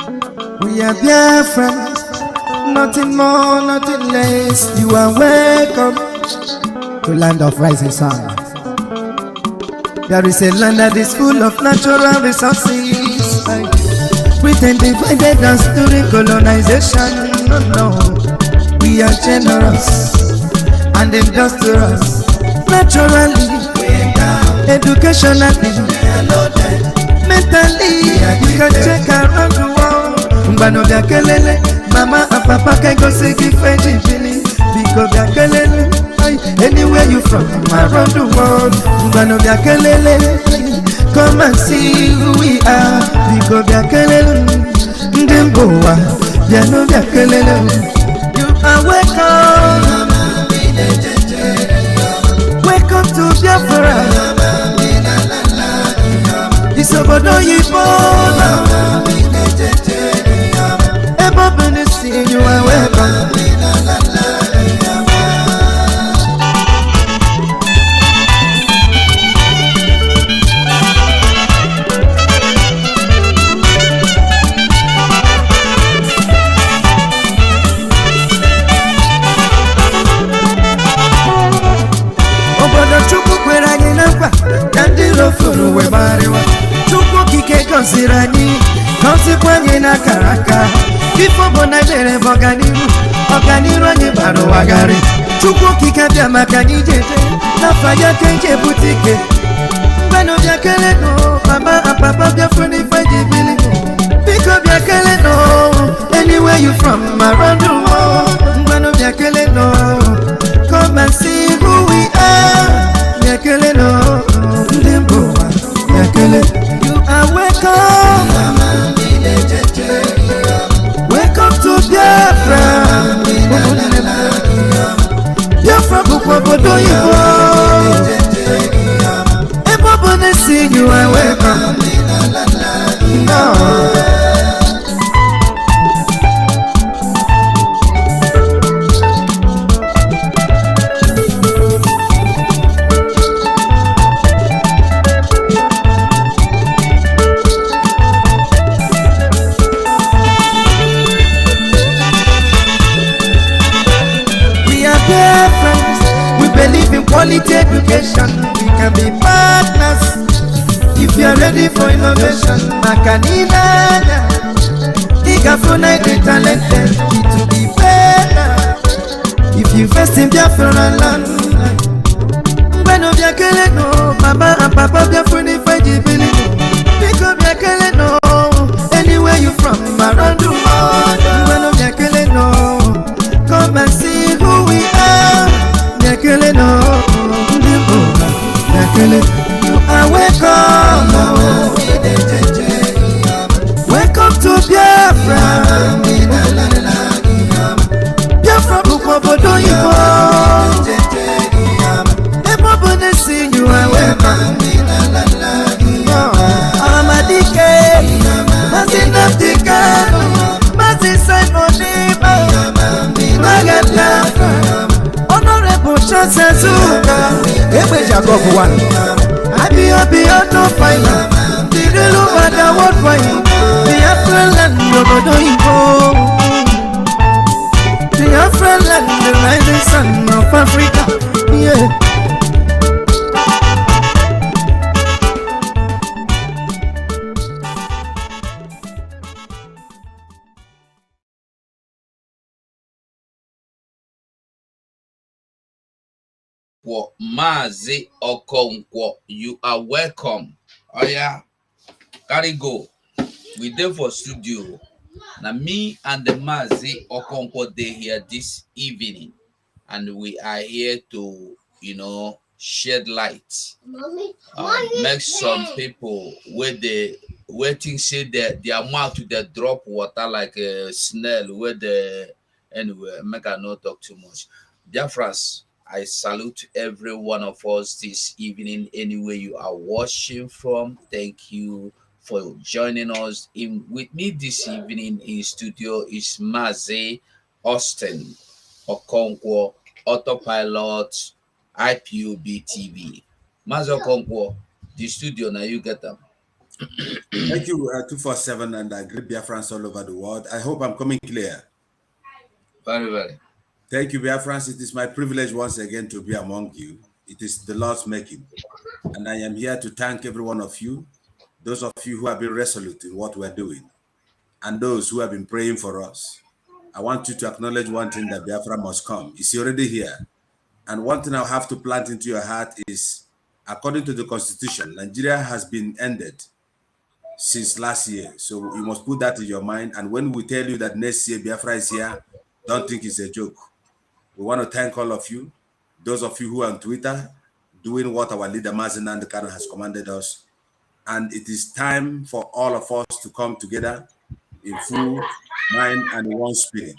We are BIAFRANS, nothing more, nothing less. You are welcome to land of rising sun. There is a land that is full of natural resources. We then divided us during colonization. No, we are generous and industrious. Naturally, educationally, mentally, you can check around the world. Mbano bya kelele, mama and papa can go see give Fiji because bya kelele. Anywhere you from around the world, Mbano bya kelele. Come and see who we are because bya kelele. Ndemboa, bya no bya kelele. You are welcome. Welcome to Biafra. It's Obideath. Everybody see you are welcome. Furu we bariwa chukwu kike konsirani konsikwanye na karaka ifo bona jere boganiru anyị baro wagari chukwu kike bịa maka n'ijeje na faya kenje butike mbano bịa kele no mama and papa bịa funi faji bili biko bịa kele no anywhere you from around the world mbano bịa kele no come and see who we are bịa kele no. You are welcome. Welcome to Biafra. Biafra Obideath. Everybody see you are welcome. No. Quality education, we can be partners if you are ready for innovation. Makanina, Igafuna, the talented, to be better. If you invest in Biafra land, when of Yakele no, Mama and Papa Biafra Faji Billy, pick up Yakele no, anywhere you from around the world. When of Yakele no, come and see who we are. Yakele no. You are welcome. Welcome to Biafra. Biafra Obideath. Everybody see you are welcome. Amadike, Mazinaftika, Mazisai Moniba, Magata. Honorable Chancezuka, Ebe Jacob one. Abi no final. The real over the world for you. Biafra land, Obideath. Biafra land, the rising sun of Africa. Yeah. Mazi Okonkwo, you are welcome. Oh yeah, carry go. We there for studio. Now me and the Mazi Okonkwo they here this evening, and we are here to shed light. Make some people where they waiting say that their mouth to the drop water like a snail where the anyway make I not talk too much. Biafras, I salute every one of us this evening, anywhere you are watching from. Thank you for joining us. In with me this evening in studio is Mazi Austin Okonkwo, Autopilot, IPOB TV. Mazi Okonkwo, the studio now you get them. Thank you, 247 and great BIAFRANS all over the world. I hope I'm coming clear. Very, very. Thank you, BIAFRANS. It is my privilege once again to be among you. It is the Lord's making. And I am here to thank every one of you, those of you who have been resolute in what we're doing, and those who have been praying for us. I want you to acknowledge one thing, that Biafra must come. It's already here. And one thing I'll have to plant into your heart is, according to the Constitution, Nigeria has been ended since last year. So you must put that in your mind. And when we tell you that next year Biafra is here, don't think it's a joke. We want to thank all of you, those of you who are on Twitter, doing what our leader Mazen Nandekano has commanded us. And it is time for all of us to come together in full mind and one spirit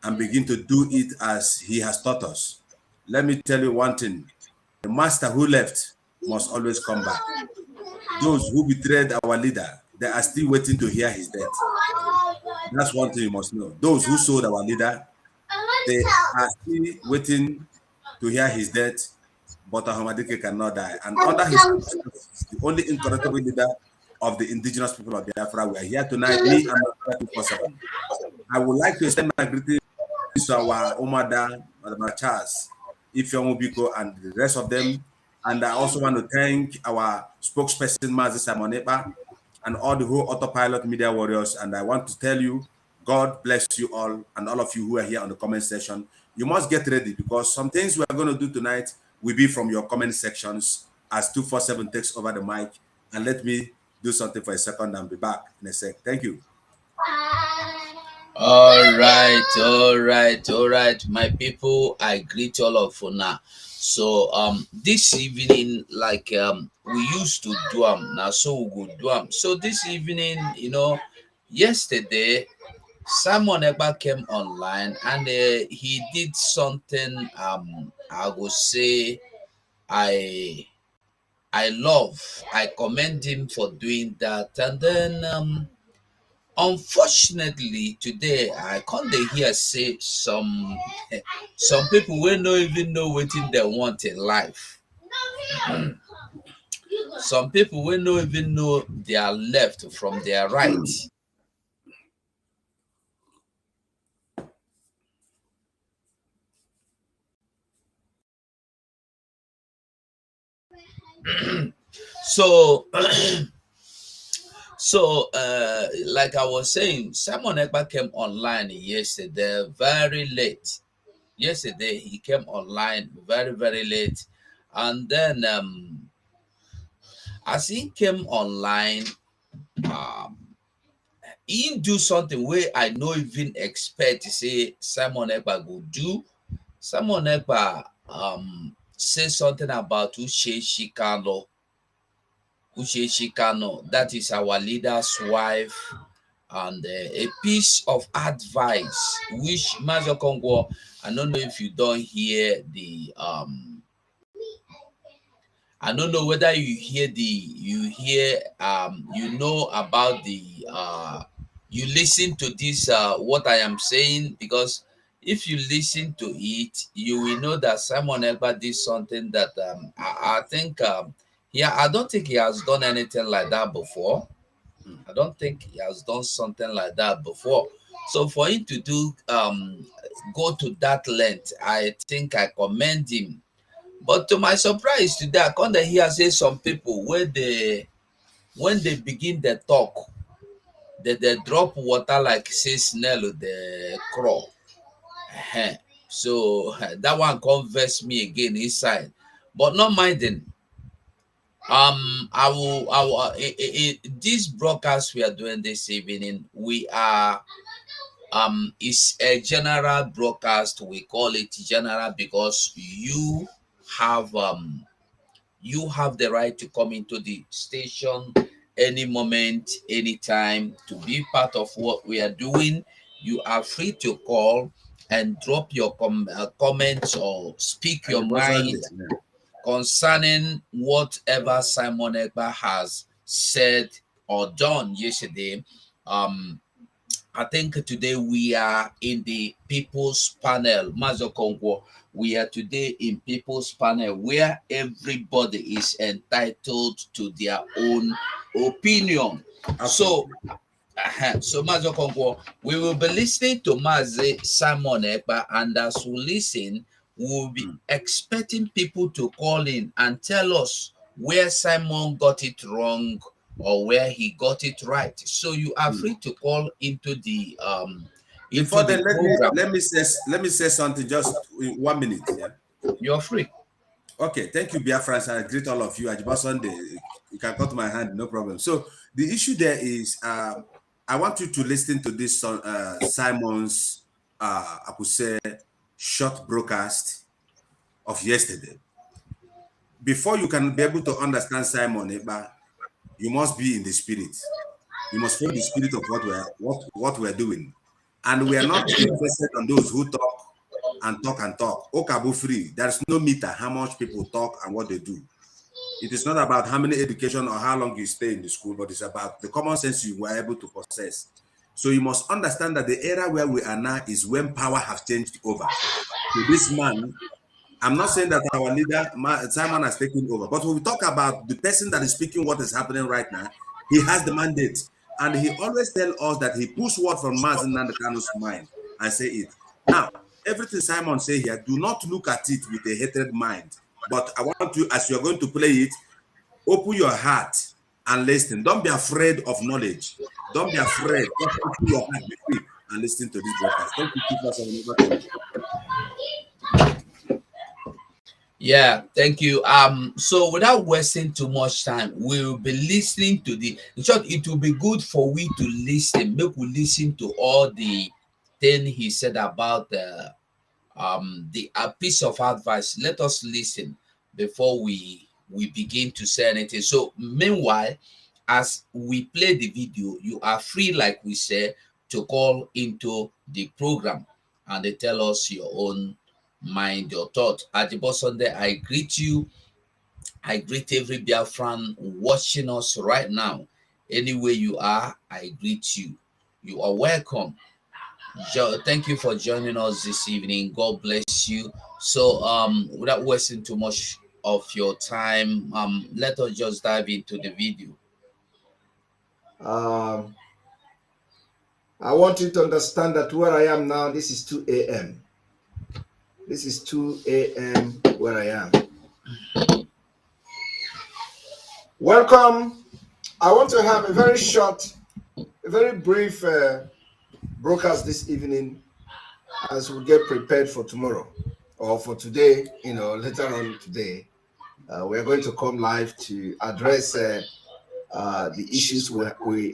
and begin to do it as he has taught us. Let me tell you one thing. The master who left must always come back. Those who betrayed our leader, they are still waiting to hear his death. That's one thing you must know. Those who sold our leader, they are still waiting to hear his death, but Ahmadike cannot die. And under his he's the only incorruptible leader of the indigenous people of Biafra. We are here tonight, me and my brother 247. I would like to extend my greetings to our Omada, Madam Charles, Ifeoma Biko, and the rest of them. And I also want to thank our spokesperson, Mazi Simonepa, and all the whole autopilot media warriors. And I want to tell you, God bless you all, and all of you who are here on the comment section. You must get ready, because some things we are going to do tonight will be from your comment sections, as 247 takes over the mic. And let me do something for a second and be back in a sec. Thank you. All right, my people. I greet all of you now. So this evening, like we used to do now, so we go do so this evening, yesterday Simon Ekpa came online, and he did something I would say I I commend him for doing that. And then unfortunately today I can't hear say some some people will not even know what they want in life. Some people will not even know their left from their right. So like I was saying, Simon Ekpa came online yesterday very late. Yesterday he came online very late, and then as he came online, um he do something where I no even expect to say Simon Ekpa go do. Simon Ekpa say something about Uche Shikano. Uche Shikano, that is our leader's wife, and a piece of advice which Mazo Kongwo, I don't know if you don't hear the I don't know whether you know about the you listen to this what I am saying, because if you listen to it, you will know that Simon Ekpa did something that I think yeah, I don't think he has done anything like that before. I don't think he has done something like that before. So for him to do go to that length, I think I commend him. But to my surprise today, I come to hear say some people when they begin the talk, they drop water like say snail the crawl. So that one converse me again inside, but not minding. This broadcast we are doing this evening, we are it's a general broadcast. We call it general because you have the right to come into the station any moment, anytime to be part of what we are doing. You are free to call and drop your comments or speak your mind concerning whatever Simon Ekpa has said or done yesterday. I think today we are in the people's panel, Mazo Kongwo. We are today in people's panel where everybody is entitled to their own opinion. Absolutely. So Mazi Okonkwo, we will be listening to Mazi Simon Ekpa, and as we listen, we will be expecting people to call in and tell us where Simon got it wrong or where he got it right. So you are free to call into the Before then, program. let me say something just in 1 minute. Yeah. You're free. Okay, thank you, BIAFRANS. I greet all of you. Ajiba Sunday, you can cut my hand, no problem. So the issue there is, I want you to listen to this Simon's, I could say, short broadcast of yesterday. Before you can be able to understand Simon Ekpa, you must be in the spirit. You must feel the spirit of what we're doing, and we are not interested on those who talk and talk and talk. Okabu free. There's no meter how much people talk and what they do. It is not about how many education or how long you stay in the school, but it's about the common sense you were able to possess. So you must understand that the era where we are now is when power has changed over. So this man, I'm not saying that our leader, Simon, has taken over, but when we talk about the person that is speaking what is happening right now, he has the mandate. And he always tells us that he puts word from Mazen Nandekano's mind and say it. Now, everything Simon say here, do not look at it with a hatred mind. But I want you, as you're going to play it, open your heart and listen. Don't be afraid of knowledge. Don't be afraid. Just open your heart, be free, and listen to this broadcast. Thank you, people. Yeah, thank you. So without wasting too much time, we'll be listening to in short, it will be good for we to listen, make we listen to all the thing he said about the a piece of advice. Let us listen before we begin to say anything. So meanwhile, as we play the video, you are free, like we said, to call into the program and they tell us your own mind, your thought. Ajibo Sunday, I greet you. I greet every Biafran watching us right now. Anywhere you are, I greet you. You are welcome. Thank you for joining us this evening. God bless you. So, without wasting too much of your time, let us just dive into the video. I want you to understand that where I am now, this is 2 a.m. This is 2 a.m. where I am. Welcome. I want to have a very short, a very brief broadcast this evening as we get prepared for tomorrow or for today, later on today. We are going to come live to address the issues we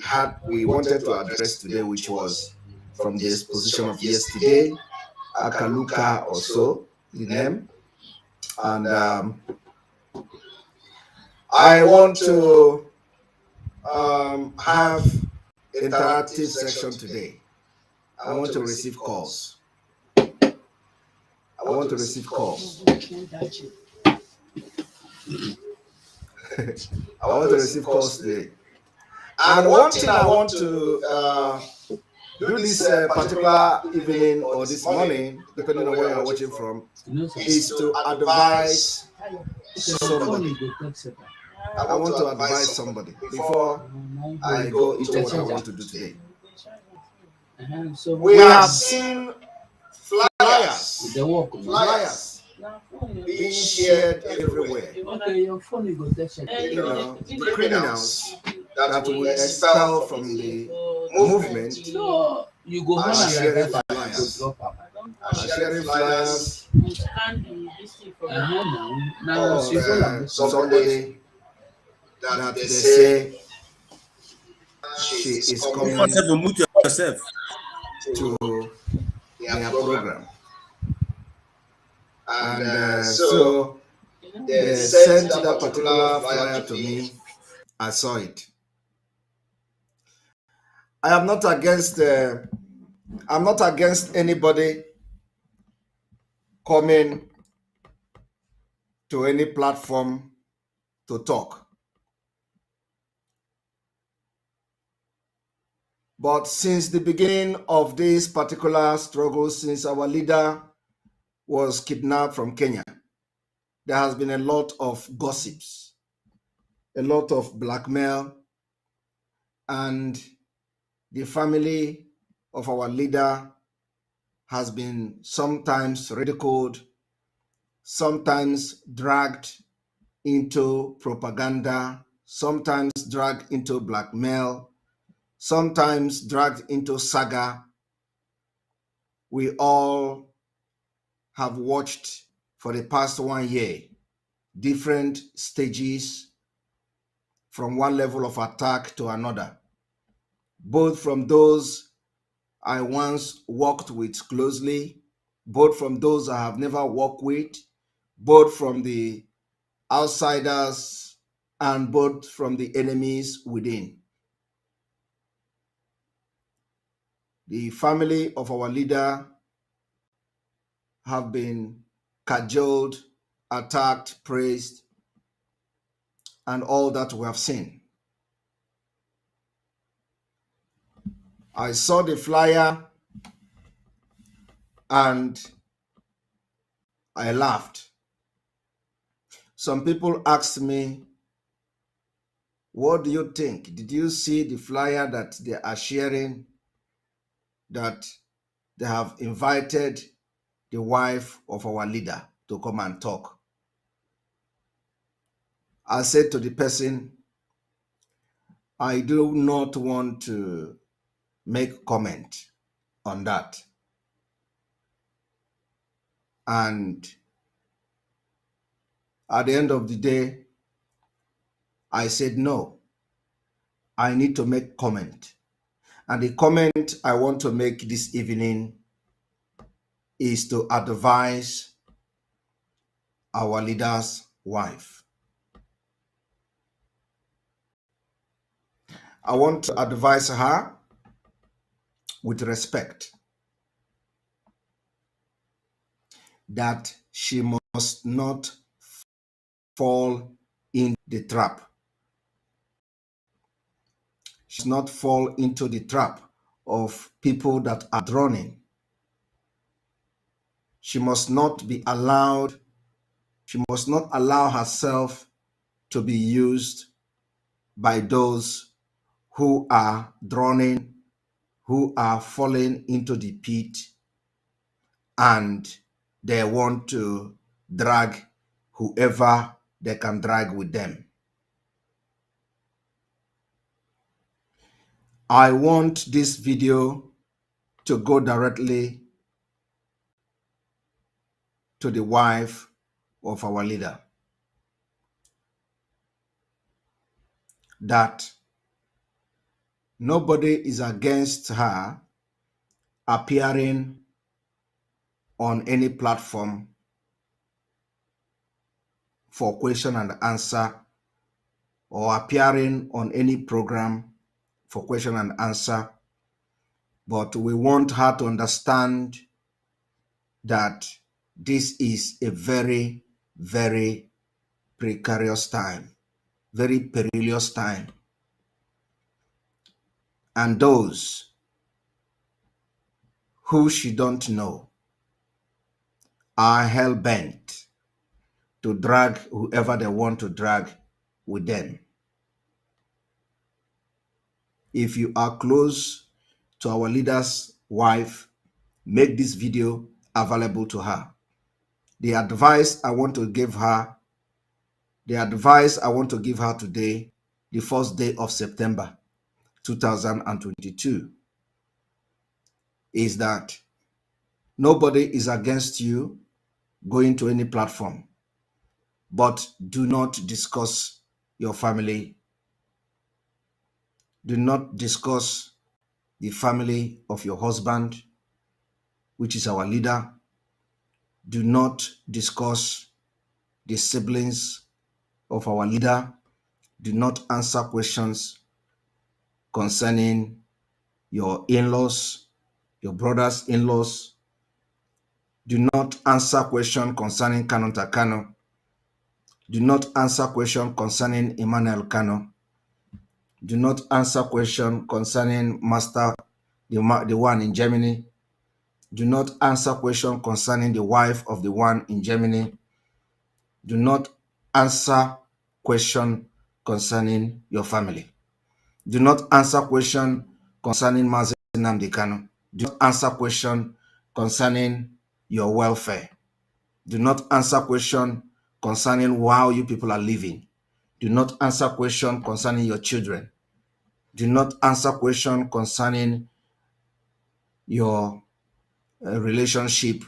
wanted to address today, which was from the exposition of yesterday, Akaluka or so, the name. And I want to have interactive section today. I want to receive calls. I want to receive calls. I want to receive calls today. And one thing I want to do this particular evening or this morning, depending on where you're watching from, is to advise somebody. I want to advise somebody before I go into what I want to do today. We have seen flyers being shared everywhere. The criminals that will expel from the movement are sharing flyers. Somebody that they say she is coming Mute yourself to their program. And so they sent that particular flyer to me. I saw it. I am not against anybody coming to any platform to talk. But since the beginning of this particular struggle, since our leader was kidnapped from Kenya, there has been a lot of gossips, a lot of blackmail, and the family of our leader has been sometimes ridiculed, sometimes dragged into propaganda, sometimes dragged into blackmail, sometimes dragged into saga. We all have watched for the past 1 year different stages from one level of attack to another, both from those I once worked with closely, both from those I have never worked with, both from the outsiders, and both from the enemies within. The family of our leader have been cajoled, attacked, praised, and all that we have seen. I saw the flyer and I laughed. Some people asked me, what do you think? Did you see the flyer that they are sharing, that they have invited the wife of our leader to come and talk? I said to the person, I do not want to make comment on that. And at the end of the day, I said, no, I need to make comment. And the comment I want to make this evening is to advise our leader's wife. I want to advise her with respect that she must not fall in the trap. She must not fall into the trap of people that are drowning. She must not allow herself to be used by those who are drowning, who are falling into the pit, and they want to drag whoever they can drag with them. I want this video to go directly to the wife of our leader, that nobody is against her appearing on any platform for question and answer, or appearing on any program for question and answer. But we want her to understand that this is a very, very precarious time, very perilous time. And those who she don't know are hell-bent to drag whoever they want to drag with them. If you are close to our leader's wife, make this video available to her. The advice I want to give her today, the first day of September 2022, is that nobody is against you going to any platform, but do not discuss your family. Do not discuss the family of your husband, which is our leader. Do not discuss the siblings of our leader. Do not answer questions concerning your in-laws, your brother's in-laws. Do not answer questions concerning Kanu Takano. Do not answer questions concerning Emmanuel Kano. Do not answer questions concerning Master, the one in Germany. Do not answer questions concerning the wife of the one in Germany. Do not answer questions concerning your family. Do not answer question concerning Mazi Nnamdi Kanu. Do not answer question concerning your welfare. Do not answer question concerning how you people are living. Do not answer question concerning your children. Do not answer question concerning your relationship,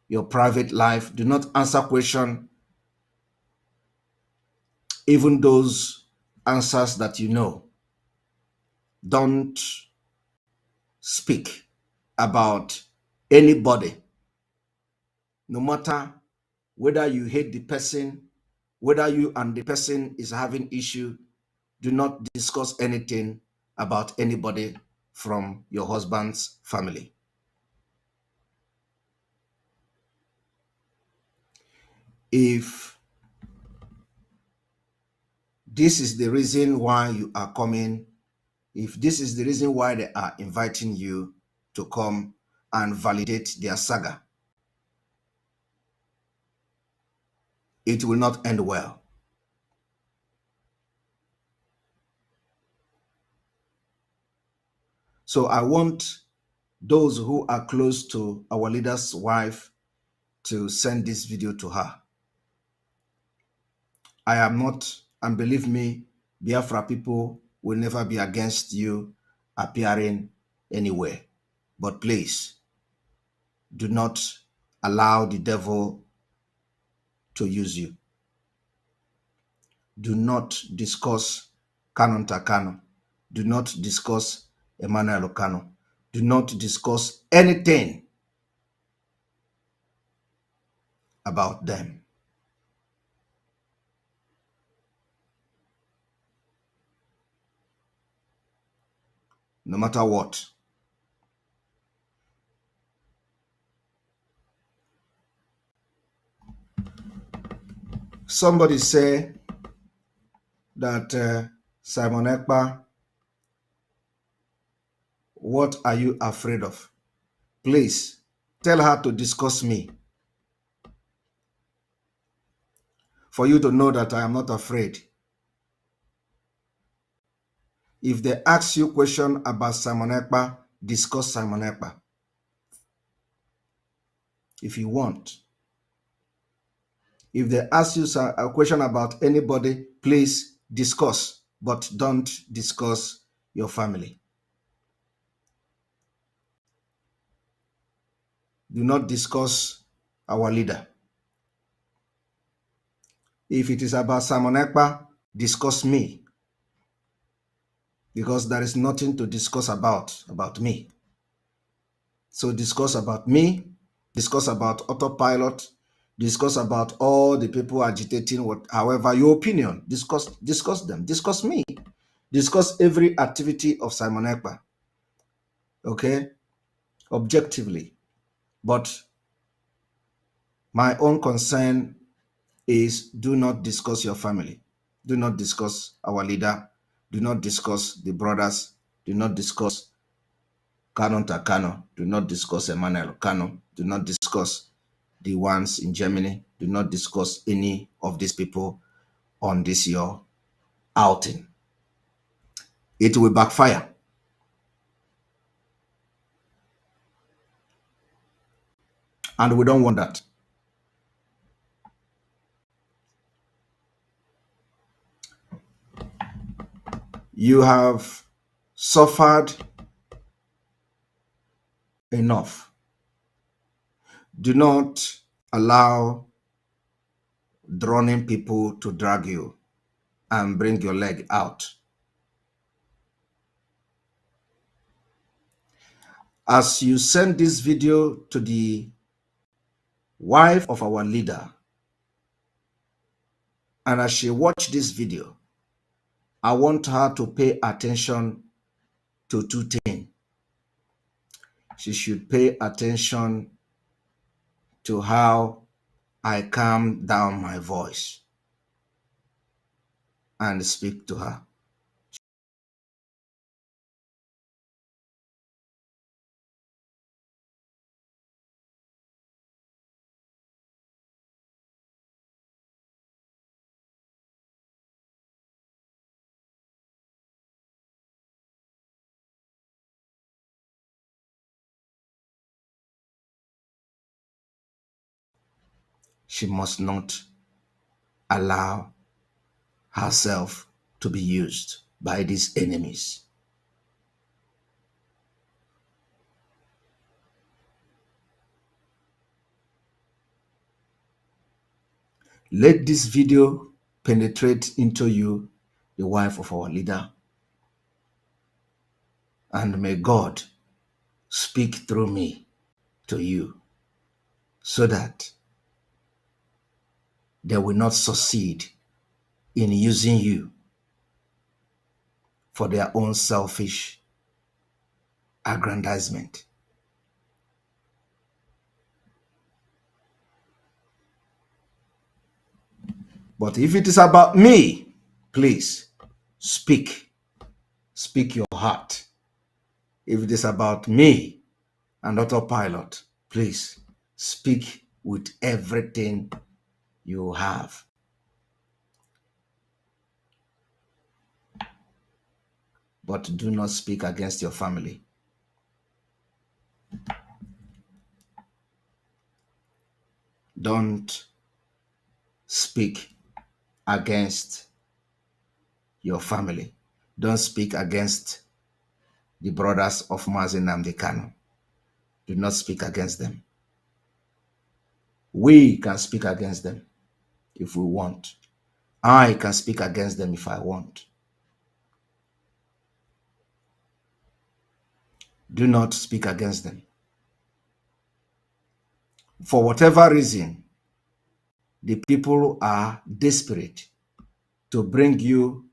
your private life. Do not answer question, even those answers that you know. Don't speak about anybody, no matter whether you hate the person, whether you and the person is having issue. Do not discuss anything about anybody from your husband's family. If this is the reason why you are coming, if this is the reason why they are inviting you to come and validate their saga, it will not end well. So I want those who are close to our leader's wife to send this video to her. I am not, and believe me, Biafra people will never be against you appearing anywhere. But please, do not allow the devil to use you. Do not discuss Canon Takano. Do not discuss Emmanuel Okano. Do not discuss anything about them. No matter what. Somebody say that Simon Ekpa, what are you afraid of? Please tell her to discuss me, for you to know that I am not afraid. If they ask you question about Simon Ekpa, discuss Simon Ekpa if you want. If they ask you a question about anybody, please discuss, but don't discuss your family. Do not discuss our leader. If it is about Simon Ekpa, discuss me, because there is nothing to discuss about me. So discuss about me, discuss about autopilot, discuss about all the people agitating, however your opinion, discuss them, discuss me, discuss every activity of Simon Ekpa, okay, objectively. But my own concern is, do not discuss your family, do not discuss our leader, do not discuss the brothers, do not discuss Canon Takano, do not discuss Emmanuel Kano, do not discuss the ones in Germany, do not discuss any of these people on this your outing. It will backfire. And we don't want that. You have suffered enough. Do not allow drowning people to drag you and bring your leg out. As you send this video to the wife of our leader, and as she watch this video, I want her to pay attention to two things. She should pay attention to how I calm down my voice and speak to her. she must not allow herself to be used by these enemies. Let this video penetrate into you, the wife of our leader, and may God speak through me to you so that they will not succeed in using you for their own selfish aggrandizement. But if it is about me, please speak. Speak your heart. If it is about me and autopilot, please speak with everything you have. But do not speak against your family. Don't speak against your family. Don't speak against the brothers of Mazi Nnamdi Kanu. Do not speak against them. We can speak against them if we want. I can speak against them if I want. Do not speak against them. For whatever reason, the people are desperate to bring you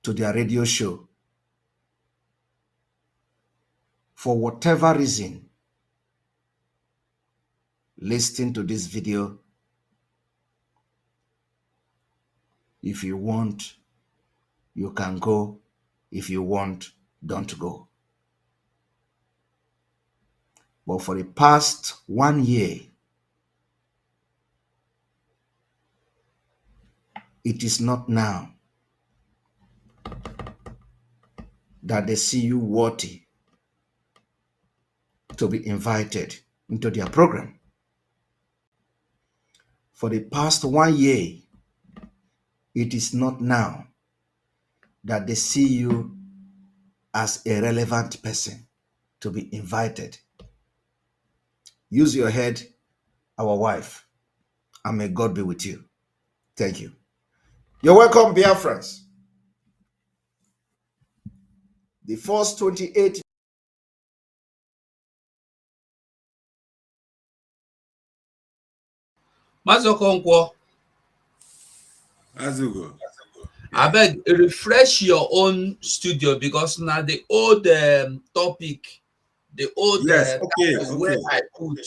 to their radio show. For whatever reason, listen to this video. If you want, you can go. If you want, don't go. But for the past 1 year, it is not now that they see you worthy to be invited into their program. For the past 1 year, it is not now that they see you as a relevant person to be invited. Use your head, our wife, and may God be with you. Thank you. You're welcome, BIAFRANS. The first 28 Mazokonkwo, Azugo. I beg refresh your own studio because now the old topic, the old Yes, okay, where okay. I put,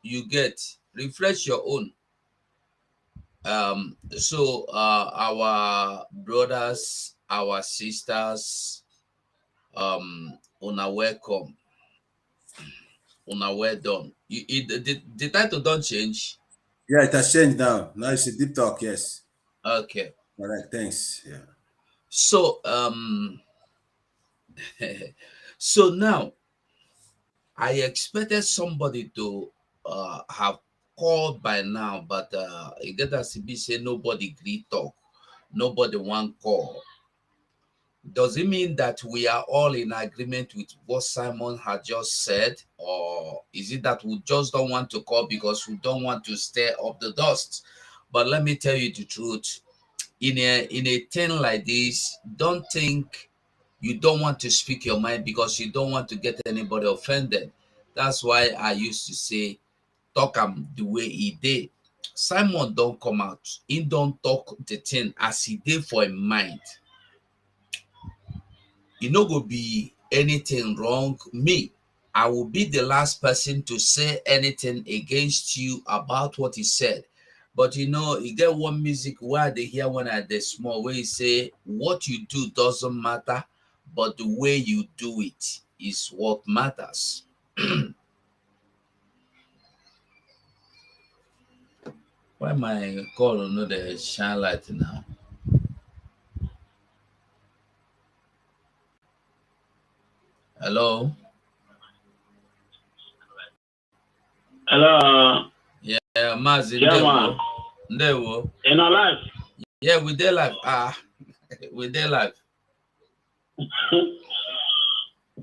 you get refresh your own. So our brothers, our sisters, una welcome, una well done. The title don't change. Yeah, it has changed now. Now it's a deep talk, yes. Okay. Correct, thanks. Yeah. So so now I expected somebody to have called by now, but it get as be say nobody agree talk, nobody want call. Does it mean that we are all in agreement with what Simon had just said, or is it that we just don't want to call because we don't want to stir up the dust? But let me tell you the truth. In a thing like this, don't think you don't want to speak your mind because you don't want to get anybody offended. That's why I used to say, talk him the way he did. Simon don't come out. He don't talk the thing as he did for him mind. You know, go be anything wrong. Me, I will be the last person to say anything against you about what he said. But you know, you get one music where they hear when I the small where you say what you do doesn't matter, but the way you do it is what matters. Why my call no the shine light now? Hello? Hello, Yeah, Mazin Chairman. No. In our life. Yeah, we there live. We there live.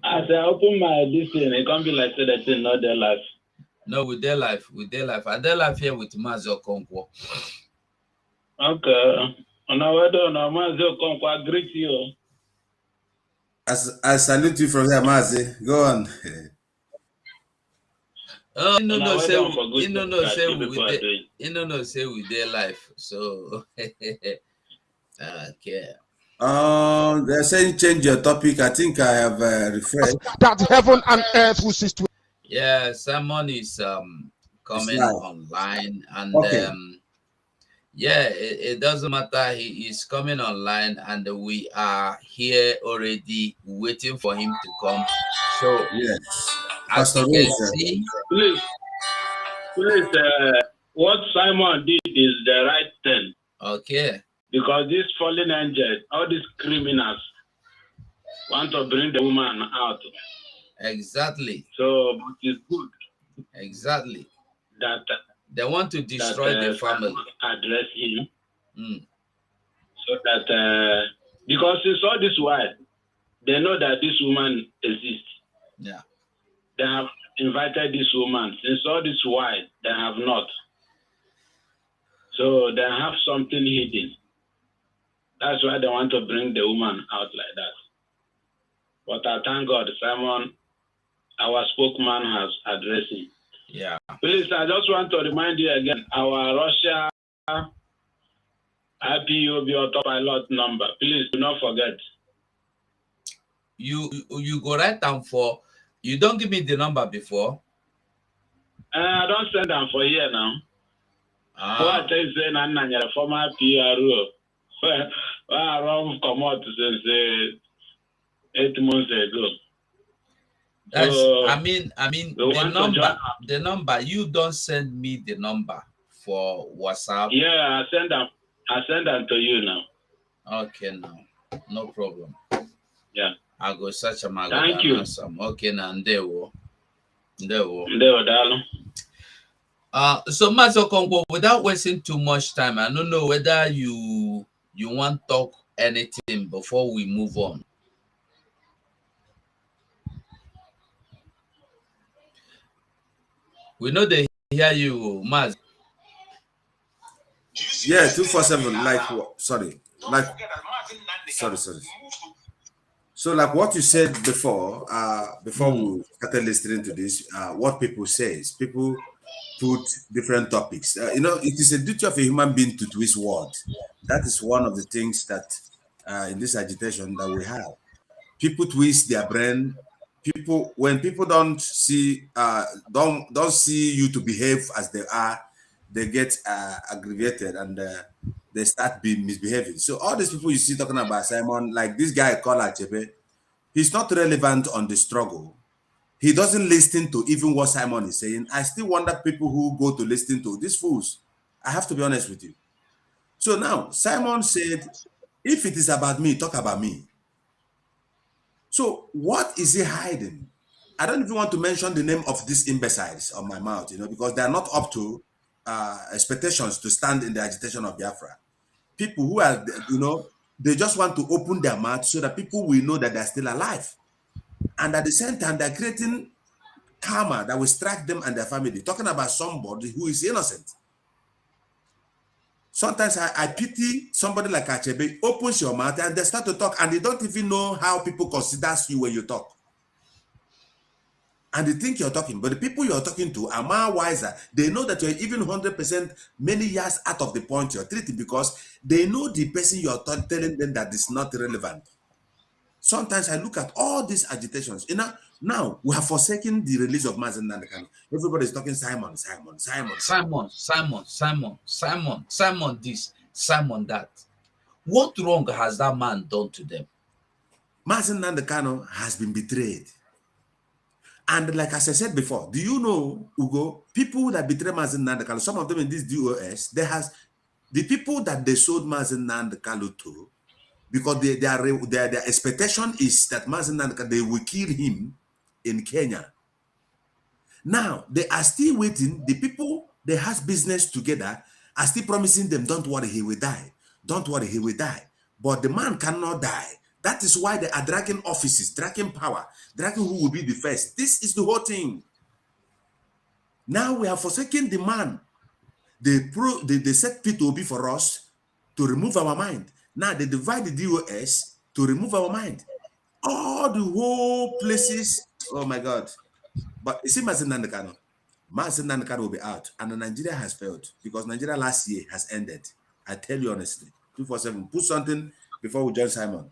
As I open my this thing, it can't be like say that thing not their life. No, we there live. We there live. I there live here with Mazo Okonkwo. Okay. On our way down, Mazo Okonkwo greet you. I salute you from here, Mazi. Go on. Oh, no, say we there live. So okay. They're saying change your topic. I think I have refreshed. That heaven and earth will cease to. Yeah, someone is coming online, and okay. Yeah, it doesn't matter. He is coming online, and we are here already waiting for him to come. So yes, as you can see, please, what Simon did is the right thing. Okay. Because these fallen angels, all these criminals, want to bring the woman out. Exactly. So it's good. Exactly. That they want to destroy the family. Address him. So that because it's all this while, they know that this woman exists. Yeah. They have invited this woman. Since all this while, they have not. So they have something hidden. That's why they want to bring the woman out like that. But I thank God, Simon, our spokesman, has addressed him. Yeah. Please, I just want to remind you again, our Russia IPOB autopilot number. Please do not forget. You go right down for. You don't give me the number before. I don't send them for here now. What I say, na former PRO. I run come out since 8 months ago. That's, so, I mean the number, you don't send me the number for WhatsApp. Yeah, I send them to you now. Okay, now no problem. Yeah, I'll go search them. Thank you. Okay, now there will. So Master Congo, without wasting too much time, I don't know whether you want to talk anything before we move on. We know they hear you, Maz. Yeah, 247. Sorry. So, like what you said before, before we started listening to this, what people say is people put different topics. It is a duty of a human being to twist words. That is one of the things that in this agitation that we have. People twist their brain. When people don't see you to behave as they are, they get aggravated and they start misbehaving. So all these people you see talking about Simon, like this guy called Achebe, he's not relevant on the struggle. He doesn't listen to even what Simon is saying. I still wonder people who go to listen to these fools. I have to be honest with you. So now Simon said, if it is about me, talk about me. So what is he hiding? I don't even want to mention the name of these imbeciles on my mouth, because they are not up to expectations to stand in the agitation of Biafra. People who are, they just want to open their mouth so that people will know that they're still alive. And at the same time, they're creating karma that will strike them and their family, talking about somebody who is innocent. Sometimes I pity somebody like Achebe, opens your mouth and they start to talk and they don't even know how people consider you when you talk. And they think you're talking, but the people you're talking to are more wiser. They know that you're even 100% many years out of the point you're treating because they know the person you're telling them that is not relevant. Sometimes I look at all these agitations. Now we have forsaken the release of Mazen Nandekano. Everybody's talking Simon this, Simon that. What wrong has that man done to them? Mazen Nandekano has been betrayed. And like as I said before, do you know, Ugo, people that betray Mazen Nandekano, some of them in this DOS, the people that they sold Mazen Nandekano to, because their expectation is that Mazen Nandekano, they will kill him in Kenya. Now, they are still waiting. The people they have business together are still promising them, don't worry, he will die. Don't worry, he will die. But the man cannot die. That is why they are dragging offices, dragging power, dragging who will be the first. This is the whole thing. Now we have forsaken the man. They set P2B for us to remove our mind. Now they divide the DOS to remove our mind. All the whole places, oh my God. But you see, Mazen Nandekano will be out, and Nigeria has failed because Nigeria last year has ended. I tell you honestly. 247. Put something before we join Simon.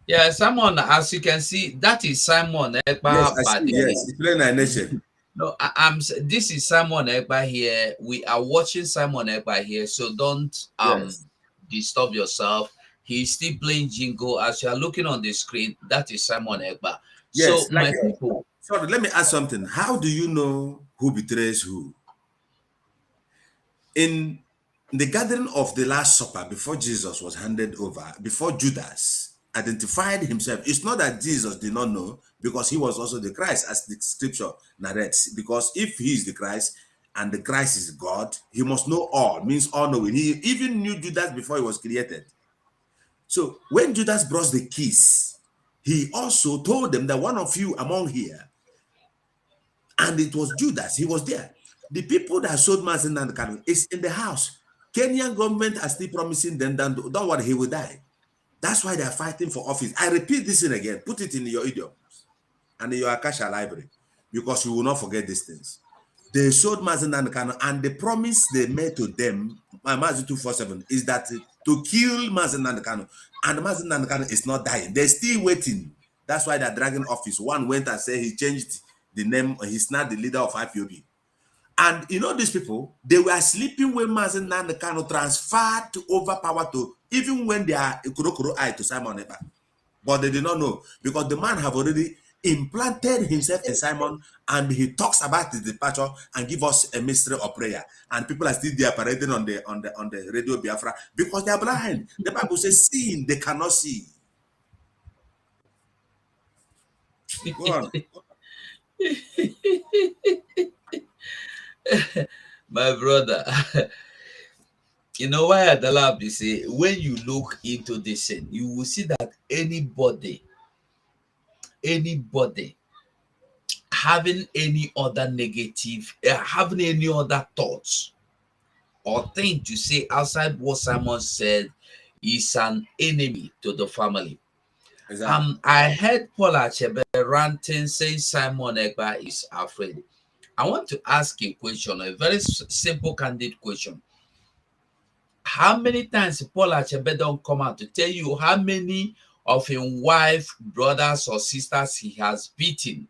Yeah, Simon, as you can see, that is Simon Ekpa. Yes, I see. Yes, it's playing a nation. No, I'm. This is Simon Ekpa here. We are watching Simon Ekpa here, so don't disturb yourself. He's still playing jingle as you are looking on the screen. That is Simon Ekpa. Yes, so my people. Sorry, let me ask something. How do you know who betrays who? In the gathering of the Last Supper, before Jesus was handed over, before Judas identified himself, it's not that Jesus did not know, because he was also the Christ, as the scripture narrates. Because if he is the Christ and the Christ is God, he must know all, means all knowing. He even knew Judas before he was created. So when Judas brought the keys, he also told them that one of you among here, and it was Judas, he was there. The people that sold Mazen and Kanu is in the house. Kenyan government are still promising them that don't worry, he will die. That's why they are fighting for office. I repeat this in again. Put it in your idioms and in your Akasha library, because you will not forget these things. They sold Mazen and Kanu, and the promise they made to them, Mazen 247, is that to kill Mazen and Kanu, and Mazen and Kanu is not dying. They're still waiting. That's why they're dragging office. One went and said he changed the name, he's not the leader of IPOB. And you know, these people, they were sleeping when Mazen Nandekano transferred to overpower to, even when they are Kurokuro eye to Simon Ekpa. But they did not know, because the man have already implanted himself in Simon, and he talks about his departure and give us a mystery of prayer. And people are still there parading on the radio Biafra because they are blind. The Bible says, seeing they cannot see. Go on. My brother, you know why at the lab, you see, when you look into this thing, you will see that anybody having any other negative, having any other thoughts or thing to say outside what Simon said is an enemy to the family. Exactly. I heard Paul Achebe ranting saying Simon Ekpa is afraid. I want to ask a question, a very simple, candid question. How many times Paul Achebe don't come out to tell you how many of his wife, brothers, or sisters he has beaten?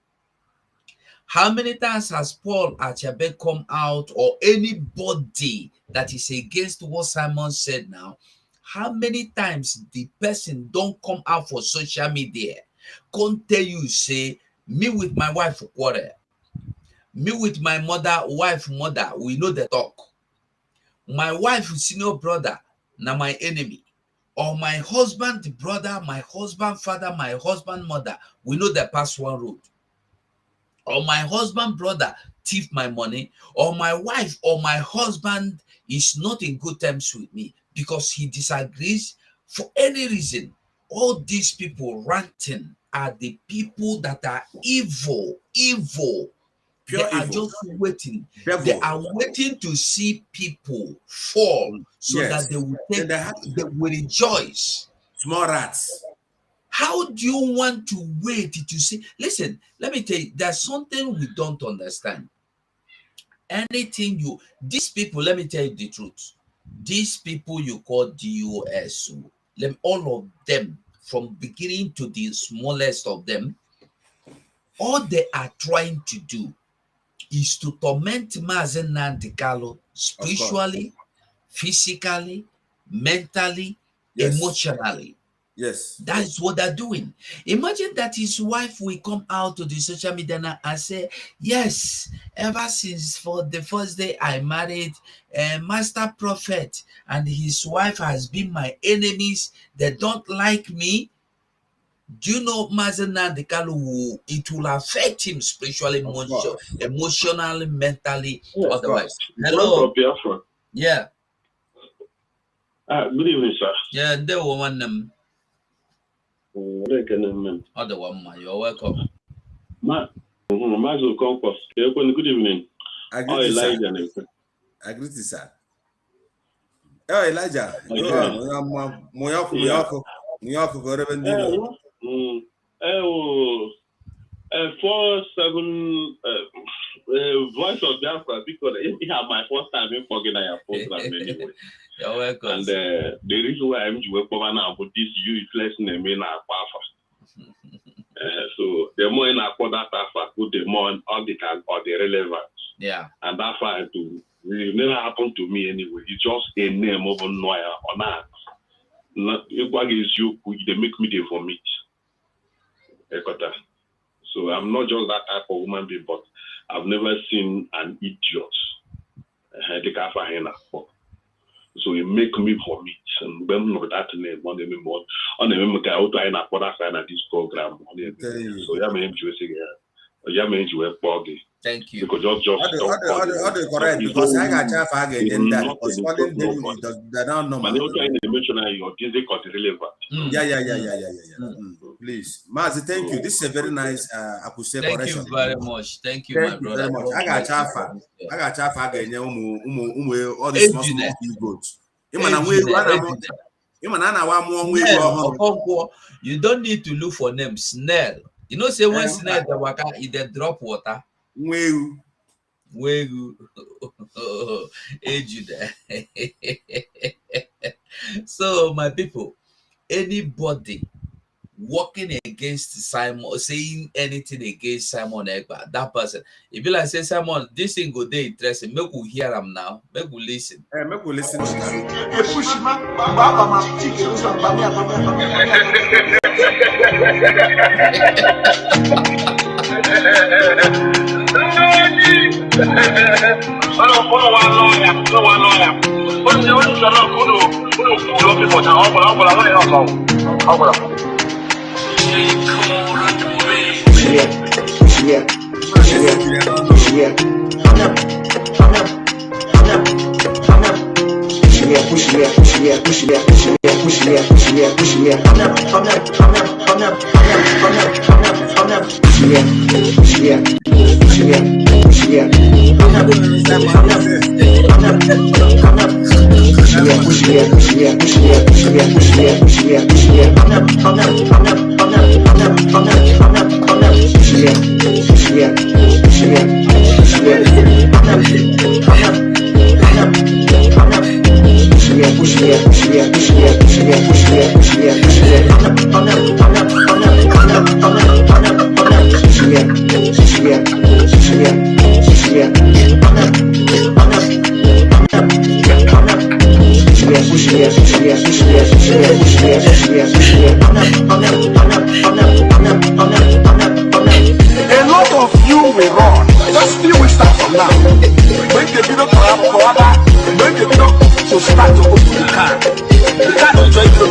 How many times has Paul Achebe come out, or anybody that is against what Simon said now? How many times the person don't come out for social media, can't tell you, say, me with my wife quarrel, me with my mother, we know the talk. My wife, senior brother, now my enemy. Or my husband brother, my husband father, my husband mother, we know the pass one road. Or my husband brother thief my money, or my wife or my husband is not in good terms with me because he disagrees for any reason. All these people ranting are the people that are evil. Pure they are evil. just waiting. Devil. They are waiting to see people fall so that they will take, they will rejoice. Small rats. How do you want to wait to see? Listen, let me tell you, there's something we don't understand. Anything these people, let me tell you the truth. These people you call DOS, all of them, from beginning to the smallest of them, all they are trying to do is to torment Mazen Nandekano spiritually, physically, mentally, emotionally. Yes. That's what they're doing. Imagine that his wife will come out to the social media now and say, yes, ever since for the first day I married a master prophet and his wife has been my enemies. They don't like me. Do you know Mazen Nandekano, it will affect him spiritually, emotionally, mentally, otherwise. Hello. Yeah. Good evening, sir. Yeah, they were one them. Other one, you're welcome. Mazel Concourse. Good evening. I greet you, Elijah. I greet you, sir. Oh, Elijah. Moyoko, go Reverend Dino. 4-7 Voice of Biafra, because it have my first time in Pogina program anyway. You're welcome. And the reason why I'm working now about this useless name in our Pafa. So the more in our that Pafa, the more all the relevant. Yeah. And that's why it never happened to me anyway. It's just a name of a noir or not. What is you? They make me vomit. So I'm not just that type of woman being, but I've never seen an idiot. So it make me vomit. And when that name, on the member, on the member, I would this program. So thank you. Because just correct, because I got half again that because calling them they don't know. But they trying to mention your music is relevant. Yeah. Please, Mazi, thank you. This is a very nice I could say thank correction. you very much. Thank you, my brother. Very much. I got half again. All the small goats. You don't need to look for names. Snail. You know, say when snail the waka, they drop water. Where you So my people, anybody working against Simon or saying anything against Simon Egba, that person, if you like say Simon, this thing go dey interesting, make we hear him now, make we listen. Make we listen. A lot of you will run. Just still we start from now. When the video when the video to start to open the car. The car will join you.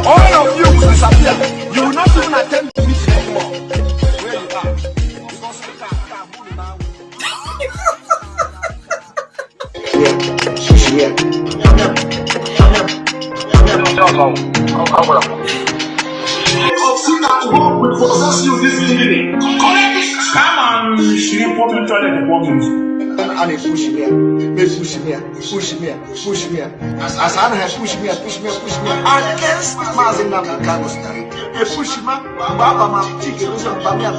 All of you will disappear. You will not even attempt to meet anymore. Where you are. Because the car moving now. Will possess you this evening. Come on, she put me toilet woman. And he push me. As I have push me. Against Mazin Nakanos. He push me, Baba, my tickets, and Bamia.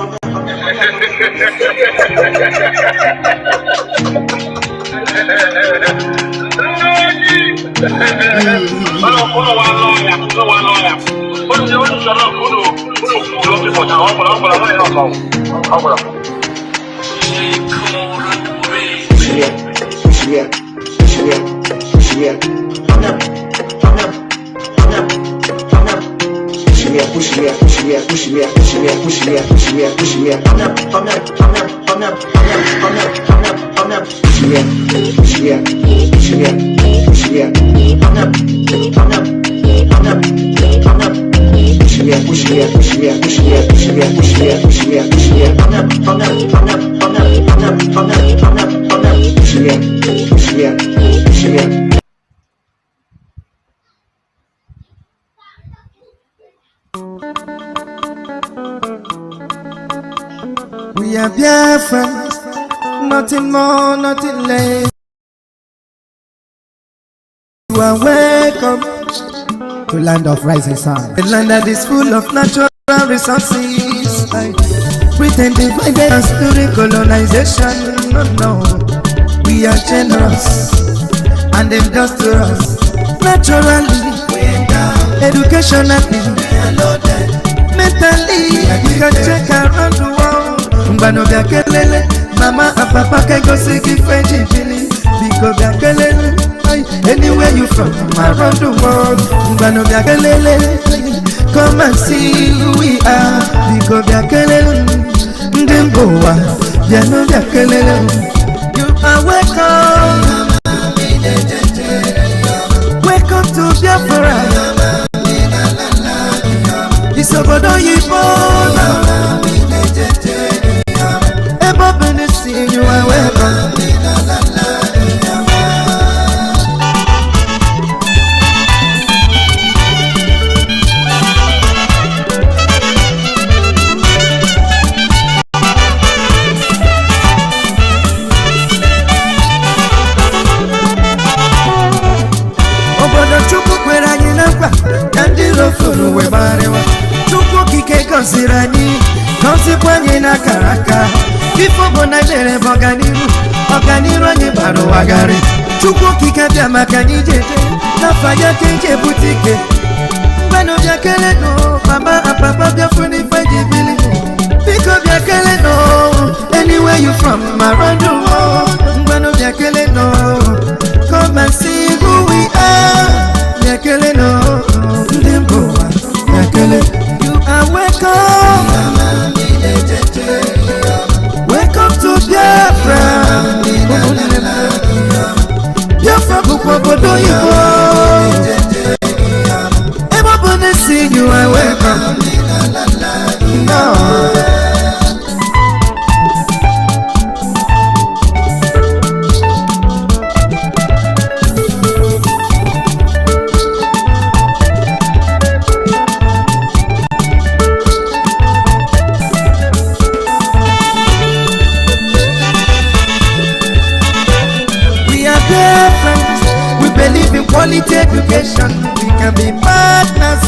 Push me. Biafrans, nothing more, nothing less. You are welcome to land of rising sun, the land that is full of natural resources. Britain divided us during colonization. No, we are generous and industrious. Naturally, educationally, mentally, you can check around the world. Mbano biakelele, mama and papa can go see different chili. Because biakelele, anywhere you from around the world. Mbano biakelele, come and see who we are. Because biakelele, ndemboa, biano biakelele. You are welcome. Welcome to Biafra. It's Obideath. Everybody see you are welcome. Sirani, consequently na karaka. Before bona bere boganiru, oganiru ni baro wagari. Chukwu kike bia makani jeje, na faya kenje butike. Bano bia kele no, mama and papa bia funi faji bili. Biko bia kele no, anywhere you from around the world. Bano bia kele no, come and see who we are. Bia kele no, ndimbo bia kele. Welcome, welcome to Biafra. Biafra Bukobodo Yibo. Everybody see you are welcome. No. Quality education, we can be partners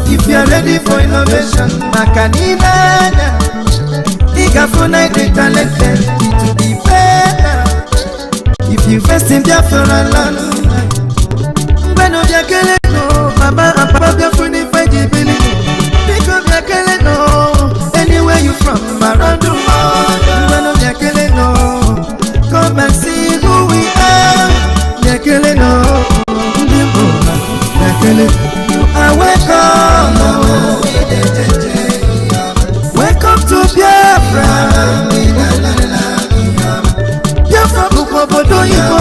if you are ready for innovation. Makanina, Igafuna, the talented to be better. If you invest in Biafra land, when you are no, mama and papa Biafra fight the billing. Because you are no, anywhere you from around the world. When you are no, come and see who we are. You no. You are welcome. Welcome to Biafra. Biafra Bukobodo Yibo.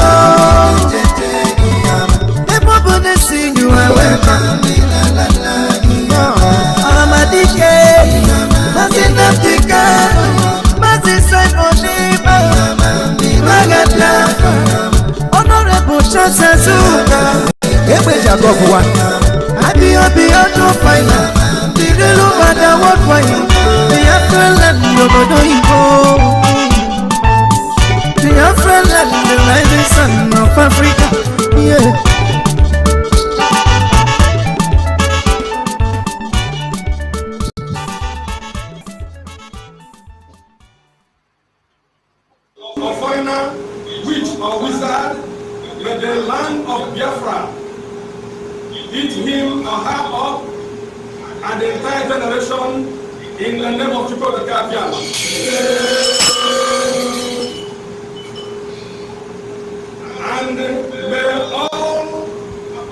Everybody sing you are welcome. Amadike, Mazinapika, Mazisai Oniba, Magata, Honorable Chansazuka. Ebe Jacob one. Happy to find the real matter what for you. The Afro-land Obideath Yibo. The Afro-land, the rising sun of Africa. Yeah. A foreigner, witch or wizard, in the land of Biafra, eat him or her up and the entire generation in the name of Chukwu Kabiala. And may all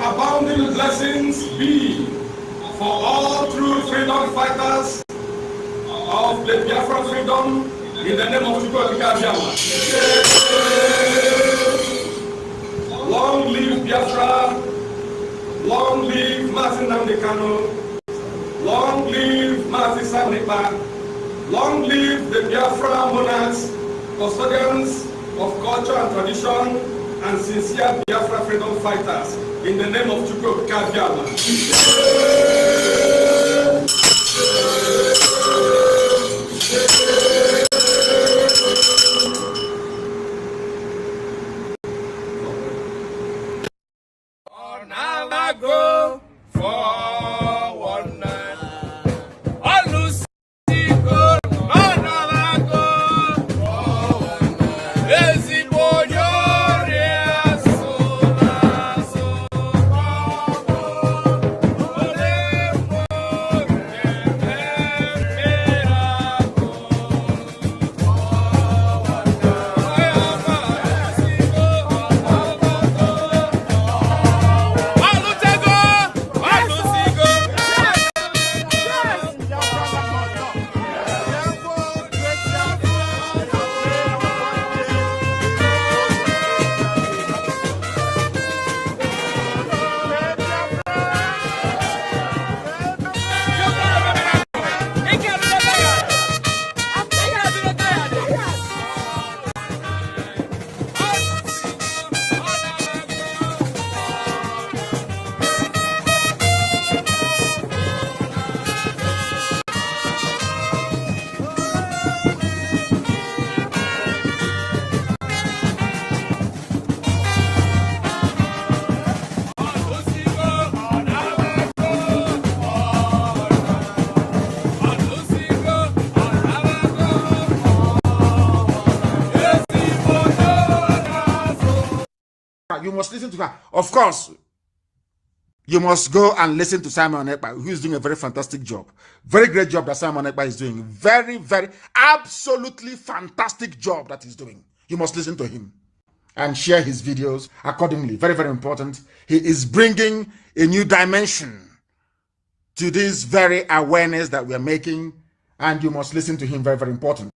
abounding blessings be for all true freedom fighters of the Biafra freedom in the name of Chukwu Kabiala. Long live Biafra. Long live Martin Namdekano. Long live Martin Sanipa. Long live the Biafra monarchs, custodians of culture and tradition, and sincere Biafra freedom fighters. In the name of Chukwu Kabiala. Ekpa. You must listen to her. Of course, you must go and listen to Simon Ekpa, who is doing a very fantastic job. Very great job that Simon Ekpa is doing. Very, very, absolutely fantastic job that he's doing. You must listen to him and share his videos accordingly. Very, very important. He is bringing a new dimension to this very awareness that we are making, and you must listen to him. Very, very important.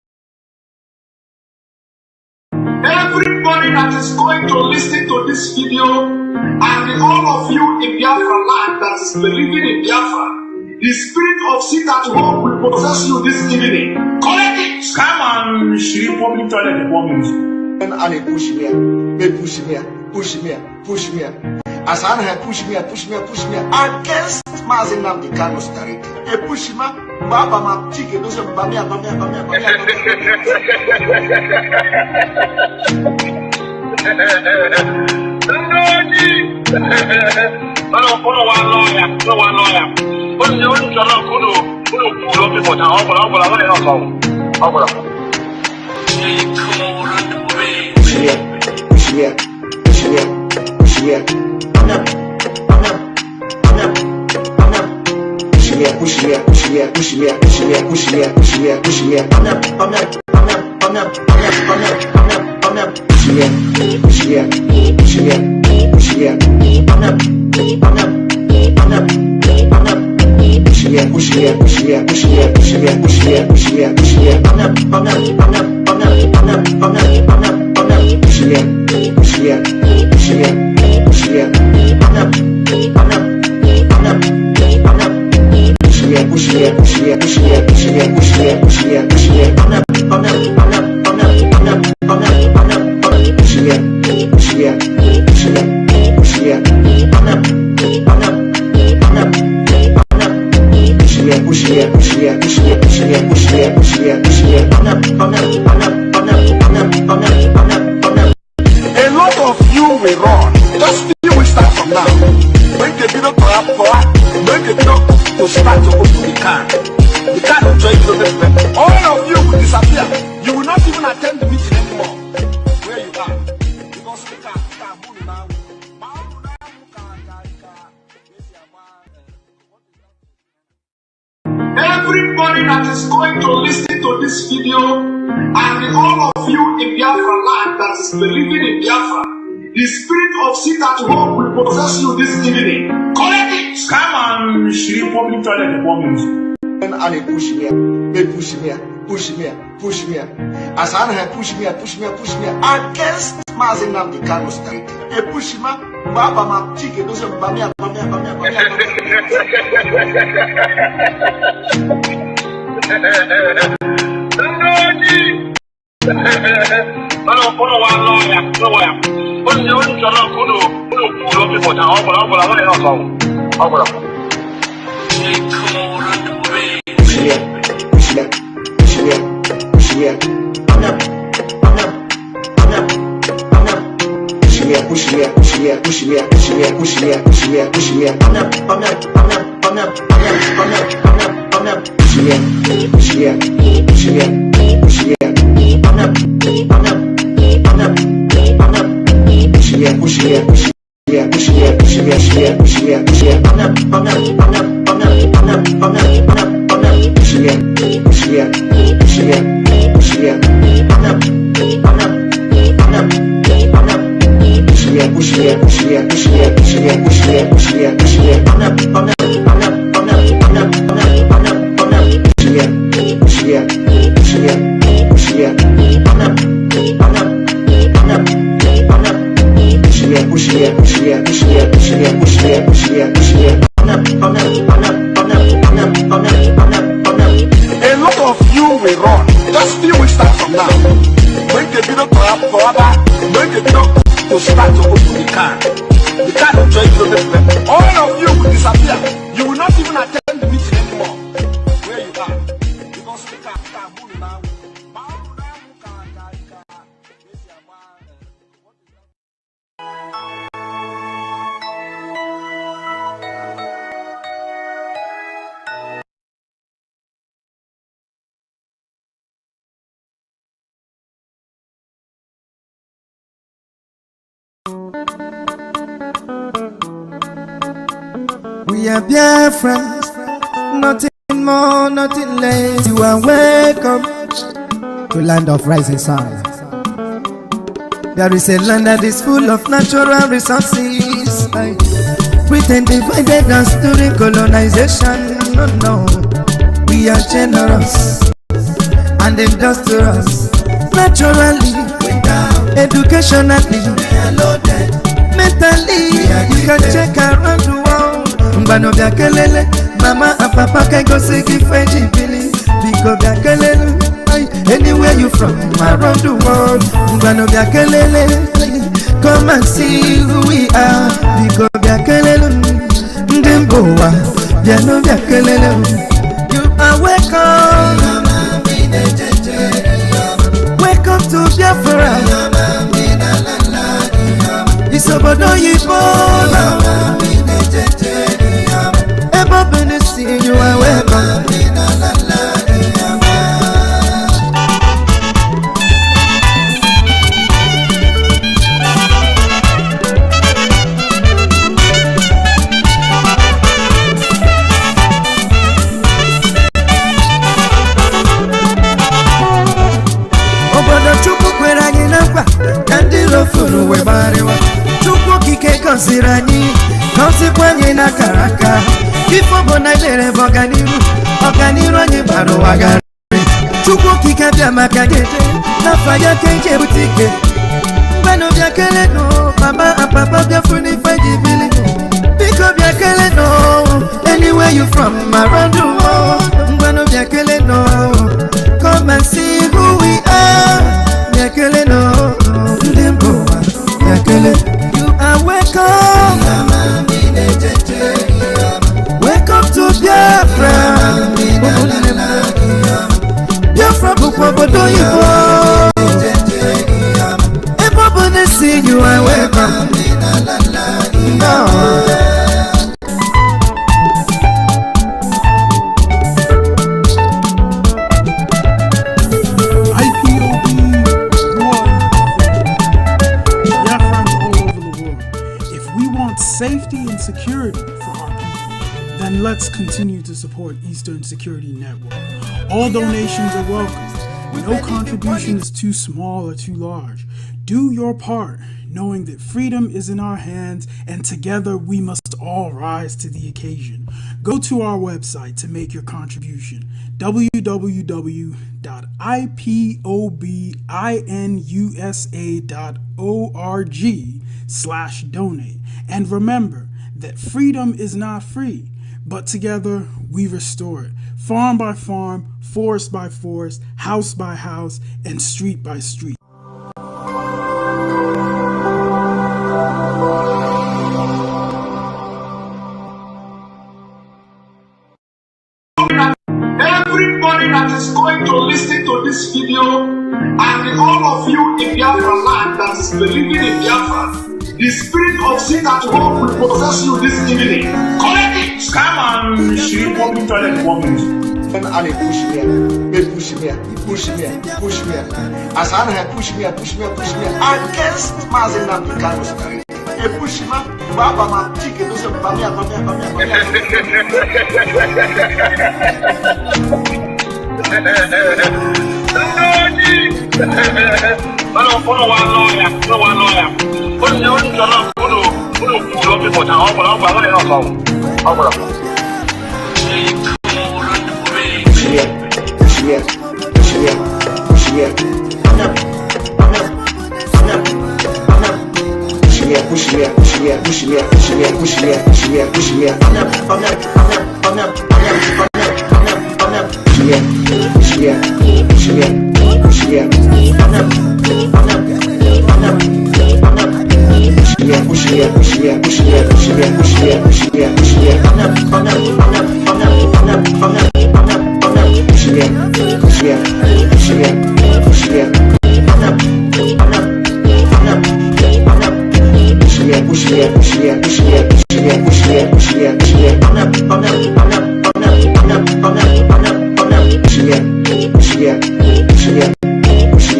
Everybody that is going to listen to this video, and all of you in Biafra land that is believing in Biafra, the spirit of sit at home will possess you this evening. Collect it! Come on, she public toilet performance. And push me, push me, push me, push me. As I push me against Mazin Namdi Kano Stari. A push me, Baba ma chicken, those are Bamia. A lot of you will run. Just you will start from now. Make the video to have for make the video to start to open the car. The car will join you. All of you will disappear. You will not even attend the meeting anymore. Where you are. Because the car moving now. Everybody that is going to listen to this video, and all of you in Biafra land that is believing in Biafra, the spirit of sit at home will possess you this evening. Collect it! Come on, she public toilet performance. And push me. As I push me against Mazin Namdi Kano Stari. A push me, Baba ma chicken, those are Bamia. A lot of you will run. Just you will start from now. Make the video to have forever. Make the video to start to open the car. The car will join you. All of you will disappear. You will not even attend the meeting anymore. Where you are. Because the car moving now. We are BIAFRANS, nothing more, nothing less. You are welcome to land of rising sun. There is a land that is full of natural resources. Britain divided us during colonization. No, we are generous and industrious. Naturally, educationally, mentally, you can check around the world. Mbano bya kelele, mama and papa can go see Fiji Billy. Because bya kelele, anywhere you from around the world. Mbano bya kelele, come and see who we are. Because bya kelele, ndemboa, bya no bya kelele. You are welcome. Welcome to Biafra. It's Obodo Yibola. Ever been to see you are welcome. Funu we barewa Chukwu kike konsirani Konsi kwenye na karaka Kifo bona ilere Oganiru anye baro wagari Chukwu kike bia makagete Na faya kenje butike Mbano bia kele no Mama and papa bia funi feji bili Biko bia kele no Anywhere you from around the world Mbano bia kele no Come and see who we are Bia kele no You are welcome. Welcome to Biafra. Biafra Obodo Yibo. Everybody see you are welcome. No. Safety and security for our people, then let's continue to support Eastern Security Network. All donations are welcome. No contribution is too small or too large. Do your part, knowing that freedom is in our hands and together we must all rise to the occasion. Go to our website to make your contribution, www.ipobinUSA.org/donate. And remember that freedom is not free, but together we restore it. Farm by farm, forest by forest, house by house, and street by street. Everybody that is going to listen to this video, and all of you in Biafra land that is believing in Biafra, the spirit of sin at home will possess you this evening. Collect it! Come on, she walking toilet woman. And I push me, push me. As I push me against Mazin and the Carlos. A push me, Baba, my chicken is a Pamia. No one lawyer. But you don't know who people are.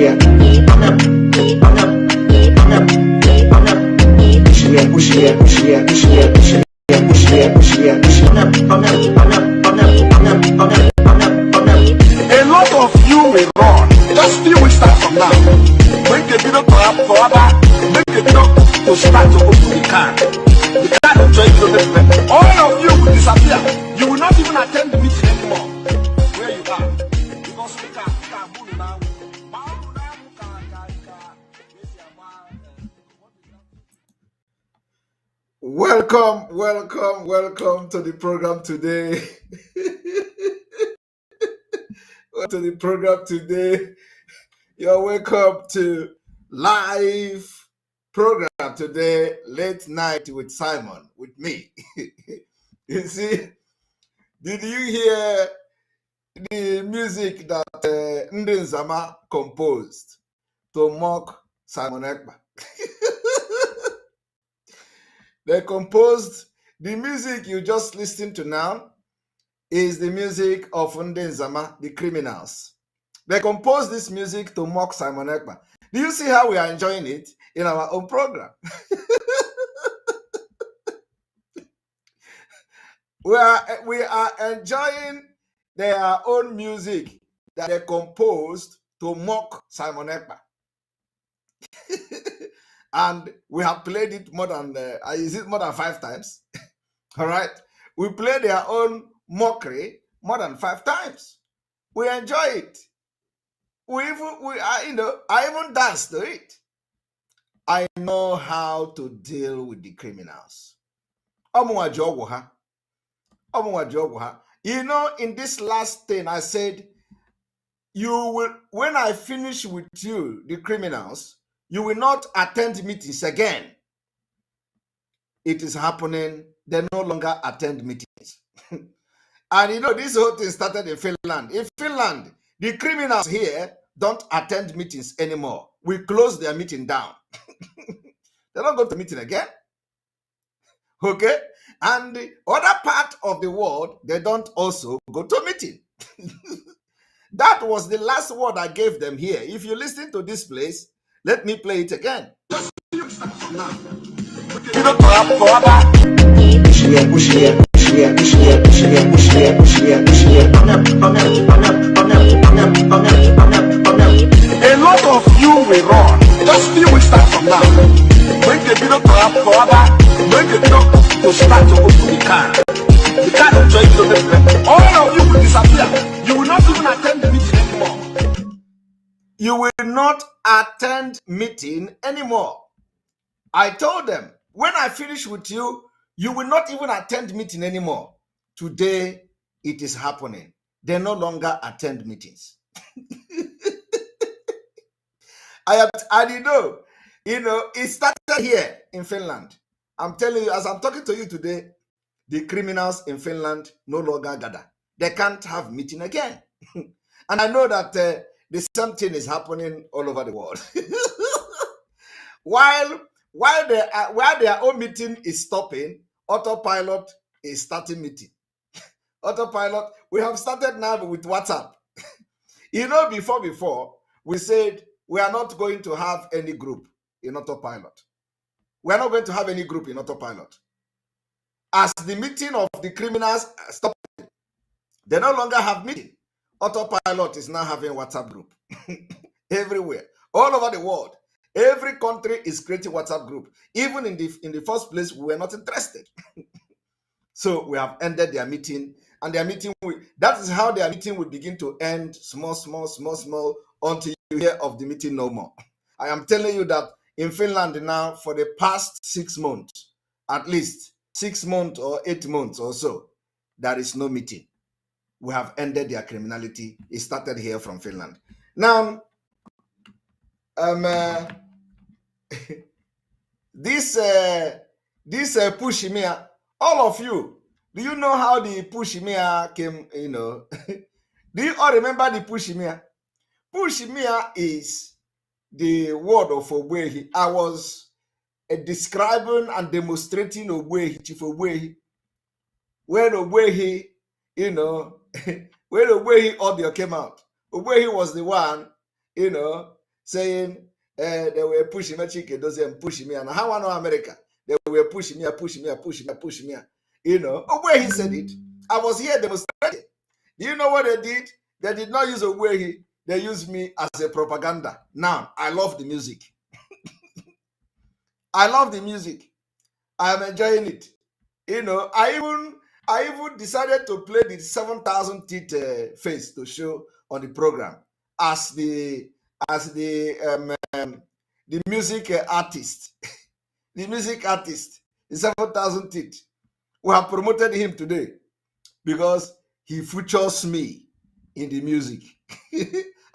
Yeah. for other, make the dog to start to open the car. The car will join you. All of you will disappear. You will not even attend the meeting anymore. Where you are. Because we can't move now. Welcome to the program today. To the program today. You're welcome to live program today, late night with Simon, with me. You see, did you hear the music that Ndenzama composed to mock Simon Ekpa? They composed the music you just listened to now is the music of Ndenzama, the Criminals. They composed this music to mock Simon Ekpa. Do you see how we are enjoying it in our own program? we are enjoying their own music that they composed to mock Simon Ekpa. And we have played it more than, is it more than 5 times? All right. We played their own mockery more than 5 times. We enjoy it. I even danced to it. I know how to deal with the criminals. You know, in this last thing, I said, you will, when I finish with you, the criminals, you will not attend meetings again. It is happening. They no longer attend meetings. And you know, this whole thing started in Finland. In Finland, the criminals here don't attend meetings anymore. We close their meeting down. They don't go to meeting again. Okay? And the other part of the world, they don't also go to meeting. That was the last word I gave them here. If you listen to this place, let me play it again. A lot of you will run. Just few weeks start from now. When the video to have for other, when the video to start to open the car. The car will join you. All of you will disappear. You will not even attend the meeting anymore. You will not attend meeting anymore. I told them, when I finish with you, you will not even attend meeting anymore. Today, it is happening. They no longer attend meetings. You know, it started here in Finland. I'm telling you, as I'm talking to you today, the criminals in Finland no longer gather. They can't have meeting again. And I know that the same thing is happening all over the world. While their own meeting is stopping, autopilot is starting meeting. Autopilot, we have started now with WhatsApp. You know, before, we said we are not going to have any group in autopilot. We are not going to have any group in autopilot. As the meeting of the criminals stopped, they no longer have meeting. Autopilot is now having WhatsApp group. Everywhere, all over the world. Every country is creating WhatsApp group. Even in the first place, we were not interested. So we have ended their meeting, and their meeting that is how their meeting will begin to end small, until you hear of the meeting no more. I am telling you that in Finland now, for the past 6 months, at least 6 months or 8 months or so, there is no meeting. We have ended their criminality. It started here from Finland. Now, this Pushimia, all of you, do you know how the Pushimia came, you know? Do you all remember the Pushimia? Pushimia is the word of Ogbehi. I was describing and demonstrating Ogbehi, Chief Ogbehi. When Ogbehi, you know, when Ogbehi audio came out, Ogbehi was the one, you know, saying they were pushing me, chicken, those and pushing me. And how I know America, they were pushing me. You know, Ogbehi said it. I was here demonstrating. Do you know what they did? They did not use Ogbehi. They used me as a propaganda. Now, I love the music. I love the music. I am enjoying it. I even decided to play the 7,000 teeth face to show on the program as the music artist, the music artist, the 7,000 teeth. We have promoted him today because he features me in the music.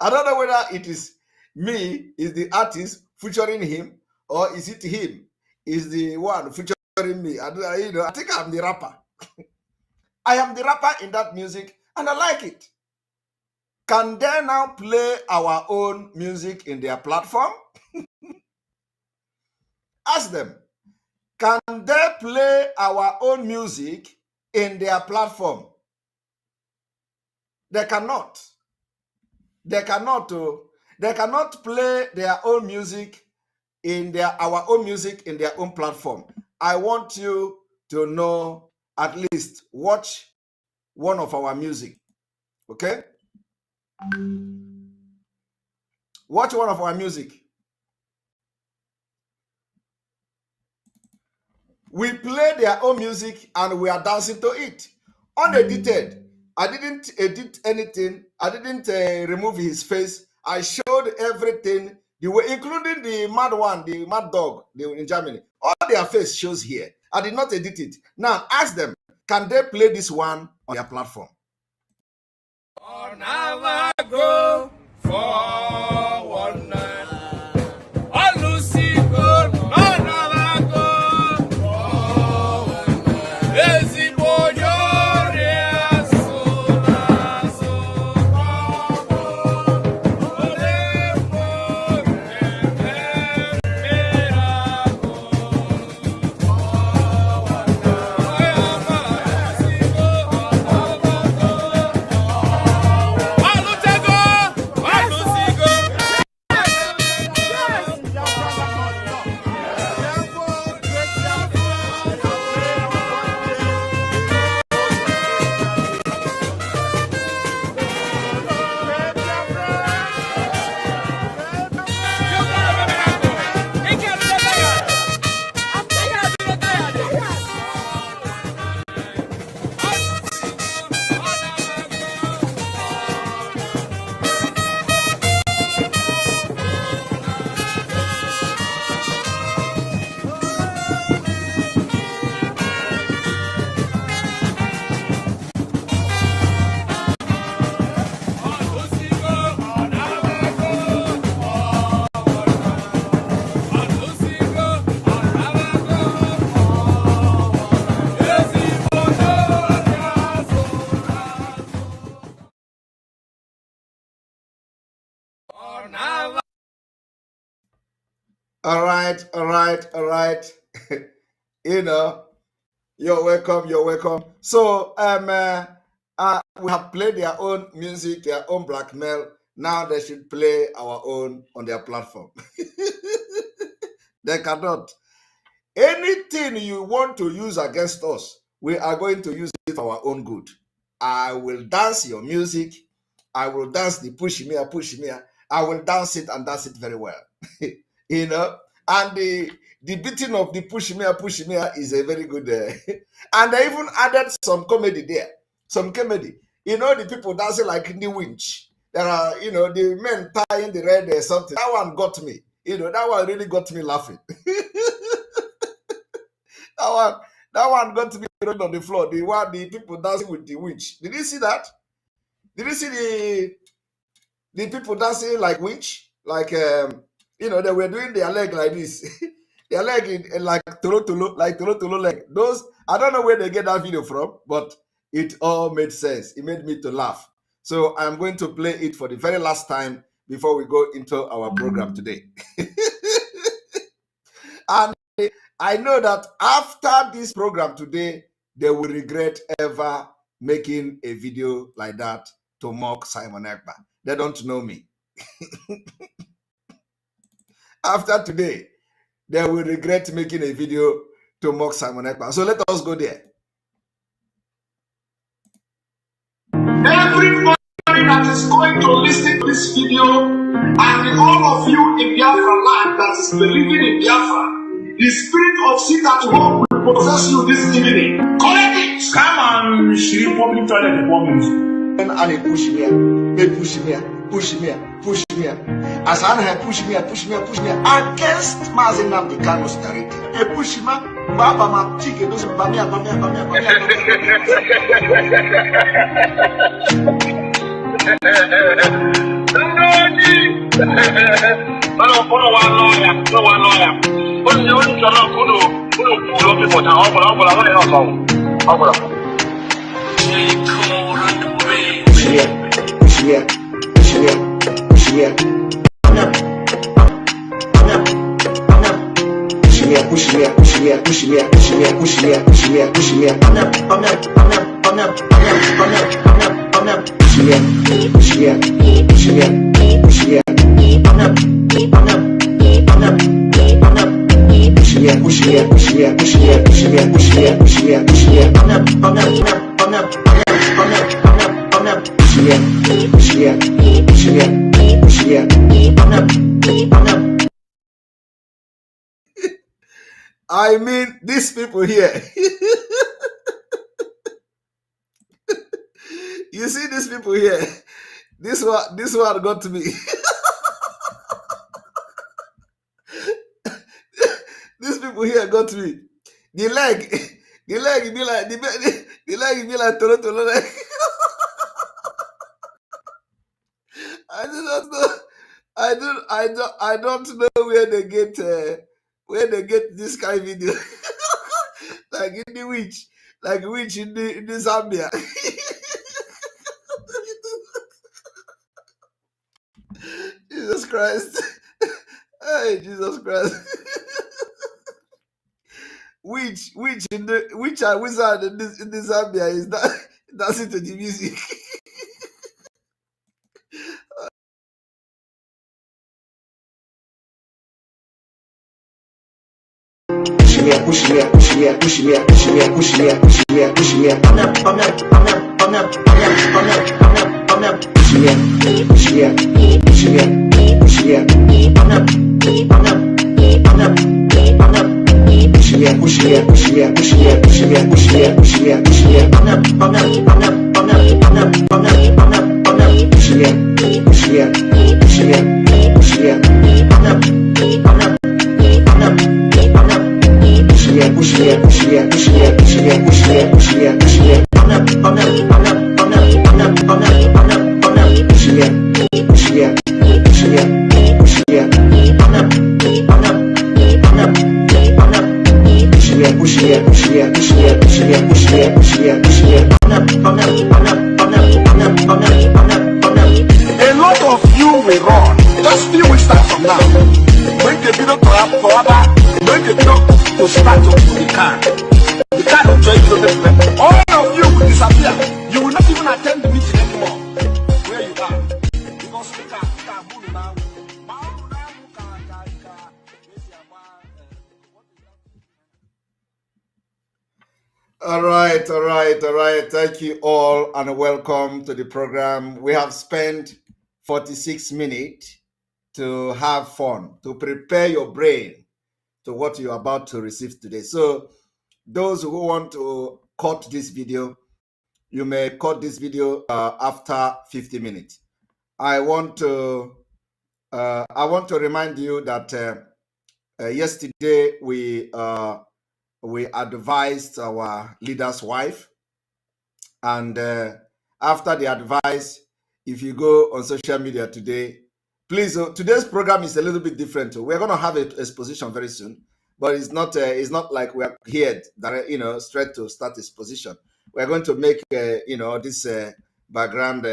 I don't know whether it is me, is the artist featuring him, or is it him, is the one featuring me. I think I'm the rapper. I am the rapper in that music, and I like it. Can they now play our own music in their platform? Ask them. Can they play our own music in their platform? They cannot. They cannot. They cannot play their own music in our own music in their own platform. I want you to know, at least watch one of our music. Okay? Watch one of our music. We play their own music and we are dancing to it. Unedited. I didn't edit anything. I didn't remove his face. I showed everything, the way, including the mad one, the mad dog in Germany. All their face shows here. I did not edit it. Now ask them, can they play this one on their platform? On our go for one night. All right. You're welcome. So we have played their own music, their own blackmail. Now they should play our own on their platform. They cannot. Anything you want to use against us, we are going to use it for our own good. I will dance your music. I will dance the push me. I will dance it and dance it very well. And the beating of the push me is a very good. And I even added some comedy there. Some comedy. The people dancing like in the winch. There are, the men tying the red something. That one got me. That one really got me laughing. That one got me on the floor. The people dancing with the winch. Did you see that? Did you see the people dancing like winch? Like they were doing their leg like this. Their leg like tolo leg. Those, I don't know where they get that video from, but it all made sense. It made me to laugh. So I'm going to play it for the very last time before we go into our program today. And I know that after this program today, they will regret ever making a video like that to mock Simon Ekpa. They don't know me. After today, they will regret making a video to mock Simon Ekpa. So let us go there. Everybody that is going to listen to this video, and all of you in Biafra land that is believing in Biafra, The spirit of sit at home will possess you this evening. Correct it. Come on, she public toilet performance. And I push me, they push me, push me, push me. As I have push me against Mazinam the Canos Tarity. A push me, Baba ma chicken, those Bamia. I mean, these people here. You see these people here. This one got to me. These people here got to me. The leg be like Toro leg. I do not know. I don't know where they get this kind of video. Like in the witch in the Zambia. Jesus Christ. Hey, Jesus Christ. Which a wizard in the Zambia is that dancing to the music. A lot of you will run. Just few weeks time from now. Bring the video to bring the video to start to the car. The car will join you. All of you will disappear. You will not even attend the meeting anymore. Where you are. Because the car moving now. All right. Thank you all and welcome to the program. We have spent 46 minutes to have fun, to prepare your brain to what you're about to receive today. So those who want to cut this video, you may cut this video after 50 minutes. I want to remind you that yesterday we advised our leader's wife, and after the advice, if you go on social media today, please, today's program is a little bit different. We're going to have an exposition very soon, but it's not like we're here that straight to start exposition. We're going to make this background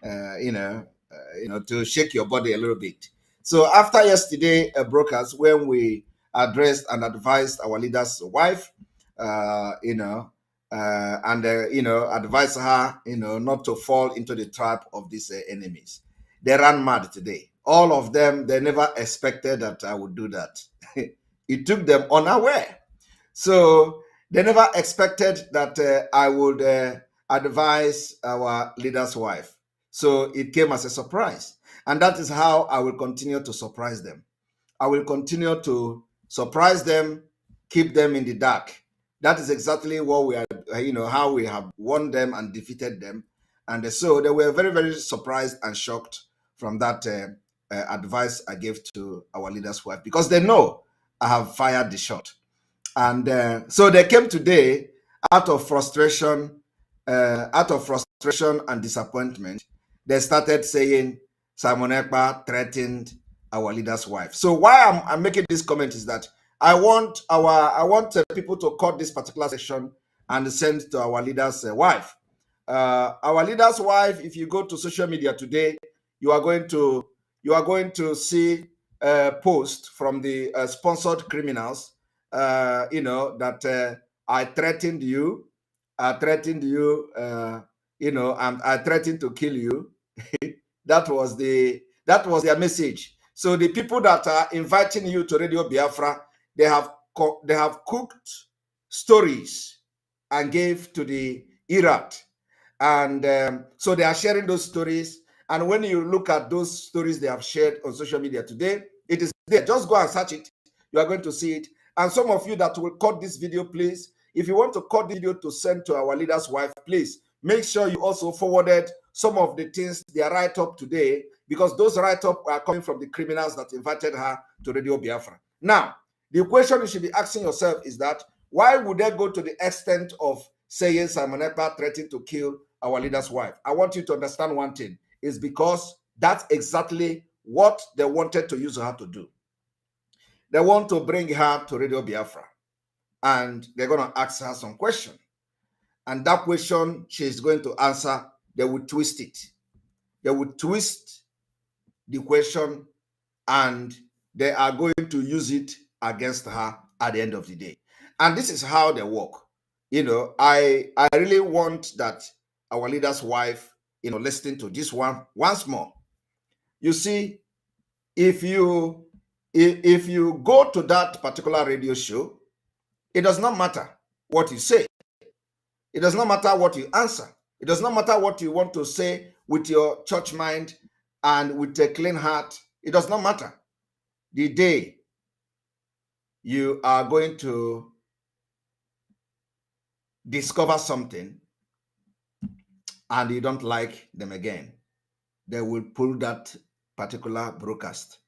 to shake your body a little bit. So after yesterday broadcast, when we addressed and advised our leader's wife, advised her, not to fall into the trap of these enemies. They ran mad today. All of them, they never expected that I would do that. It took them unaware. So they never expected that I would advise our leader's wife. So it came as a surprise. And that is how I will continue to surprise them. I will continue to surprise them, keep them in the dark. That is exactly what we are, how we have won them and defeated them. And so they were very, very surprised and shocked from that advice I gave to our leader's wife, because they know I have fired the shot. And so they came today out of frustration and disappointment. They started saying Simon Ekpa threatened our leader's wife. So why I'm making this comment is that I want people to cut this particular section and send to our leader's wife. Our leader's wife, if you go to social media today, you are going to see a post from the sponsored criminals, that I threatened you, and I threatened to kill you. That was their message. So the people that are inviting you to Radio Biafra, they have cooked stories and gave to the Iraq. And so they are sharing those stories. And when you look at those stories they have shared on social media today, it is there. Just go and search it. You are going to see it. And some of you that will cut this video, please, if you want to cut the video to send to our leader's wife, please make sure you also forwarded some of the things they are write up today, because those write-up are coming from the criminals that invited her to Radio Biafra. Now, the question you should be asking yourself is that, why would they go to the extent of saying Simon Ekpa threatened to kill our leader's wife? I want you to understand one thing. Is because that's exactly what they wanted to use her to do. They want to bring her to Radio Biafra, and they're going to ask her some question. And that question she's going to answer, they will twist it. They will twist the question, and they are going to use it against her at the end of the day. And this is how they work. I really want that our leader's wife, listening to this one once more. You see, if you go to that particular radio show, it does not matter what you say. It does not matter what you answer. It does not matter what you want to say with your church mind and with a clean heart. It does not matter. The day you are going to discover something and you don't like them again, they will pull that particular broadcast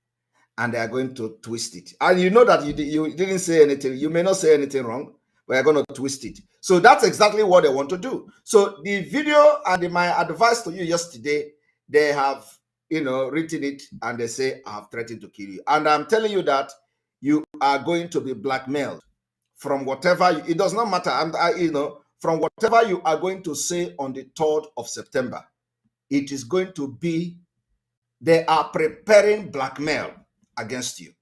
and they are going to twist it. And you know that you didn't say anything. You may not say anything wrong, but they're going to twist it. So that's exactly what they want to do. So the video and my advice to you yesterday, they have, written it and they say, I have threatened to kill you. And I'm telling you that you are going to be blackmailed from whatever, it does not matter. From whatever you are going to say on the 3rd of September, it is going to be, they are preparing blackmail against you.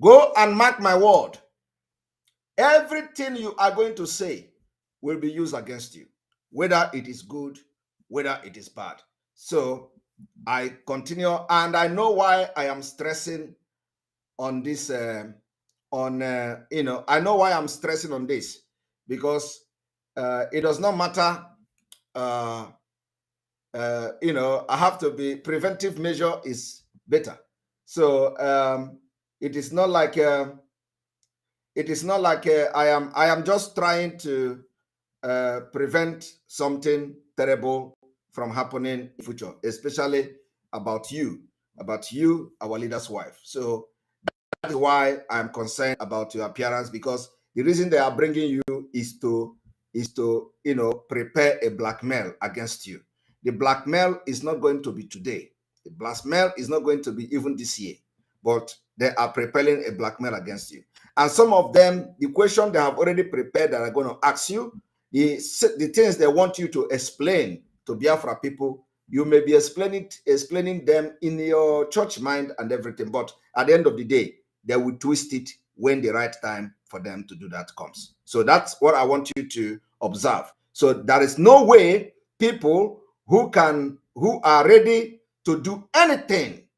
Go and mark my word. Everything you are going to say will be used against you, whether it is good, whether it is bad. So I continue, and I know why I am stressing on this. I know why I'm stressing on this, because it does not matter. I have to be, preventive measure is better. So it is not like I am just trying to prevent something terrible from happening in the future, especially about you, our leader's wife. So that is why I'm concerned about your appearance, because the reason they are bringing you is to prepare a blackmail against you. The blackmail is not going to be today. The blackmail is not going to be even this year, but they are preparing a blackmail against you. And some of them, the question they have already prepared that are going to ask you, the things they want you to explain to Biafra people, you may be explaining them in your church mind and everything, but at the end of the day, they will twist it when the right time for them to do that comes. So that's what I want you to observe. So there is no way people who are ready to do anything,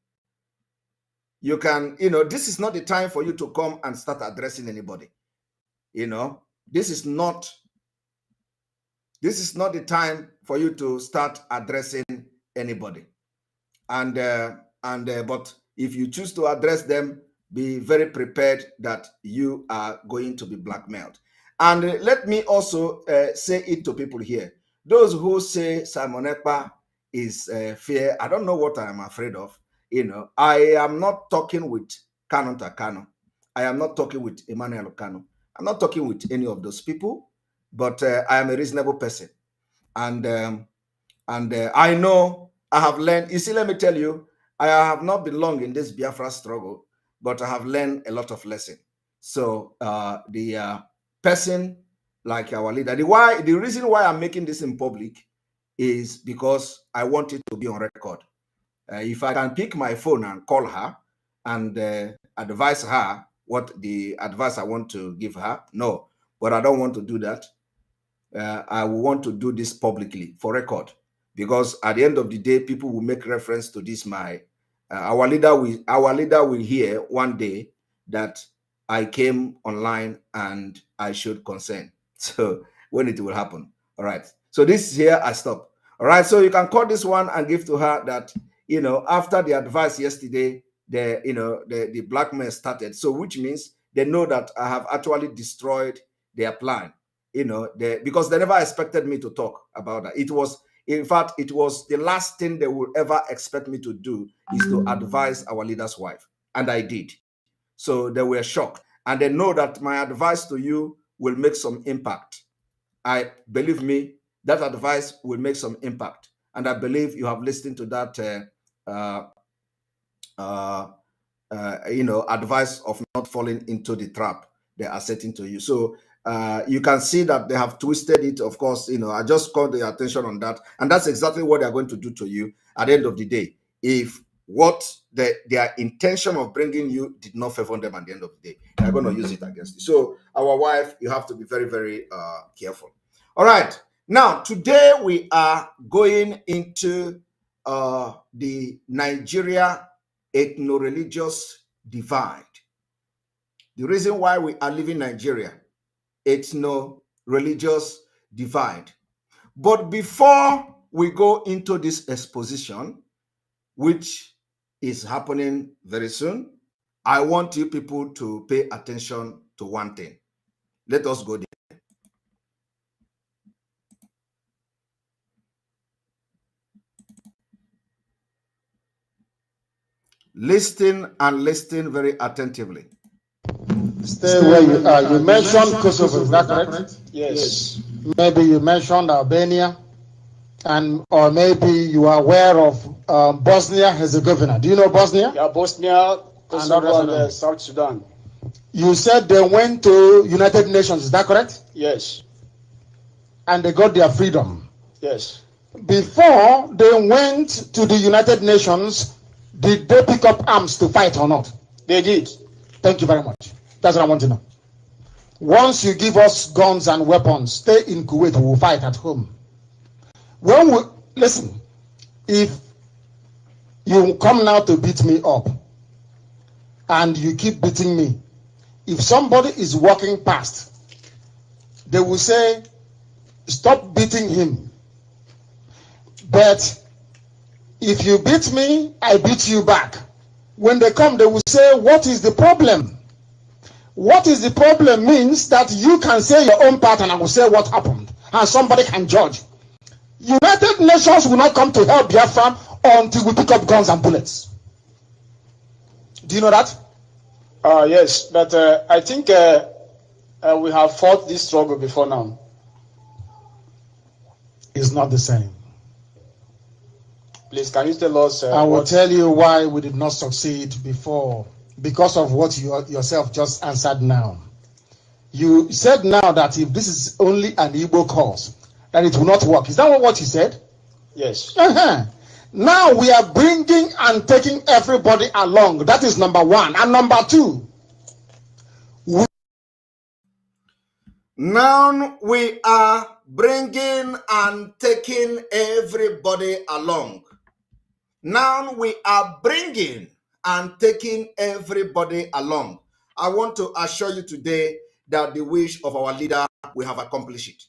you can, this is not the time for you to come and start addressing anybody. This is not the time for you to start addressing anybody. But if you choose to address them, be very prepared that you are going to be blackmailed. And let me also say it to people here. Those who say Simon Ekpa is fear, I don't know what I am afraid of. You know, I am not talking with Kanu Takano. I am not talking with Emmanuel Kanu. I'm not talking with any of those people, but I am a reasonable person. And I know I have learned. You see, let me tell you, I have not been long in this Biafra struggle, but I have learned a lot of lessons. So the person like our leader, the reason why I'm making this in public is because I want it to be on record. If I can pick my phone and call her and advise her what the advice I want to give her, no, but I don't want to do that. I want to do this publicly for record, because at the end of the day, people will make reference to this. Our leader will hear one day that I came online and I showed consent. So when it will happen. All right. So this here I stop. All right. So you can call this one and give to her that, you know, after the advice yesterday, the blackmail started. So which means they know that I have actually destroyed their plan. You know, because they never expected me to talk about that. It was, in fact, it was the last thing they would ever expect me to do is to advise our leader's wife. And I did. So they were shocked. And they know that my advice to you will make some impact. Believe me, that advice will make some impact. And I believe you have listened to that advice of not falling into the trap they are setting to you. So you can see that they have twisted it. Of course, I just called the attention on that, and that's exactly what they're going to do to you at the end of the day. If what their intention of bringing you did not favor them at the end of the day, they're going to use it against you. So our wife, you have to be very, very careful. All right. Now, today we are going into the Nigeria ethno-religious divide. The reason why we are leaving Nigeria, ethno-religious divide. But before we go into this exposition, which is happening very soon, I want you people to pay attention to one thing. Let us go there. Listen and listen very attentively. Stay where you are. You mentioned Kosovo, is that correct? Yes. Maybe you mentioned Albania, or maybe you are aware of Bosnia-Herzegovina. Do you know Bosnia? Yeah, Bosnia, Kosovo, and South Sudan. You said they went to United Nations, is that correct? Yes. And they got their freedom. Yes. Before they went to the United Nations, did they pick up arms to fight or not? They did. Thank you very much. That's what I want to know. Once you give us guns and weapons, stay in Kuwait, we will fight at home. Listen, if you come now to beat me up and you keep beating me, if somebody is walking past, they will say, stop beating him. But if you beat me, I beat you back. When they come, they will say, what is the problem? What is the problem means that you can say your own part and I will say what happened. And somebody can judge. United Nations will not come to help Biafra until we pick up guns and bullets. Do you know that? Yes, but I think we have fought this struggle before now. It's not the same. Please, can you tell us? I will tell you why we did not succeed before. Because of what you yourself just answered now. You said now that if this is only an Igbo cause, that it will not work. Is that what you said? Yes. Now we are bringing and taking everybody along. That is number one. And number two, now we are bringing and taking everybody along. Now we are bringing and taking everybody along. I want to assure you today that the wish of our leader, we have accomplished it.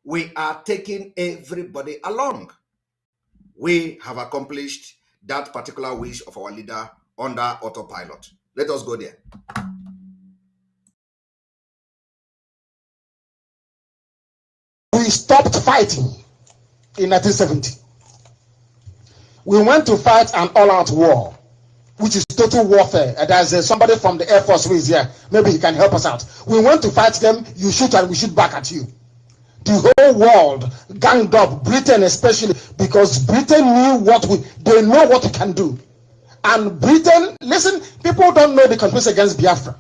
We are taking everybody along. We have accomplished that particular wish of our leader under autopilot. Let us go there. We stopped fighting in 1970. We went to fight an all-out war, which is total warfare. And there's somebody from the Air Force who is here. Maybe he can help us out. We went to fight them. You shoot and we shoot back at you. The whole world ganged up, Britain especially, because Britain knew they know what we can do. And Britain, listen, people don't know the conspiracy against Biafra.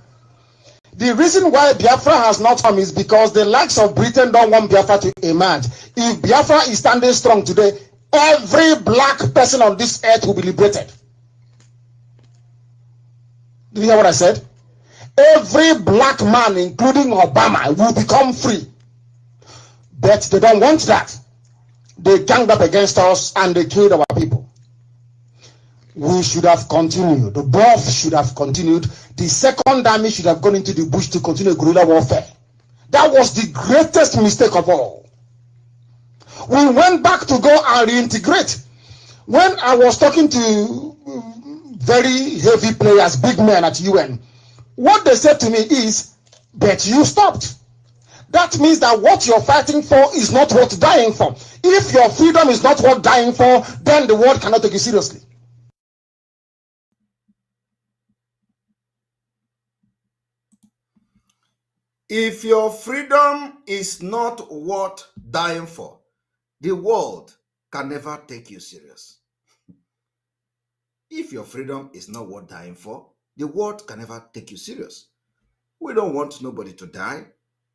The reason why Biafra has not come is because the likes of Britain don't want Biafra to emerge. If Biafra is standing strong today, every black person on this earth will be liberated. Did you hear what I said? Every black man, including Obama, will become free. But they don't want that. They ganged up against us and they killed our people. We should have continued. The BOF should have continued. The second army should have gone into the bush to continue guerrilla warfare. That was the greatest mistake of all. We went back to go and reintegrate. When I was talking to very heavy players, big men at UN, what they said to me is, but you stopped. That means that what you're fighting for is not worth dying for. If your freedom is not worth dying for, then the world cannot take you seriously. If your freedom is not worth dying for, the world can never take you serious. If your freedom is not worth dying for, the world can never take you serious. We don't want nobody to die,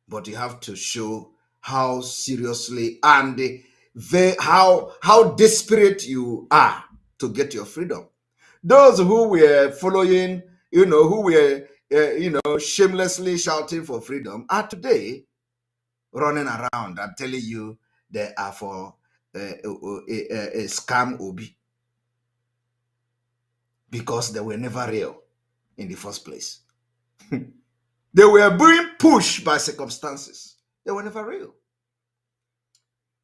but you have to show how seriously and how desperate you are to get your freedom. Those who were following, who were, shamelessly shouting for freedom are today running around and telling you they are for a scam Obi, because they were never real in the first place. They were being pushed by circumstances. They were never real.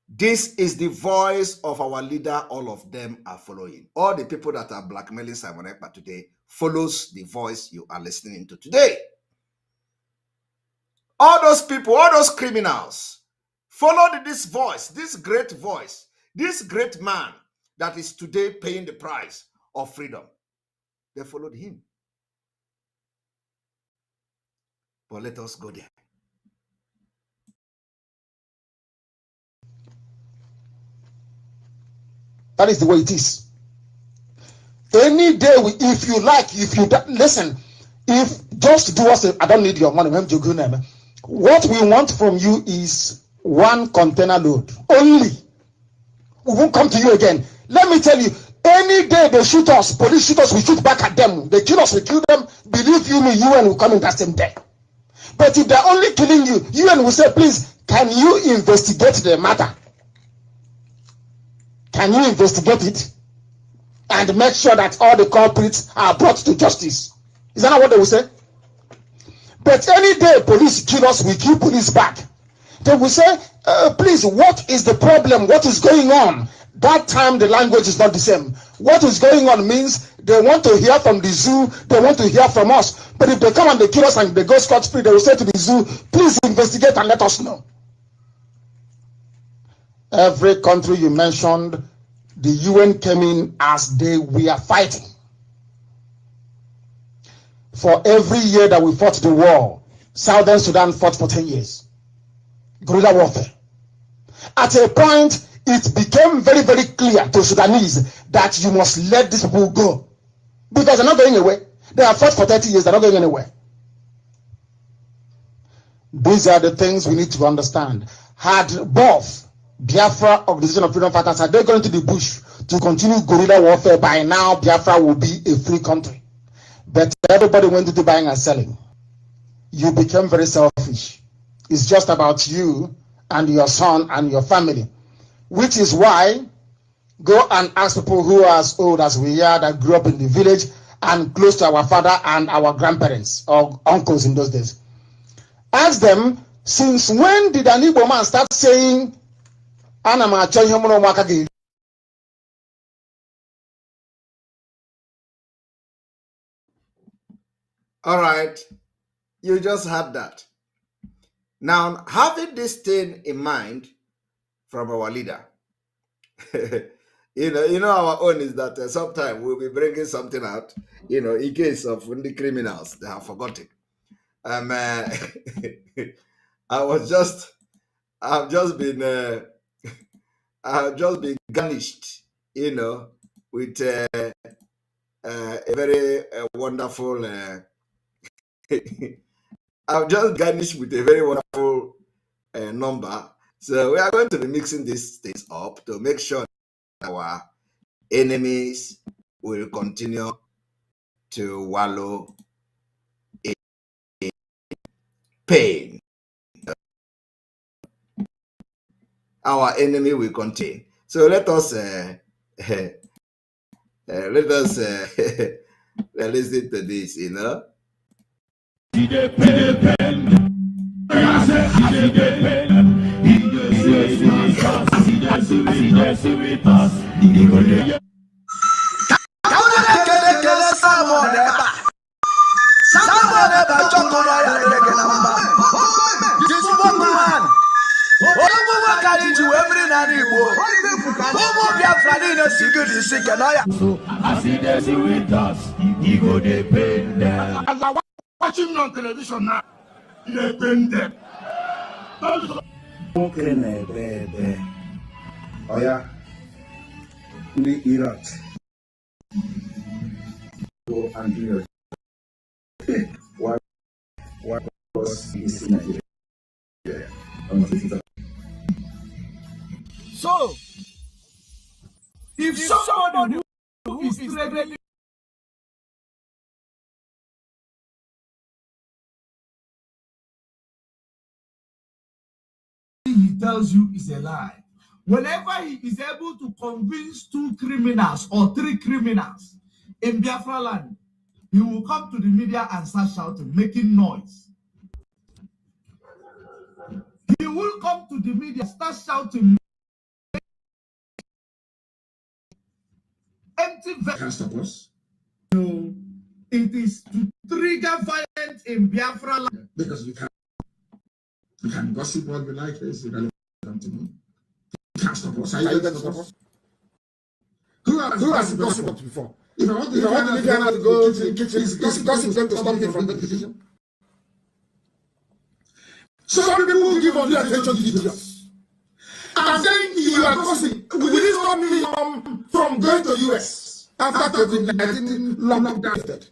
This is the voice of our leader. All of them are following. All the people that are blackmailing Simon Ekpa today follows the voice you are listening to today. All those people, all those criminals followed this voice, this great man that is today paying the price of freedom. They followed him. But let us go there. That is the way it is. Any day, if you like, listen, if just do us, I don't need your money. What we want from you is 1 container load only. We won't come to you again. Let me tell you, any day they shoot us, police shoot us, we shoot back at them. They kill us, we kill them. Believe you me, UN will come in that same day. But if they're only killing you, UN will say, please, can you investigate the matter? Can you investigate it and make sure that all the culprits are brought to justice? Is that not what they will say? But any day police kill us, we kill police back. They will say, please, what is the problem? What is going on? That time the language is not the same. What is going on means they want to hear from the zoo, they want to hear from us. But if they come and they kill us and they go scot-free, they will say to the zoo, please investigate and let us know. Every country you mentioned, the UN came in as they were fighting. For every year that we fought the war, Southern Sudan fought for 10 years. Guerrilla warfare. At a point, it became very, very clear to Sudanese that you must let these people go. Because they're not going away. They have fought for 30 years, they're not going anywhere. These are the things we need to understand. Had both Biafra, Organization of Freedom Fighters, had they gone into the bush to continue guerrilla warfare, by now Biafra will be a free country. But everybody went into buying and selling. You became very selfish. It's just about you and your son and your family. Which is why, go and ask people who are as old as we are, that grew up in the village and close to our father and our grandparents or uncles in those days. Ask them, since when did an Igbo man start saying, All right. You just had that. Now, having this thing in mind from our leader, you know, our own is that sometimes we'll be bringing something out, in case of the criminals, they have forgotten. I've just been, I've just been garnished, with a very wonderful. I've just garnished with a very wonderful number. So we are going to be mixing these things up to make sure that our enemies will continue to wallow in pain. Our enemy will continue. So let us listen to this. As I watching on television now, they pain them. Oh yeah, the Iraq. Go and do your. What was in Nigeria? So, if somebody who is ready, he tells you is a lie. Whenever he is able to convince 2 criminals or 3 criminals in Biafra land, he will come to the media and start shouting, making noise. He will come to the media, start shouting, empty vegetables. No, it is to trigger violence in Biafra land. Because you can gossip what we like. It's irrelevant to me. You can't stop us. Are you going to stop us? Who has gossiped before? If I want to leave Ghana to go to the kitchen, is gossip going to stop me from the decision? Some people give undue attention to idiots. I'm saying you are gossiping. Will it stop me from going to US after COVID-19 lockdown?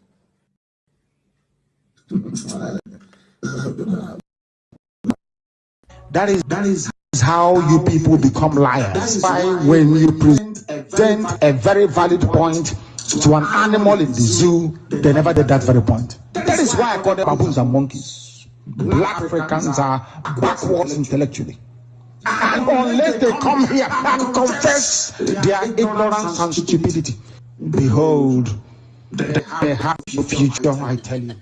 That is how you people become liars. By when you present a very valid point to an animal in the zoo, they never did that very point. That is why I call them baboons and monkeys. Black Africans are backwards intellectually. And unless they come here and confess their ignorance and stupidity, behold, they have no future, I tell you.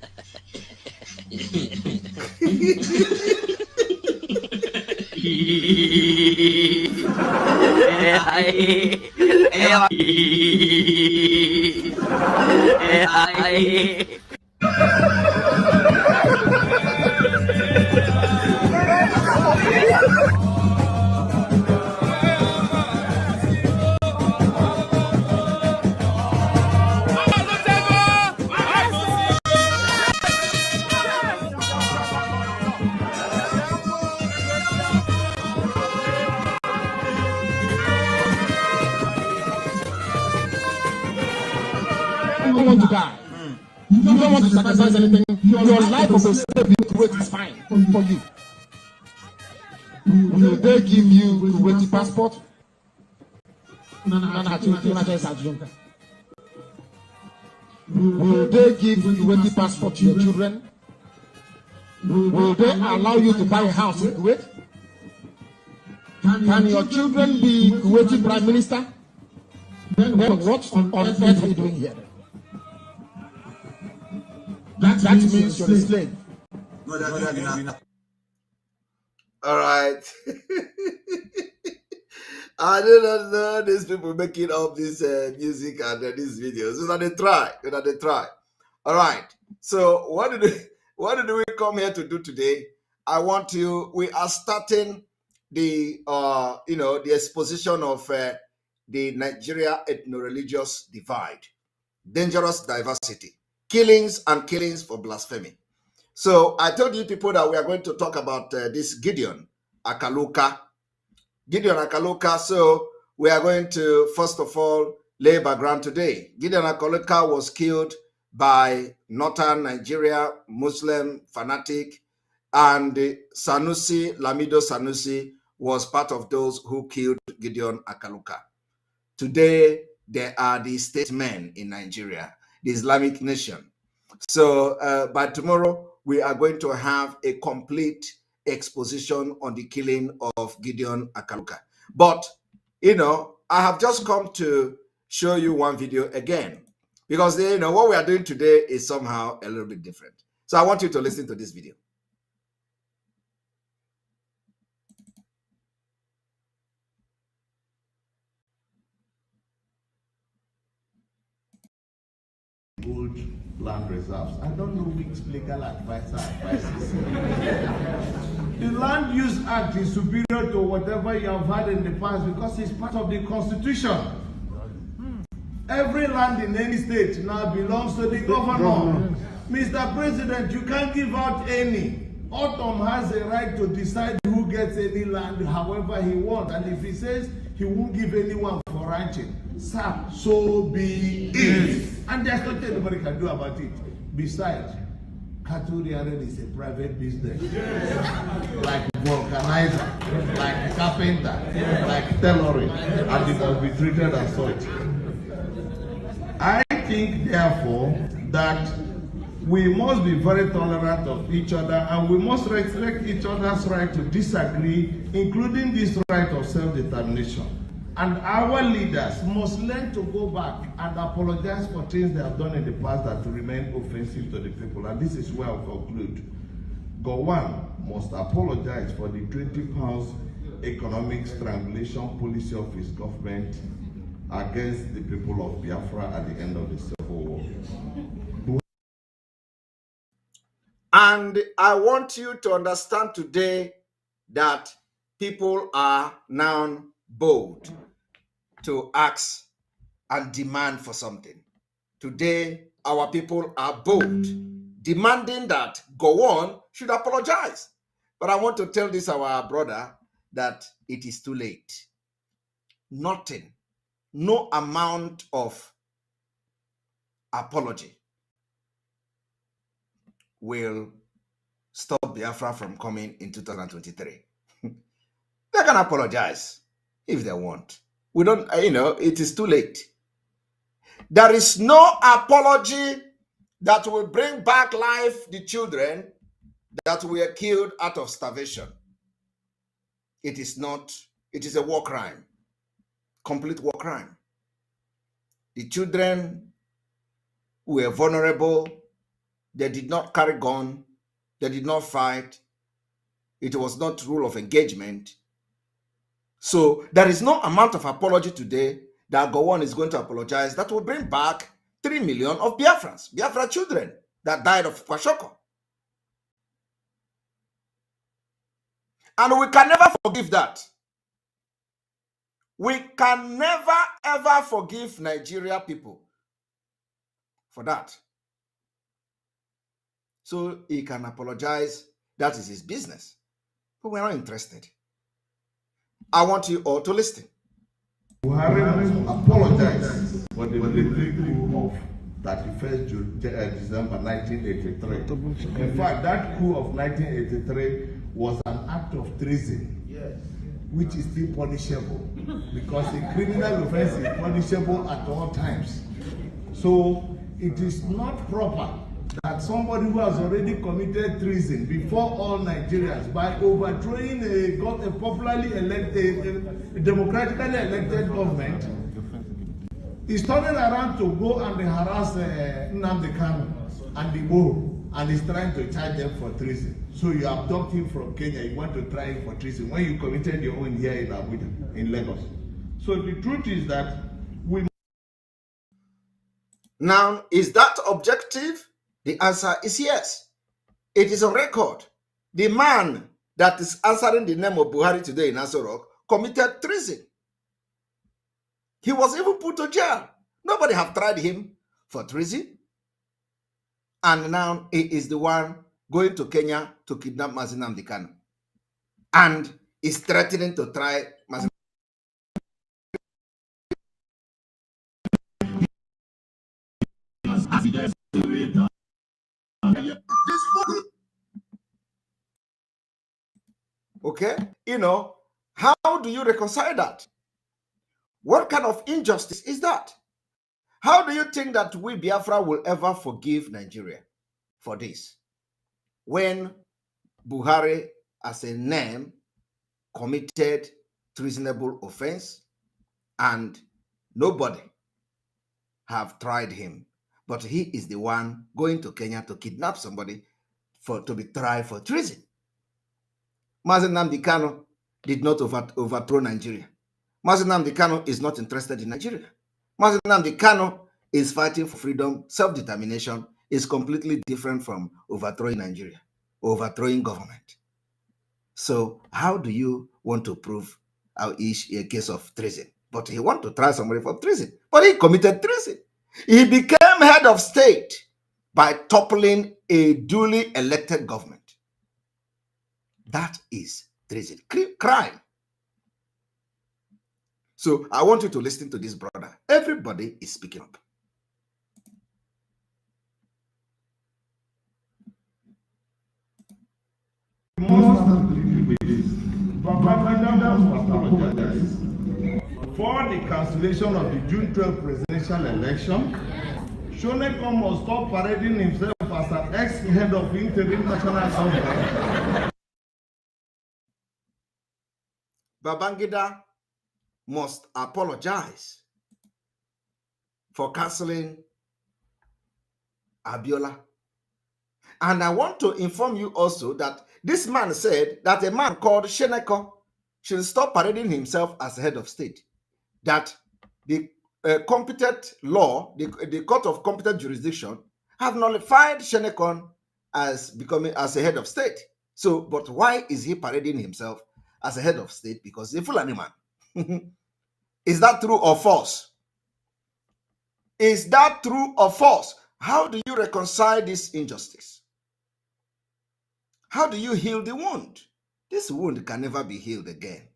You don't want to die. You don't want to sacrifice anything. Your life of a slave in Kuwait is fine for you. Will they give you Kuwaiti passport? Will they give Kuwaiti passport to your children? Will they allow you to buy a house in Kuwait? Can your children be Kuwaiti prime minister? Then what on earth are you doing here? That means you're a slave. All right. I do not know these people making up this music and these videos. They try. All right. So what did we come here to do today? We are starting the the exposition of the Nigeria ethno-religious divide, dangerous diversity, killings for blasphemy. So I told you people that we are going to talk about this Gideon Akaluka. So we are going to first of all lay background today. Gideon Akaluka was killed by northern Nigeria Muslim fanatic, and Lamido Sanusi was part of those who killed Gideon Akaluka. Today, they are the statesmen in Nigeria, the Islamic nation. So by tomorrow, we are going to have a complete exposition on the killing of Gideon Akaluka. But, I have just come to show you one video again, because, what we are doing today is somehow a little bit different. So I want you to listen to this video. Good land reserves. I don't know which legal advisor advises. The Land Use Act is superior to whatever you have had in the past because it's part of the Constitution. Every land in any state now belongs to the governor. Mr. President, you can't give out any. Autumn has a right to decide who gets any land however he wants, and if he says he won't give anyone for ranching, sir, so be it. And there's nothing anybody can do about it. Besides, cattle rearing is a private business. Like vulcanizer, like carpenter, like tailoring, and it must be treated as such. I think, therefore, that we must be very tolerant of each other, and we must respect each other's right to disagree, including this right of self-determination. And our leaders must learn to go back and apologize for things they have done in the past that remain offensive to the people. And this is where I'll conclude. Gowon must apologize for the 20 pounds economic strangulation policy of his government against the people of Biafra at the end of the Civil War. And I want you to understand today that people are now bold to ask and demand for something. Today, our people are bold, demanding that Gowon should apologize. But I want to tell this our brother that it is too late. Nothing, no amount of apology will stop Biafra from coming in 2023. They can apologize if they want. We don't, it is too late. There is no apology that will bring back life the children that were killed out of starvation. It is not, it is a war crime, complete war crime. The children were vulnerable. They did not carry gun. They did not fight. It was not rule of engagement. So there is no amount of apology today that Gowon is going to apologize that will bring back 3 million of Biafrans, Biafra children that died of Kwashoko. And we can never forgive that. We can never ever forgive Nigeria people for that. So he can apologize. That is his business. But we're not interested. I want you all to listen. Buhari apologized for the military coup of 31st December 1983. In fact, that coup of 1983 was an act of treason, which is still punishable because a criminal offense is punishable at all times. So it is not proper that somebody who has already committed treason before all Nigerians by overthrowing a popularly elected, a democratically elected government is turning around to go and harass Nnamdi Kanu and the Igbo, and is trying to charge them for treason. So you abduct him from Kenya, you want to try him for treason when you committed your own here in Abuja, in Lagos. So the truth is that we... Now, is that objective? The answer is yes. It is on record. The man that is answering the name of Buhari today in Aso Rock committed treason. He was even put to jail. Nobody have tried him for treason. And now he is the one going to Kenya to kidnap Mazi Nnamdi Kanu. And is threatening to try Mazi. Okay, how do you reconcile that? What kind of injustice is that? How do you think that we Biafra will ever forgive Nigeria for this? When Buhari, as a name, committed treasonable offense and nobody have tried him, but he is the one going to Kenya to kidnap somebody to be tried for treason. Mazi Nnamdi Kanu did not overthrow Nigeria. Mazi Nnamdi Kanu is not interested in Nigeria. Mazi Nnamdi Kanu is fighting for freedom, self-determination, is completely different from overthrowing Nigeria, overthrowing government. So how do you want to prove a case of treason? But he want to try somebody for treason, but he committed treason. He became head of state by toppling a duly elected government. That is treason, crime. So I want you to listen to this brother. Everybody is speaking up. For the cancellation of the June 12 presidential election, Shoneko must stop parading himself as an ex-head of interim national government. Babangida must apologize for canceling Abiola. And I want to inform you also that this man said that a man called Sheneko should stop parading himself as head of state. That the competent law, the court of competent jurisdiction, have nullified Shenekon as becoming as a head of state. So, but why is he parading himself as a head of state? Because he's a Fulani man. Is that true or false? Is that true or false? How do you reconcile this injustice? How do you heal the wound? This wound can never be healed again.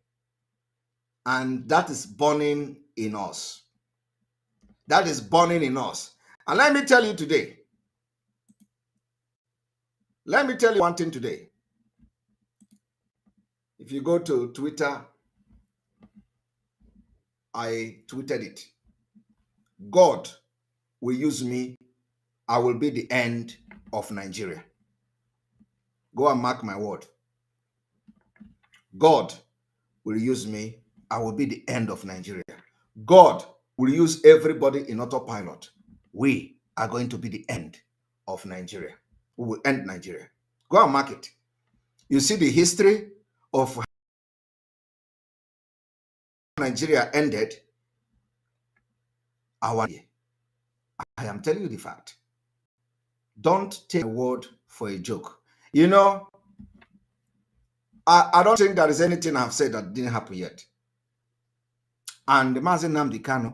And that is burning in us. That is burning in us. And let me tell you today. Let me tell you one thing today. If you go to Twitter, I tweeted it. God will use me. I will be the end of Nigeria. Go and mark my word. God will use me. I will be the end of Nigeria. God will use everybody in autopilot. We are going to be the end of Nigeria. We will end Nigeria. Go and mark it. You see the history of Nigeria ended. I am telling you the fact. Don't take a word for a joke. You know, I don't think there is anything I've said that didn't happen yet. And Mazi Nnamdi Kanu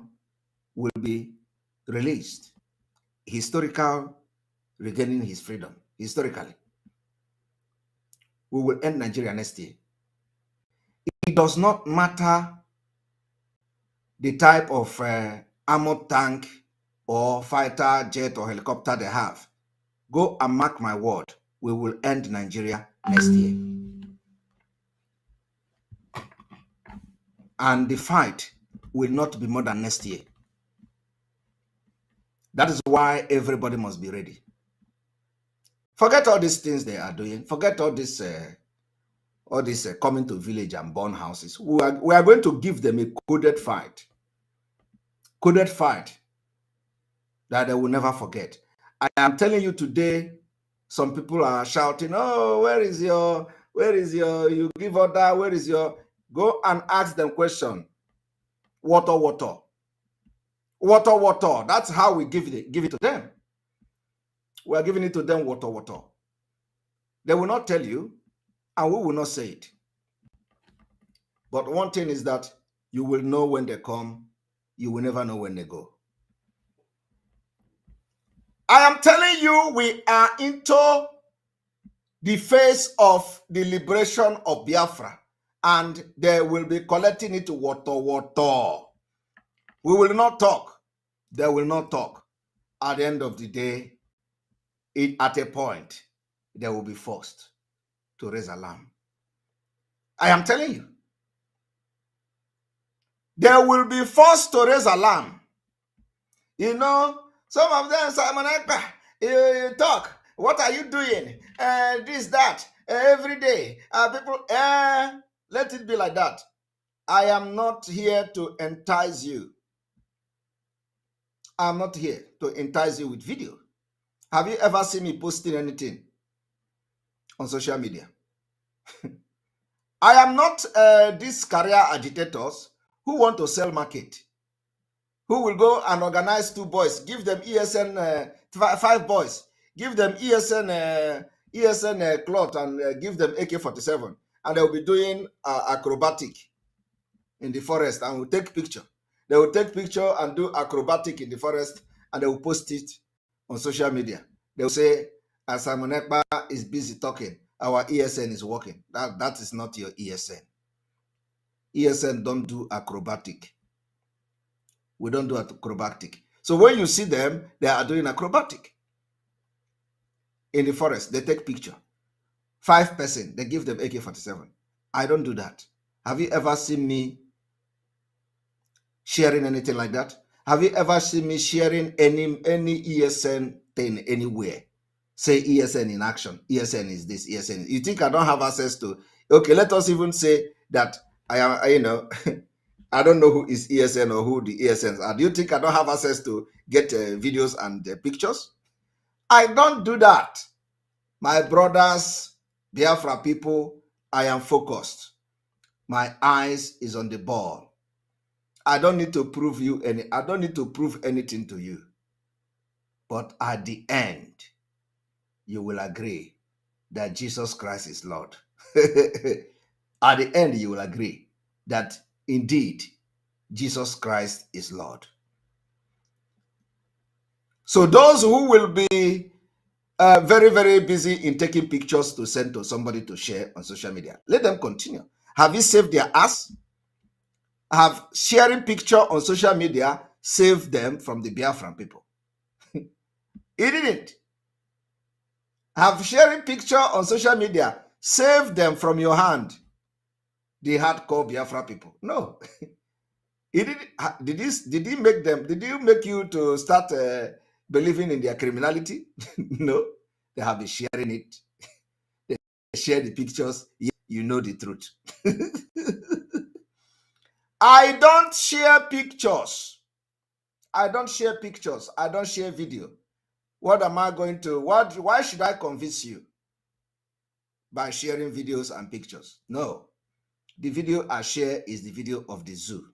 will be released. Historical regaining his freedom. Historically. We will end Nigeria next year. It does not matter the type of armored tank or fighter jet or helicopter they have. Go and mark my word. We will end Nigeria next year. And the fight will not be more than next year. That is why everybody must be ready. Forget all these things they are doing. Forget all this coming to village and burn houses. We are going to give them a coded fight. Coded fight that they will never forget. I am telling you today, some people are shouting, oh, where is your, you give order, where is your, go and ask them question. Water, water. Water, water. That's how we give it to them. We are giving it to them water. They will not tell you, and we will not say it. But one thing is that you will know when they come, you will never know when they go. I am telling you, we are into the phase of the liberation of Biafra, and they will be collecting it water. We will not talk. They will not talk. At the end of the day, at a point, they will be forced to raise alarm. I am telling you. They will be forced to raise alarm. You know, some of them, Simon Ekpa, you talk. What are you doing? This, that, every day. People, let it be like that. I am not here to entice you. I'm not here to entice you with video. Have you ever seen me posting anything on social media? I am not these career agitators who want to sell market, who will go and organize 2 boys, give them ESN, 5 boys, give them ESN cloth and give them AK-47, and they will be doing acrobatic in the forest and will take picture. They will take picture and do acrobatic in the forest, and they will post it on social media. They will say, as Simon Ekpa is busy talking, our ESN is working. That is not your ESN. ESN don't do acrobatic. We don't do acrobatic. So when you see them, they are doing acrobatic in the forest. They take picture. 5 person, they give them AK-47. I don't do that. Have you ever seen me sharing anything like that? Have you ever seen me sharing any ESN thing anywhere? Say ESN in action. ESN is this. ESN. You think I don't have access to? Okay, let us even say that I am. You know, I don't know who is ESN or who the ESNs are. Do you think I don't have access to get videos and pictures? I don't do that. My brothers, Biafra people, I am focused. My eyes is on the ball. I don't need to prove you any. I don't need to prove anything to you. But at the end, you will agree that Jesus Christ is Lord. At the end, you will agree that indeed Jesus Christ is Lord. So those who will be very, very busy in taking pictures to send to somebody to share on social media, let them continue. Have you saved their ass? Have sharing picture on social media saved them from the Biafran people? It didn't. Have sharing picture on social media saved them from your hand, the hardcore Biafra people? No. It didn't. Did he make them? Did he make you to start believing in their criminality? No. They have been sharing it. They share the pictures. You know the truth. I don't share pictures. I don't share pictures. I don't share video. What am I going to? Why should I convince you by sharing videos and pictures? No. The video I share is the video of the zoo.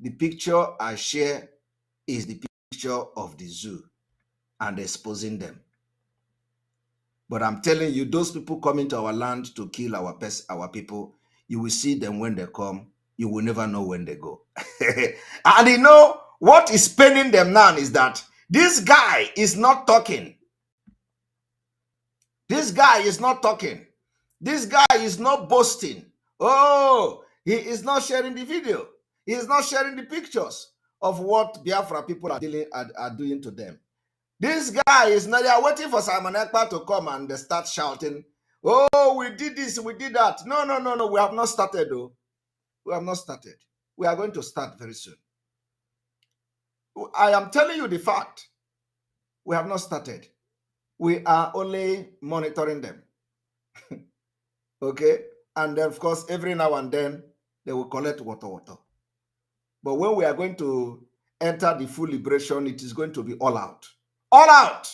The picture I share is the picture of the zoo and exposing them. But I'm telling you, those people coming to our land to kill our people, you will see them when they come. You will never know when they go. And you know what is paining them now is that this guy is not talking. This guy is not talking. This guy is not boasting. Oh, he is not sharing the video. He is not sharing the pictures of what Biafra people are doing to them. This guy is not, they are waiting for Simon Ekpa to come and they start shouting, oh, we did this, we did that. No, we have not started though. We have not started. We are going to start very soon. I am telling you the fact. We have not started. We are only monitoring them. Okay? And then, of course, every now and then, they will collect water. But when we are going to enter the full liberation, it is going to be all out. All out!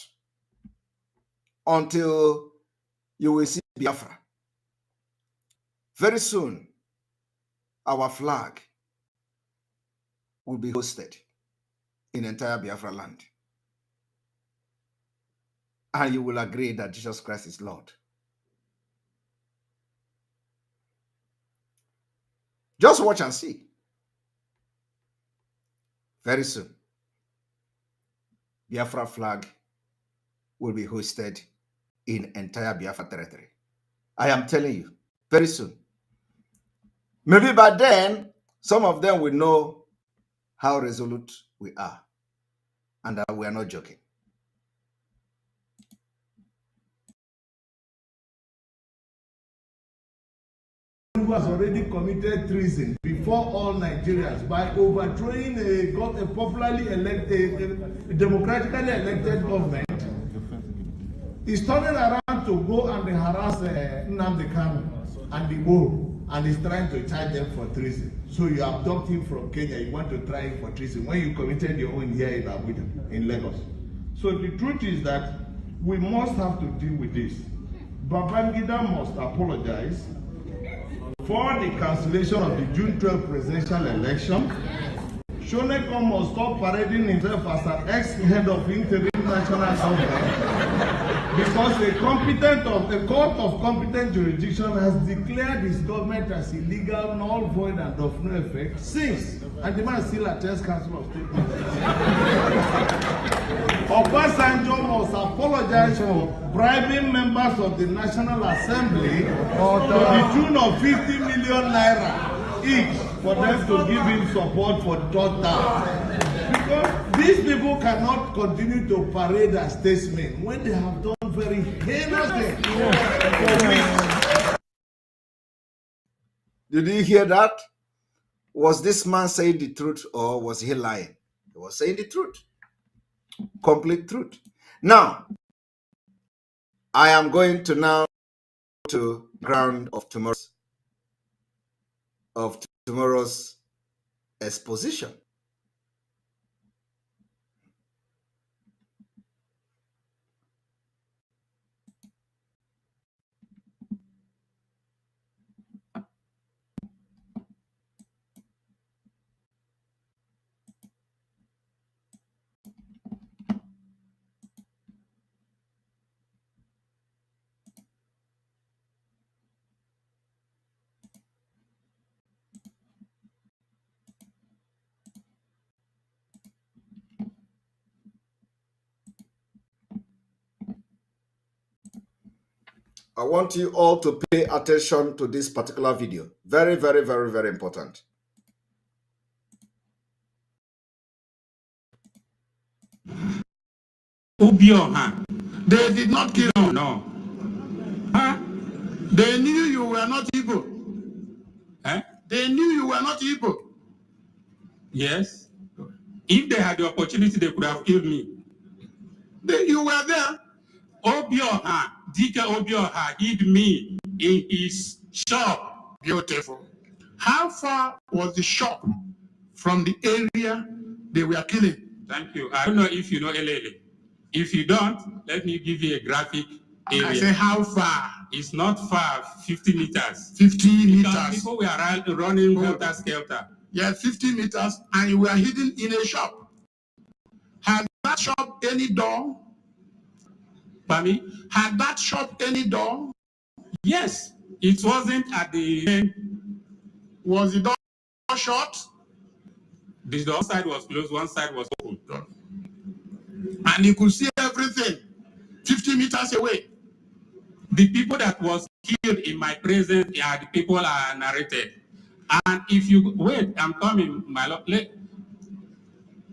Until you will see Biafra. Very soon, our flag will be hosted in entire Biafra land. and you will agree that Jesus Christ is Lord. Just watch and see. Very soon, Biafra flag will be hoisted in entire Biafra territory. I am telling you, very soon. Maybe by then, some of them will know how resolute we are and that we are not joking. Who has already committed treason before all Nigerians by overthrowing a popularly elected, a democratically elected government, is turning around to go and harass Nnamdi Kanu and the Igbo, and is trying to charge them for treason. So you abduct him from Kenya, you want to try him for treason when you committed your own here in Abuja, in Lagos. So the truth is that we must have to deal with this. Babangida must apologize for the cancellation of the June 12 presidential election. Shoneko must stop parading himself as an ex-head of interim national government because a court of competent jurisdiction has declared his government as illegal, null, void, and of no effect since, and the man still attends Council of State. Obasanjo must apologize for bribing members of the National Assembly to the tune of 50 million naira each for them to give him support for Tota. Because these people cannot continue to parade as statesmen when they have done very heinous things for me. Did you hear that? Was this man saying the truth or was he lying? He was saying the truth. Complete truth. Now, I am going to now to ground of tomorrow's exposition. I want you all to pay attention to this particular video. Very, very, very, very important. Obidiots, they did not kill you, no. Huh? They knew you were not Igbo. Huh? They knew you were not Igbo. Yes. If they had the opportunity, they could have killed me. You were there. Obidiots, DK Obidiots hid me in his shop. Beautiful. How far was the shop from the area they were killing? Thank you. I don't know if you know Elele. If you don't, let me give you a graphic area. I say how far? It's not far, 50 meters. 50 meters. People were running helter-skelter. Yeah, 50 meters, and you were hidden in a shop. Had that shop any door? Pardon? Had that shop any door? Yes. It wasn't at the end. Was the door shut? The door side was closed, one side was open. And you could see everything 50 meters away. The people that was killed in my presence are the people I narrated. And if you wait, I'm coming, my lord.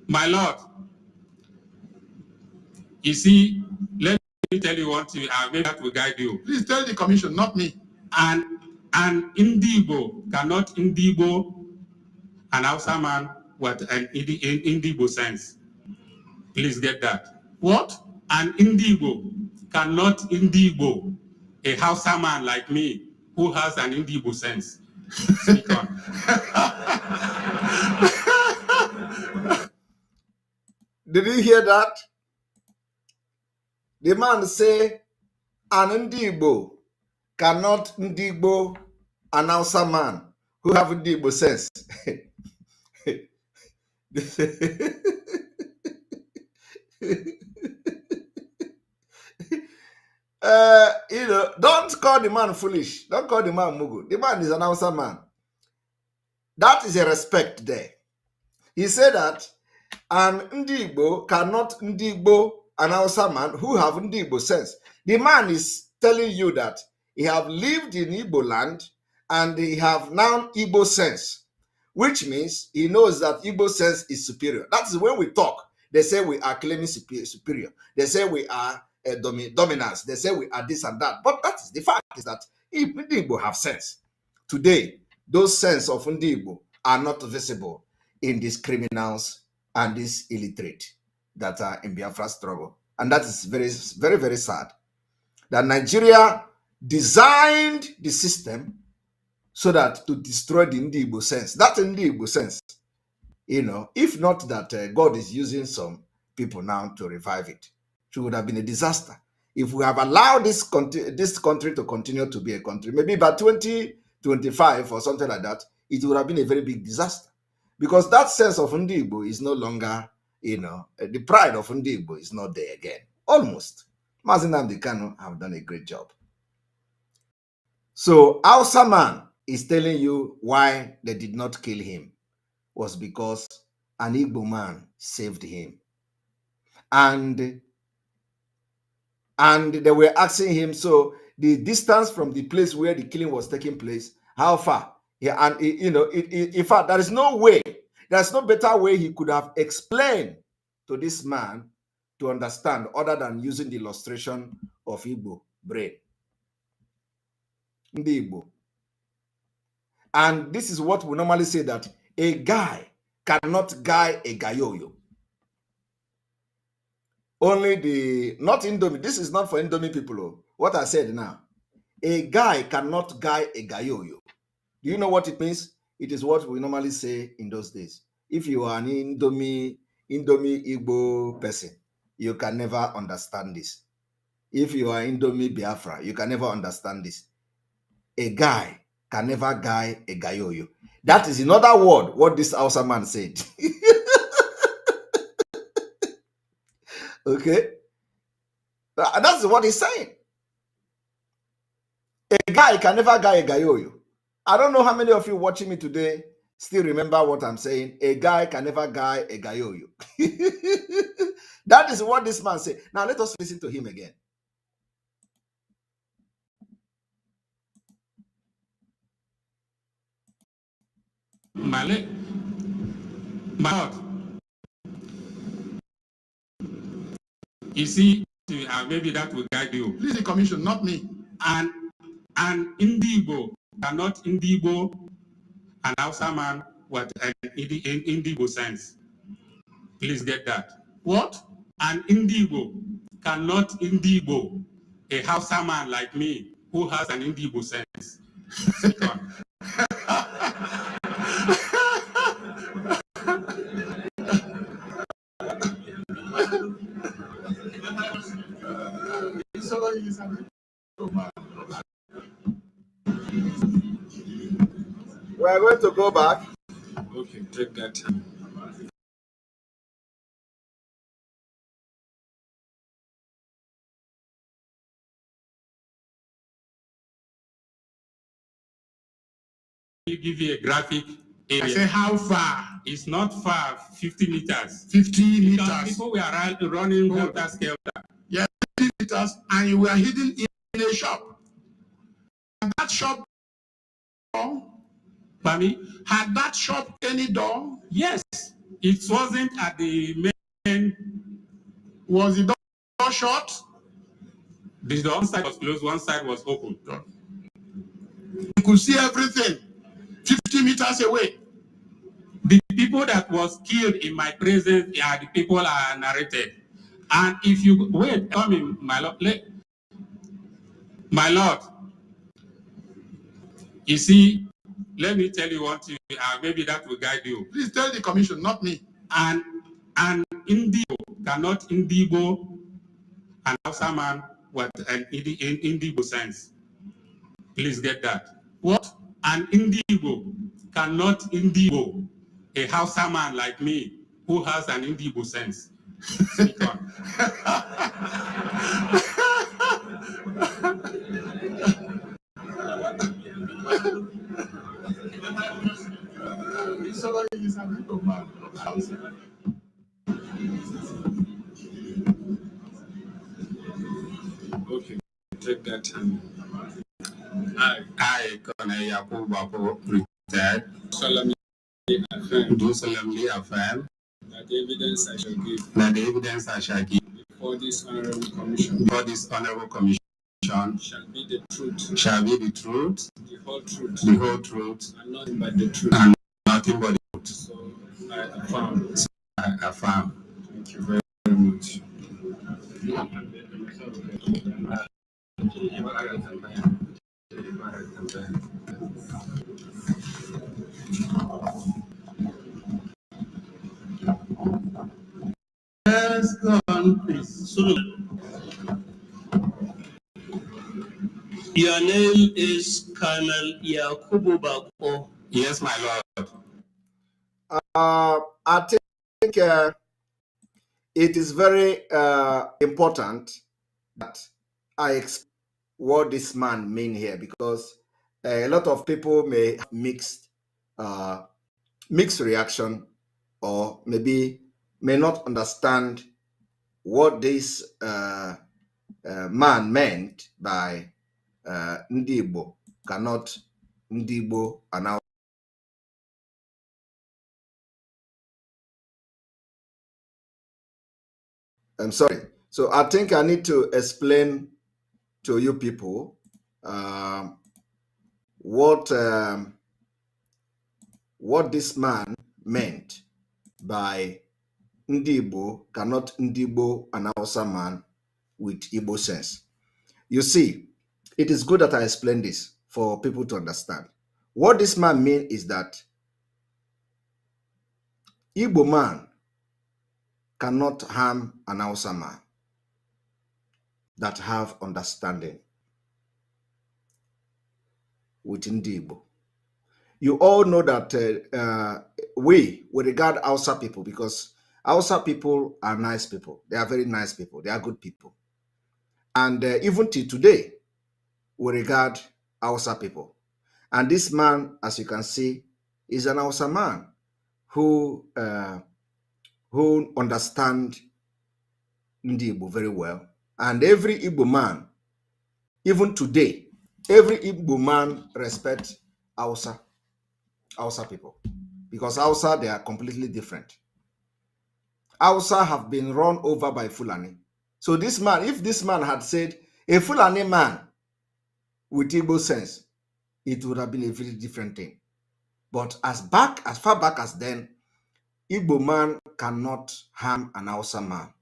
My lord, you see, let me tell you one thing, maybe that will guide you. Please tell the commission, not me. And Indigo cannot Indigo an Hausa man what an Indigo sense. Please get that. What? An Indigo cannot Indigo a Hausa man like me who has an Indigo sense. Speak on. Did you hear that? The man say an Ndibo cannot Ndibo an Hausa man who have Ndibo sense. don't call the man foolish. Don't call the man mugu. The man is an Hausa man. That is a respect there. He said that an Ndigbo cannot Ndigbo an Hausa man who have Ndigbo sense. The man is telling you that he have lived in Igbo land and he have now Igbo sense, which means he knows that Igbo sense is superior. That is when we talk. They say we are claiming superior. They say we are dominance. They say we are this and that. But that is the fact is that Ndigbo have sense. Today, those sense of Ndigbo are not visible in these criminals and these illiterate that are in Biafra struggle. And that is very, very, very sad. That Nigeria designed the system so that to destroy the Ndigbo sense. That Ndigbo sense, if not that God is using some people now to revive it, it would have been a disaster. If we have allowed this country to continue to be a country, maybe by 2025 or something like that, it would have been a very big disaster. Because that sense of Ndigbo is no longer, the pride of Ndigbo is not there again. Almost. Mazi Nnamdi Kanu have done a great job. So Hausa man is telling you why they did not kill him was because an Igbo man saved him. And they were asking him, so the distance from the place where the killing was taking place, how far? Yeah, and in fact, there is no way, there's no better way he could have explained to this man to understand other than using the illustration of Igbo brain. Igbo. And this is what we normally say, that a guy cannot guy a gayoyo. Only not Indomie. This is not for Indomie people. What I said now. A guy cannot guy a gayoyo. Do you know what it means? It is what we normally say in those days. If you are an Indomie Igbo person, you can never understand this. If you are Indomie Biafra, you can never understand this. A guy can never guy a gayoyo. That is in other word what this Hausa man said. Okay? That's what he's saying. A guy can never guy a gayoyo. I don't know how many of you watching me today still remember what I'm saying. A guy can never guy a gayoyo. That is what this man said. Now let us listen to him again. My Lord, you see, maybe that will guide you. Please, the commission, not me. And Ndigbo cannot Ndigbo an Hausa man what an Ndigbo sense. Please get that. What? An Ndigbo cannot Ndigbo a Hausa man like me who has an Ndigbo sense. We are going to go back. Okay, take that. Give you a graphic area. I say how far? It's not far, 50 meters. 50 meters. Because people were running helter skelter. Yeah, 50 meters, and you were hidden in a shop. And that shop, had that shop any door? Yes. It wasn't at the main. Was the door shut? The door, one side was closed, one side was open. You could see everything 50 meters away. The people that was killed in my presence are the people I narrated. And if you wait, tell me, my Lord, you see, let me tell you one thing, maybe that will guide you. Please tell the commission, not me. And Ndigbo cannot Ndigbo an Hausa man with an Ndigbo sense. Please get that. What? An Ndigbo cannot Ndigbo a Hausa man like me who has an Ndigbo sense. Okay, take that time. I, Colonel Yakubu Bako, retired, solemnly affirm, do solemnly affirm that the evidence I shall give, before this honorable commission, shall be the truth, the whole truth, and nothing but the truth. So I affirm. Thank you very much. Yes, go on, please. Your name is Colonel Yakubu Bako. Yes, my lord. I think it is very important that I explain what this man mean here, because a lot of people may have mixed reaction, or maybe may not understand what this man meant by Ndi Igbo cannot Ndi Igbo announce. I'm sorry. So I think I need to explain to you people what this man meant by Ndi Igbo cannot Ndi Igbo announce a man with Igbo sense. You see, it is good that I explain this for people to understand. What this man means is that Igbo man cannot harm an Hausa man that have understanding with Ndi Igbo. You all know that we regard Hausa people, because Hausa people are nice people. They are very nice people. They are good people. And even till today, we regard Hausa people. And this man, as you can see, is an Hausa man who understand Ndi Igbo very well. And every Igbo man, even today, every Igbo man respects Hausa people. Because Hausa, they are completely different. Hausa have been run over by Fulani. So this man, if this man had said, a Fulani man with Igbo sense, it would have been a very different thing. But as far back as then, Igbo man cannot harm an Hausa man.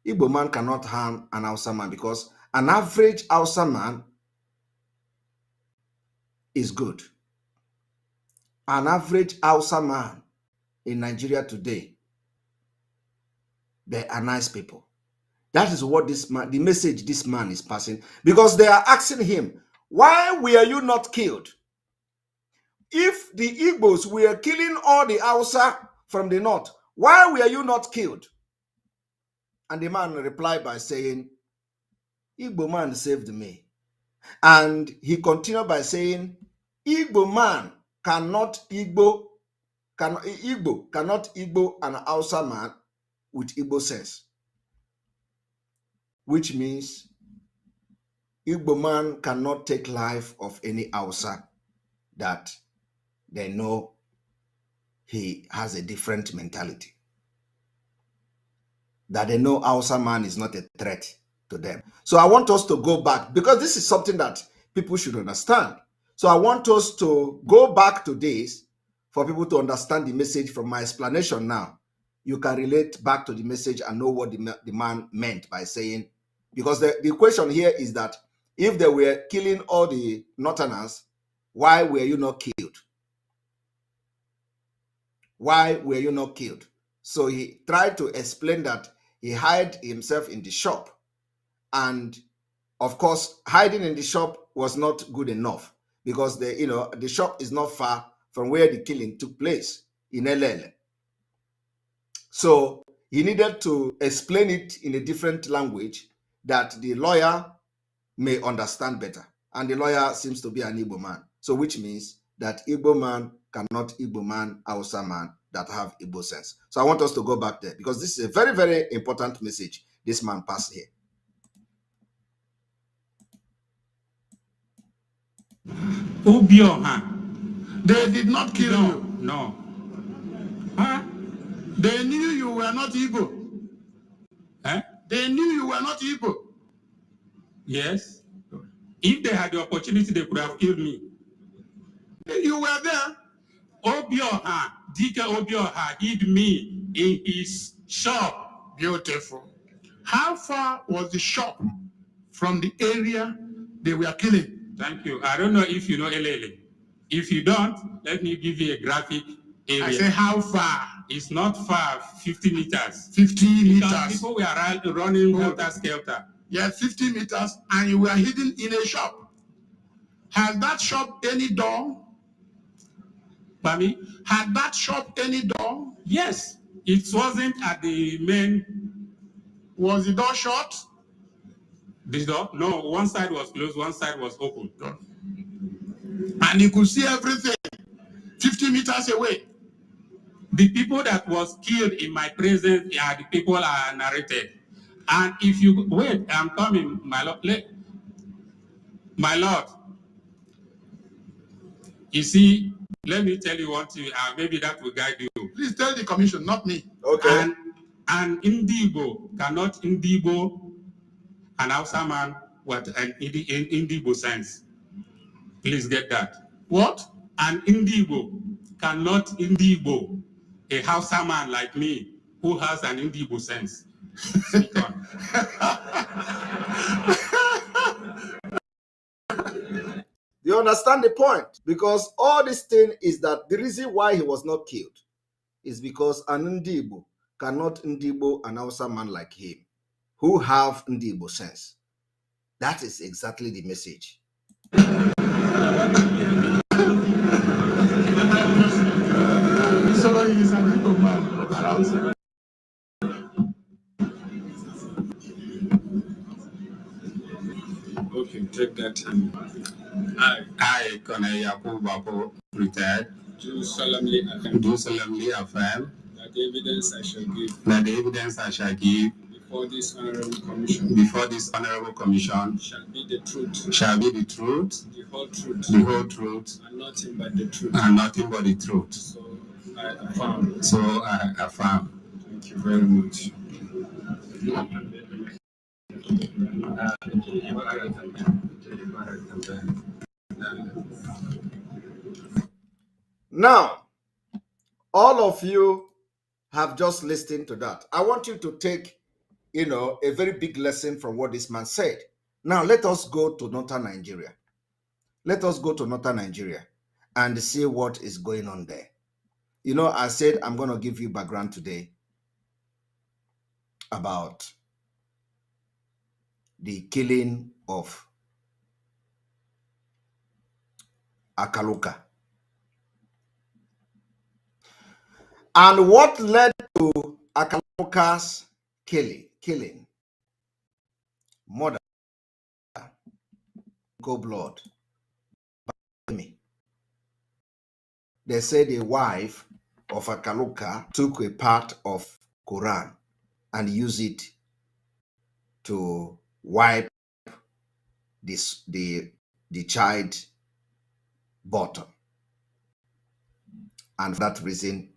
Igbo man cannot harm an Hausa man, because an average Hausa man is good. An average Hausa man in Nigeria today, they are nice people. That is what this man, the message this man is passing, because they are asking him, why were you not killed? If the Igbos were killing all the Hausa from the north, why were you not killed? And the man replied by saying, Igbo man saved me. And he continued by saying, Igbo man cannot Igbo an Hausa man with Igbo sense. Which means Igbo man cannot take life of any Hausa that they know he has a different mentality. That they know Hausa man is not a threat to them. So I want us to go back, because this is something that people should understand. So I want us to go back to this for people to understand the message from my explanation now. You can relate back to the message and know what the man meant by saying, because the question here is that if they were killing all the Northerners, why were you not killed? Why were you not killed? So he tried to explain that he hid himself in the shop. And of course, hiding in the shop was not good enough, because the shop is not far from where the killing took place in LL. So he needed to explain it in a different language that the lawyer may understand better. And the lawyer seems to be an Igbo man. So which means that Igbo man cannot Igbo man, Hausa man that have Igbo sense. So I want us to go back there because this is a very, very important message this man passed here. Obidiots, they did not kill you. No. Huh? They knew you were not Igbo. Huh? They knew you were not Igbo. Yes. If they had the opportunity, they could have killed me. You were there. Obidiots, DK Obidiots hid me in his shop. Beautiful. How far was the shop from the area they were killing? Thank you. I don't know if you know Elele. If you don't, let me give you a graphic area. I say how far? It's not far, 50 meters. 50 meters. People were running helter-skelter. Yeah, 50 meters, and you were hidden in a shop. Had that shop any door? Pardon? Had that shop any door? Yes. It wasn't at the main. Was the door shut? The door? No, one side was closed, one side was open. And you could see everything 50 meters away. The people that was killed in my presence are the people I narrated. And if you wait, I'm coming, my lord. My lord, you see, let me tell you one thing, maybe that will guide you. Please tell the commission, not me. Okay. And Indigo cannot Indigo an Hausa man what an Indigo sense. Please get that. What? An Indigo cannot Indigo a Hausa man like me who has an Indigo sense. Speak on. You understand the point? Because all this thing is that the reason why he was not killed is because an Ndibo cannot Ndibo an Hausa man like him who have Ndibo sense. That is exactly the message. So he's an Igbo man. Okay, take that time. I, Colonel Yakubu Bako, retired. Do solemnly affirm that the evidence I shall give before this honorable commission shall be the truth, the whole truth, and nothing but the truth. So I affirm. Thank you very much. Now, all of you have just listened to that. I want you to take, a very big lesson from what this man said. Now, let us go to northern Nigeria. Let us go to northern Nigeria and see what is going on there. I said I'm going to give you background today about the killing of Akaluka. And what led to Akaluka's killing? Murder, cold blood. They say the wife of Akaluka took a part of Quran and used it to wipe the child bottom. And for that reason,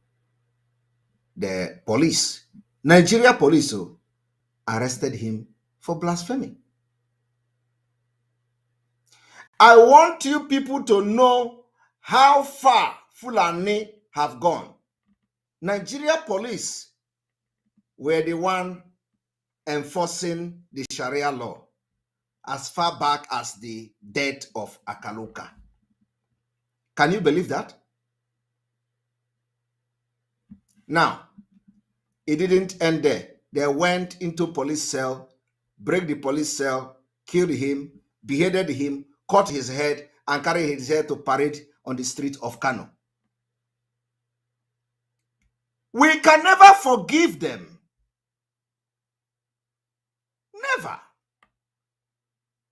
the police, Nigeria police, arrested him for blasphemy. I want you people to know how far Fulani have gone. Nigeria police were the one enforcing the Sharia law as far back as the death of Akaluka. Can you believe that? Now, it didn't end there. They went into police cell, break the police cell, killed him, beheaded him, cut his head, and carried his head to parade on the street of Kano. We can never forgive them. Never.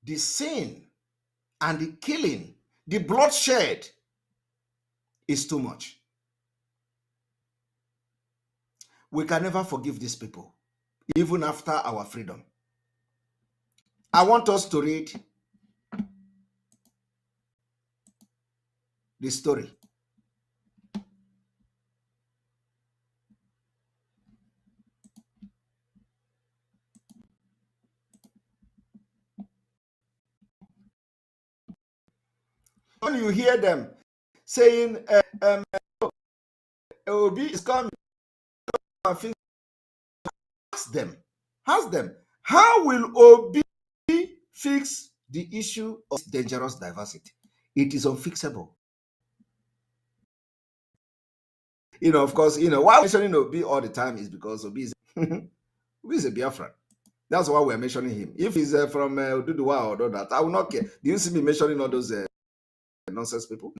the sin and the killing, the bloodshed is too much. We can never forgive these people, even after our freedom. I want us to read the story. When you hear them saying, Obi is coming, ask them, how will Obi fix the issue of dangerous diversity? It is unfixable. Of course, why we're mentioning Obi all the time is because Obi is, Obi is a Biafran. That's why we're mentioning him. If he's from Oduduwa or all that, I will not care. Do you see me mentioning all those nonsense people?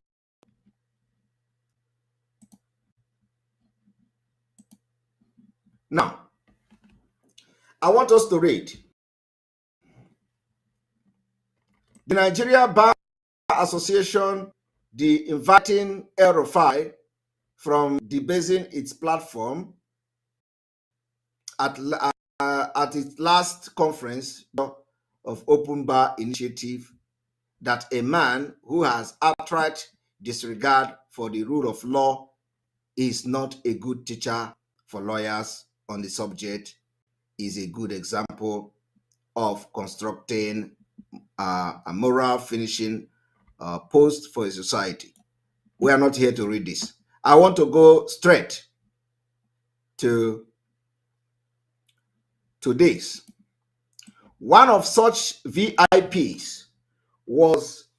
Now, I want us to read the Nigeria Bar Association, the inviting El Rufai from debasing its platform at its last conference of Open Bar Initiative, that a man who has outright disregard for the rule of law is not a good teacher for lawyers on the subject, is a good example of constructing a moral finishing post for a society. We are not here to read this. I want to go straight to this. One of such VIPs was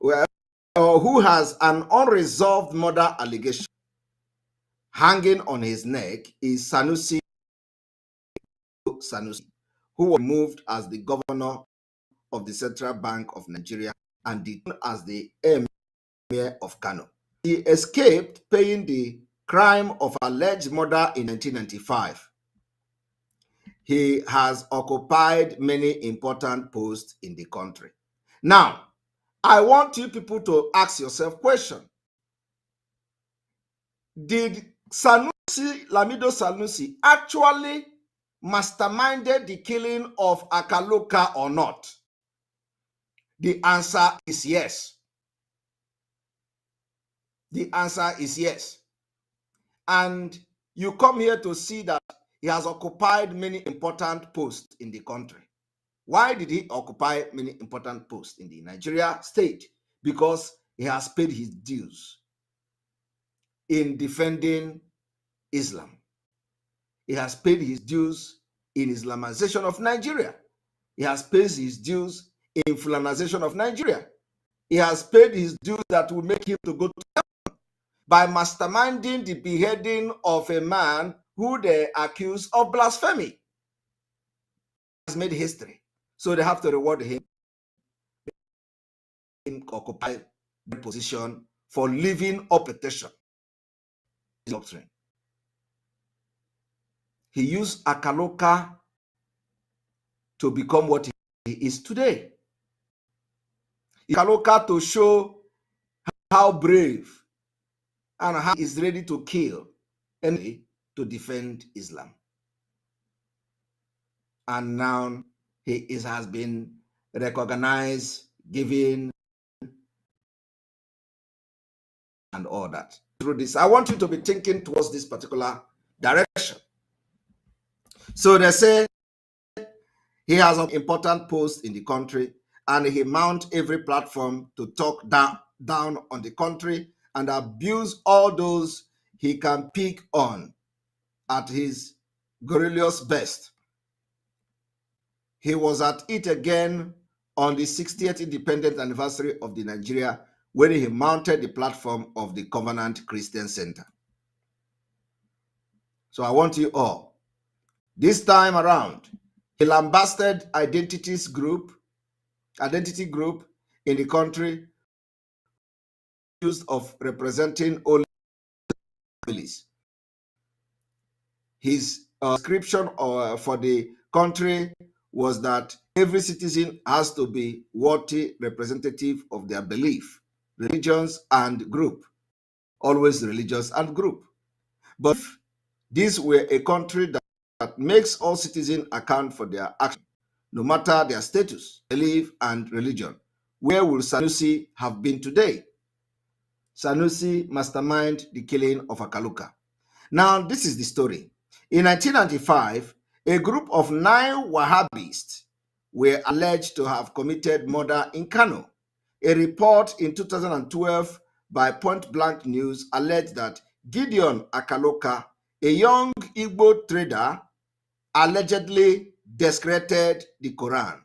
who has an unresolved murder allegation hanging on his neck is Sanusi, who was moved as the governor of the Central Bank of Nigeria and detained as the Emir of Kano. He escaped paying the crime of alleged murder in 1995. He has occupied many important posts in the country. Now, I want you people to ask yourself a question. Did Lamido Sanusi actually masterminded the killing of Akaloka or not? The answer is yes. The answer is yes. And you come here to see that he has occupied many important posts in the country. Why did he occupy many important posts in the Nigeria state? Because he has paid his dues in defending Islam. He has paid his dues in Islamization of Nigeria. He has paid his dues in Fulanization of Nigeria. He has paid his dues that will make him to go to heaven by masterminding the beheading of a man who they accuse of blasphemy. He has made history. So they have to reward him in occupy the position for living up petition doctrine. He used Akaloka to become what he is today. Akaloka to show how brave and how he is ready to kill and to defend Islam. And now he has been recognized, given, and all that. Through this, I want you to be thinking towards this particular direction. So they say he has an important post in the country and he mounts every platform to talk down on the country and abuse all those he can pick on at his guerrillas best. He was at it again on the 60th independent anniversary of the Nigeria when he mounted the platform of the Covenant Christian Center. So I want you all, this time around, he lambasted identity group in the country accused of representing only families. His description for the country was that every citizen has to be worthy representative of their belief, religions, and group. Always religious and group. But if this were a country that makes all citizens account for their action, no matter their status, belief, and religion, where would Sanusi have been today? Sanusi masterminded the killing of Akaluka. Now, this is the story. In 1995, a group of 9 Wahhabists were alleged to have committed murder in Kano. A report in 2012 by Point Blank News alleged that Gideon Akaloka, a young Igbo trader, allegedly desecrated the Quran.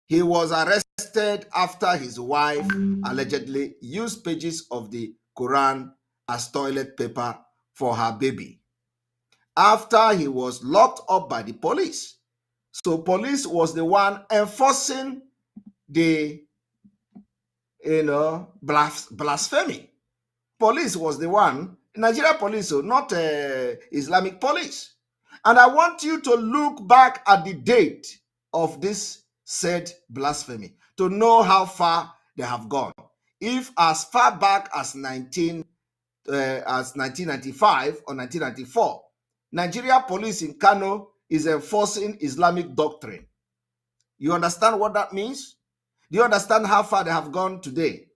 He was arrested after his wife allegedly used pages of the Quran as toilet paper for her baby, after he was locked up by the police. So police was the one enforcing the blasphemy. Police was the one, Nigeria police, so not Islamic police. And I want you to look back at the date of this said blasphemy to know how far they have gone. If as far back as 1995 or 1994, Nigeria police in Kano is enforcing Islamic doctrine. You understand what that means? Do you understand how far they have gone today?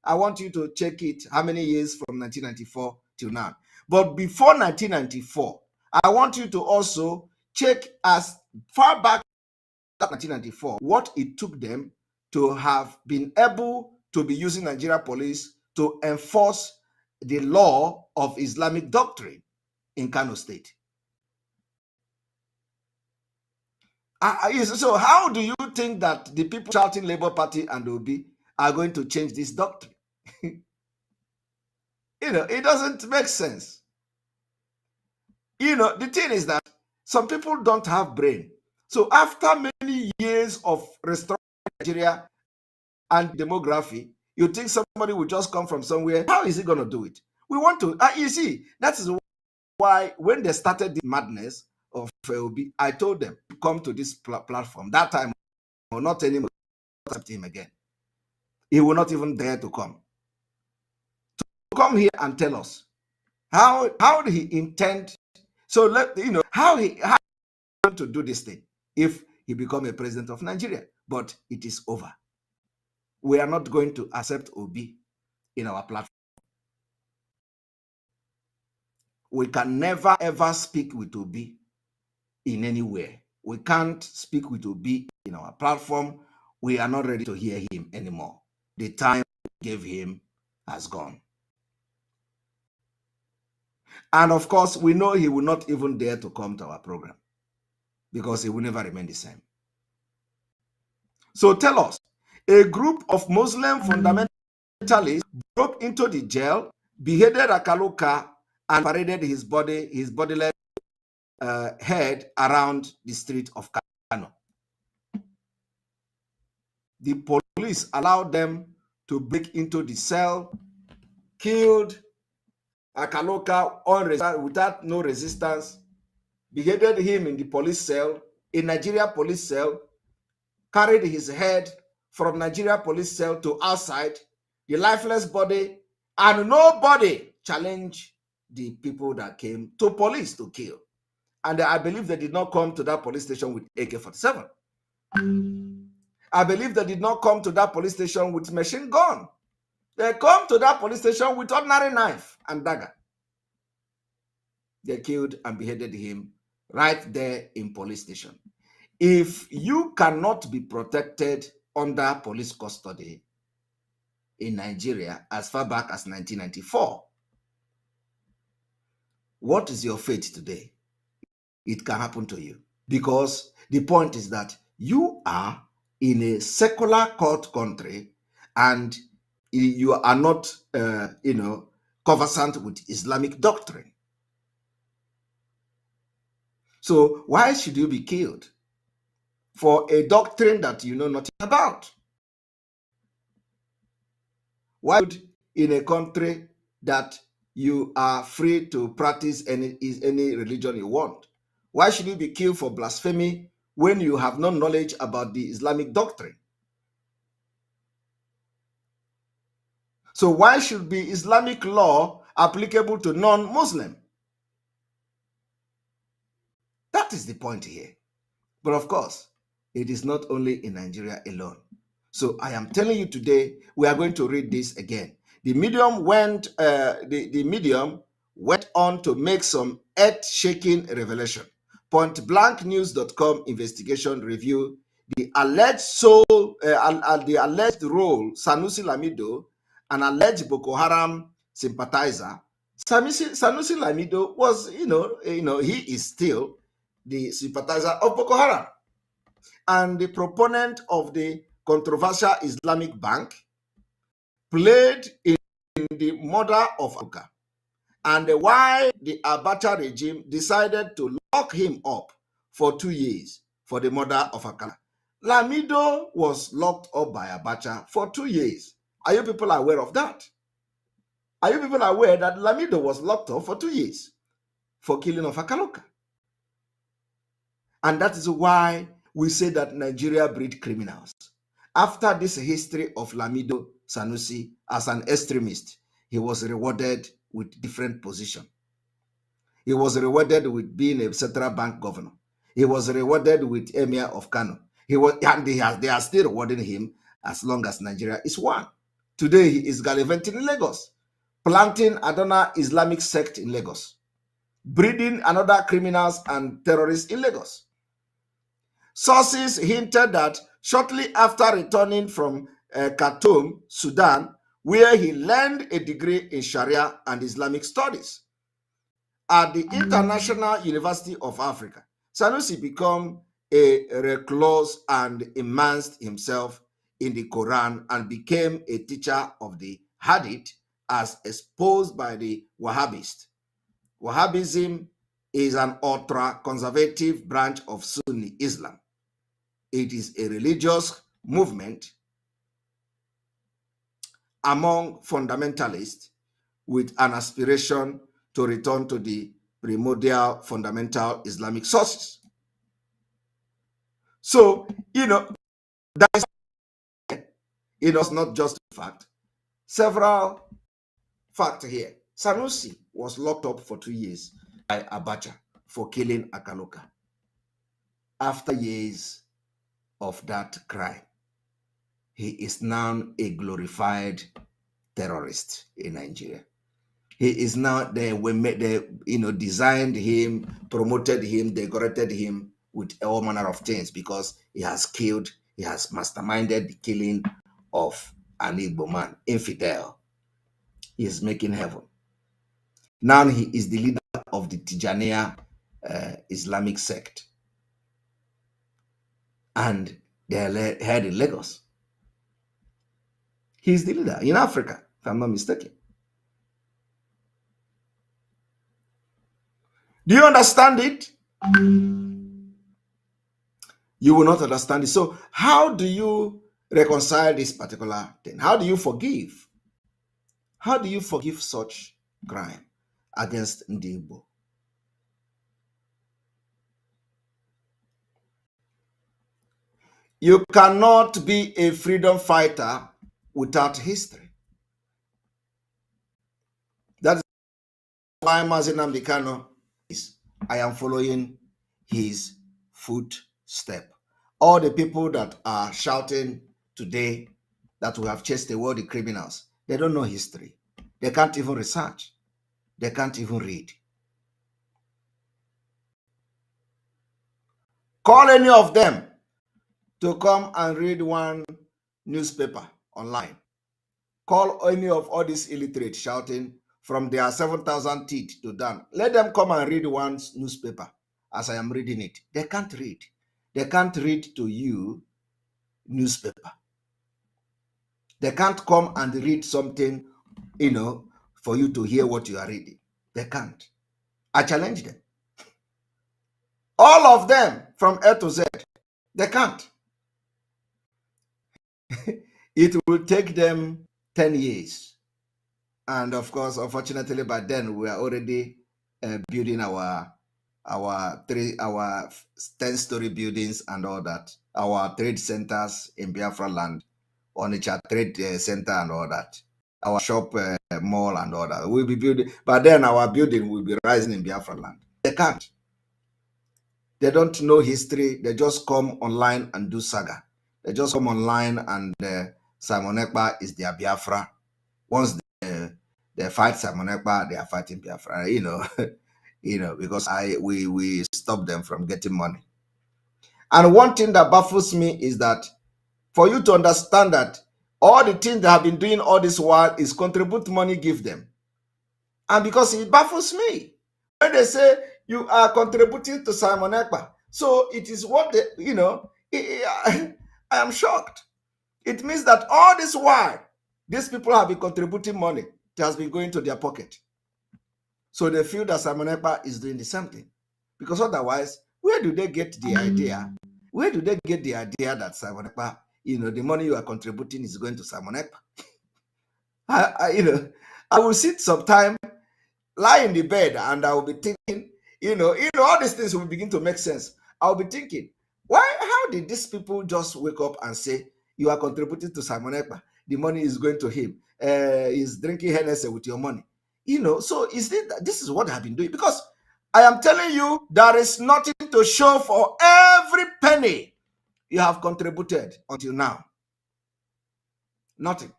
I want you to check it, how many years from 1994 till now. But before 1994, I want you to also check as far back as 1994, what it took them to have been able to be using Nigeria police to enforce the law of Islamic doctrine in Kano State. So how do you think that the people shouting Labour Party and Obi are going to change this doctrine? It doesn't make sense. The thing is that some people don't have brain. So after many years of restoring Nigeria and demography, you think somebody will just come from somewhere. How is he going to do it? We want to, you see, that is why when they started the madness of Obi, I told them to come to this platform. That time, or not anymore, accept him again. He will not even dare to come. To come here and tell us how do he intend. So how he going to do this thing if he become a president of Nigeria. But it is over. We are not going to accept Obi in our platform. We can never ever speak with Obi in anywhere. We can't speak with Obi in our platform. We are not ready to hear him anymore. The time we gave him has gone. And of course, we know he will not even dare to come to our program because he will never remain the same. So tell us, a group of Muslim fundamentalists broke into the jail, beheaded Akaluka, and paraded his bodiless head around the street of Kano. The police allowed them to break into the cell, killed Akaluka without no resistance, beheaded him in the police cell, in Nigeria police cell, carried his head from Nigeria police cell to outside, the lifeless body, and nobody challenged the people that came to police to kill. And I believe they did not come to that police station with AK-47. I believe they did not come to that police station with machine gun. They come to that police station with ordinary knife and dagger. They killed and beheaded him right there in police station. If you cannot be protected under police custody in Nigeria as far back as 1994, what is your fate today? It can happen to you, because the point is that you are in a secular court country and you are not, conversant with Islamic doctrine. So why should you be killed for a doctrine that you know nothing about? Why would, in a country that you are free to practice any religion you want, why should you be killed for blasphemy when you have no knowledge about the Islamic doctrine? So why should be Islamic law applicable to non-Muslim? That is the point here. But of course, it is not only in Nigeria alone. So I am telling you today, we are going to read this again. The medium went on to make some earth-shaking revelation. Pointblanknews.com investigation review the alleged role Sanusi Lamido, an alleged Boko Haram sympathizer. Sanusi Lamido was, he is still the sympathizer of Boko Haram and the proponent of the controversial Islamic Bank, played in the murder of Aluka, and why the Abacha regime decided to lock him up for 2 years for the murder of Akala. Lamido was locked up by Abacha for 2 years. Are you people aware of that? Are you people aware that Lamido was locked up for 2 years for killing of Akaluka? And that is why we say that Nigeria breed criminals. After this history of Lamido Sanusi as an extremist, he was rewarded with different position. He was rewarded with being a central bank governor. He was rewarded with Emir of Kano. They are still rewarding him as long as Nigeria is one. Today, he is gallivanting in Lagos, planting another Islamic sect in Lagos, breeding another criminals and terrorists in Lagos. Sources hinted that shortly after returning from Khartoum, Sudan, where he learned a degree in Sharia and Islamic studies at the International University of Africa, Sanusi became a recluse and immersed himself in the Quran and became a teacher of the Hadith as exposed by the Wahhabists. Wahhabism is an ultra-conservative branch of Sunni Islam. It is a religious movement among fundamentalists with an aspiration to return to the primordial fundamental Islamic sources. So, that is, it was not just a fact. Several facts here. Sanusi was locked up for 2 years by Abacha for killing Akaluka. After years of that crime, he is now a glorified terrorist in Nigeria. He is now, they designed him, promoted him, decorated him with all manner of things because he has masterminded the killing of an Igbo man, infidel. He is making heaven. Now he is the leader of the Tijaniya Islamic sect. And they are held in Lagos. He is the leader in Africa, if I'm not mistaken. Do you understand it? You will not understand it. So how do you reconcile this particular thing? How do you forgive? How do you forgive such crime against Ndi Igbo? You cannot be a freedom fighter without history. That is why Mazi Nnamdi Kanu is. I am following his footstep. All the people that are shouting today that we have chased away the criminals, they don't know history. They can't even research. They can't even read. Call any of them to come and read one newspaper online. Call any of all these illiterates shouting from their 7,000 teeth to down. Let them come and read one newspaper as I am reading it. They can't read. They can't read to you newspaper. They can't come and read something, for you to hear what you are reading. They can't. I challenge them. All of them from A to Z, they can't. It will take them 10 years. And of course, unfortunately, by then we are already building our our 10-story buildings and all that, our trade centers in Biafra land, Onitsha Trade Center and all that, our shop mall and all that. We'll be building, but then our building will be rising in Biafra land. They can't. They don't know history. They just come online and do saga. They just come online and Simon Ekpa is their Biafra. Once they fight Simon Ekpa, they are fighting Biafra. Because we stop them from getting money. And one thing that baffles me is that for you to understand that all the things they have been doing all this while is contribute money, give them. And because it baffles me when they say you are contributing to Simon Ekpa, so it is what they, I am shocked. It means that all this while these people have been contributing money. It has been going to their pocket. So they feel that Simon Ekpa is doing the same thing. Because otherwise, where do they get the idea? Where do they get the idea that Simon Ekpa, the money you are contributing is going to Simon Ekpa? I will sit sometime, lie in the bed, and I will be thinking, all these things will begin to make sense. I'll be thinking, how did these people just wake up and say, you are contributing to Simon Ekpa, the money is going to him, he's drinking Hennessy with your money. So this is what I've been doing? Because I am telling you, there is nothing to show for every penny you have contributed until now. Nothing.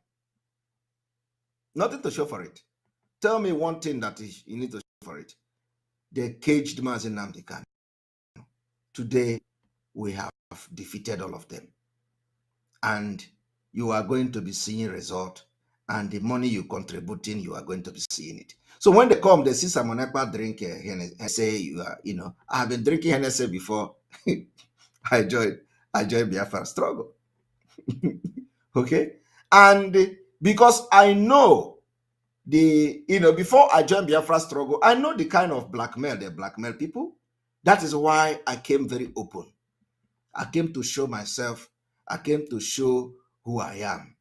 Nothing to show for it. Tell me one thing that you need to show for it. They caged Mazi Nnamdi Kanu. Today, we have defeated all of them. And you are going to be seeing result. And the money you're contributing, you are going to be seeing it. So when they come, they see Simon Ekpa drink Hennessy. I have been drinking Hennessy before. I joined Biafra struggle. Okay? And because I know before I joined Biafra struggle, I know the kind of blackmail they blackmail people. That is why I came very open. I came to show myself. I came to show who I am.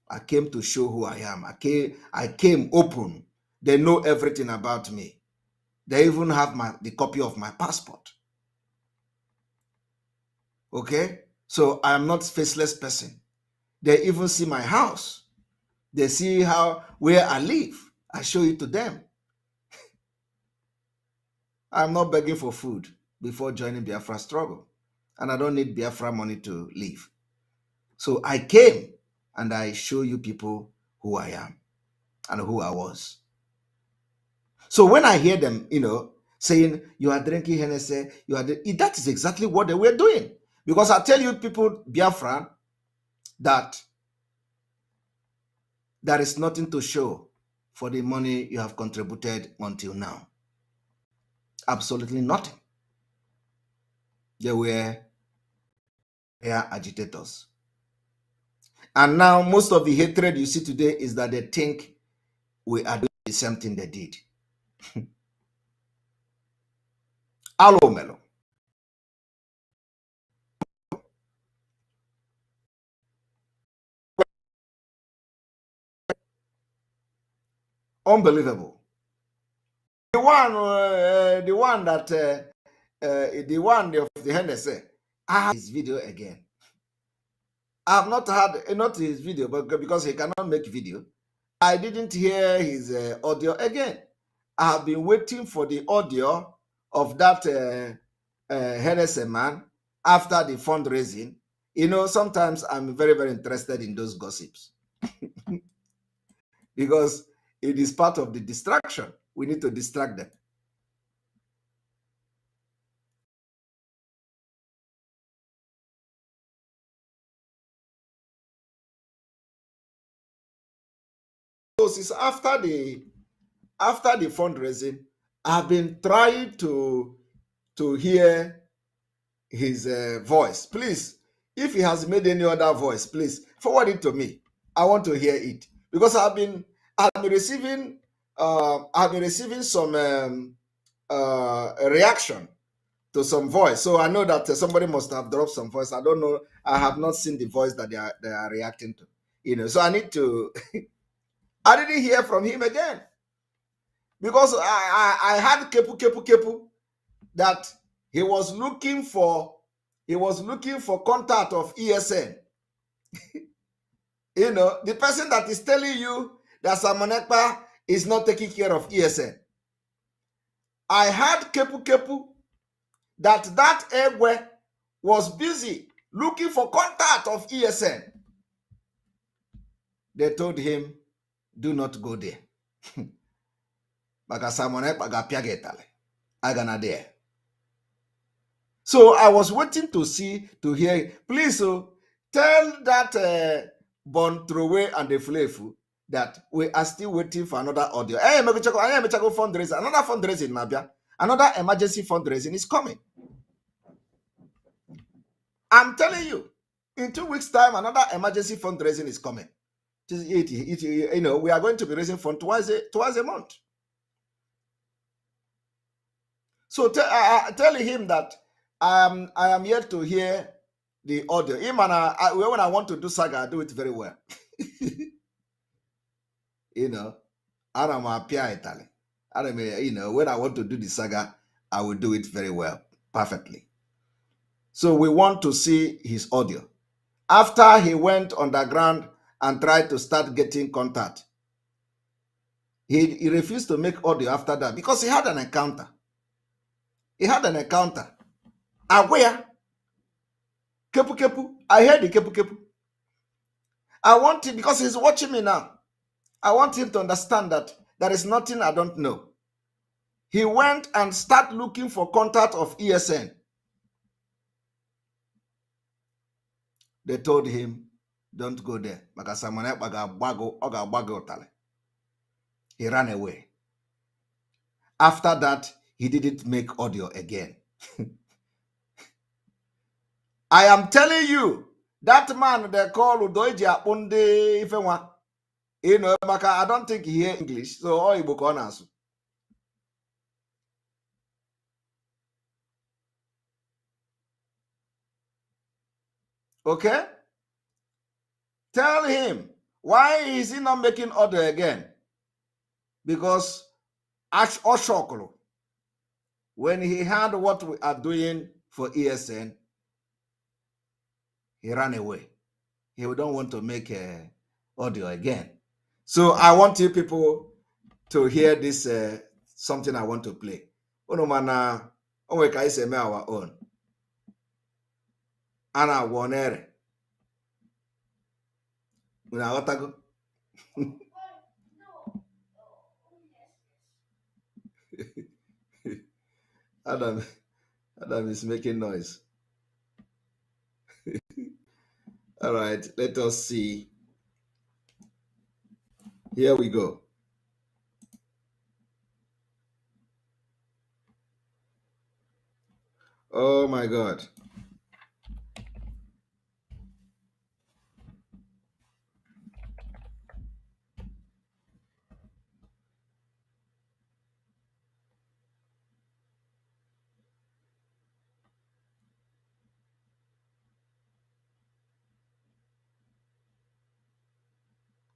I came to show who I am. I came open. They know everything about me. They even have the copy of my passport. Okay? So I am not faceless person. They even see my house. They see where I live. I show it to them. I'm not begging for food before joining Biafra struggle. And I don't need Biafra money to live. So I came and I show you people who I am and who I was. So when I hear them, saying you are drinking Hennessy, that is exactly what they were doing. Because I tell you people, Biafra, that there is nothing to show for the money you have contributed until now. Absolutely nothing. They were agitators. And now most of the hatred you see today is that they think we are doing the same thing they did. Alo Melo. Unbelievable. The one of the Hennessy, I have his video again. I have not had, not his video, but because he cannot make video, I didn't hear his audio again. I have been waiting for the audio of that Hennessy man after the fundraising. Sometimes I'm very, very interested in those gossips because it is part of the distraction. We need to distract them. So since after the fundraising, I've been trying to hear his voice. Please, if he has made any other voice, please forward it to me. I want to hear it because I've been receiving some reaction to some voice. So I know that somebody must have dropped some voice. I don't know. I have not seen the voice that they are reacting to. So I need to. I didn't hear from him again because I had Kepu. that he was looking for contact of ESN. You know, the person that is telling you that Simon Ekpa is not taking care of ESN. I heard Kepu that Egwe was busy looking for contact of ESN. They told him, do not go there. Because Simon Ekpa got piagetale. I gonna there. So I was waiting to hear. Please, tell that Bon Troway and the Flefu that we are still waiting for another audio. I am fundraising, another fundraising, Nabia. Another emergency fundraising is coming. I'm telling you, in 2 weeks' time, another emergency fundraising is coming. You know, we are going to be raising funds twice a month. So tell him that I am yet to hear the audio. When I want to do saga, I do it very well. You know, I am a Pia Italy. You know, when I want to do the saga, I will do it very well, perfectly. So we want to see his audio. After he went underground and tried to start getting contact, he refused to make audio after that because he had an encounter. He had an encounter. Where? Kepu. I heard the Kepu. I want him, because he's watching me now, I want him to understand that there is nothing I don't know. He went and started looking for contact of ESN. They told him, don't go there. He ran away. After that, he didn't make audio again. I am telling you, that man they call Udoiji Apunde Ifenwa. You know, I don't think he hear English, so all Igbo corners. Okay? Tell him, why is he not making order again? Because Ash Oshokolo, when he heard what we are doing for ESN, he ran away. He don't want to make audio again. So I want you people to hear this, something I want to play. Onomana, we can say our own. Ana wonere. Una otago. Adam is making noise. All right, let us see. Here we go. Oh my God.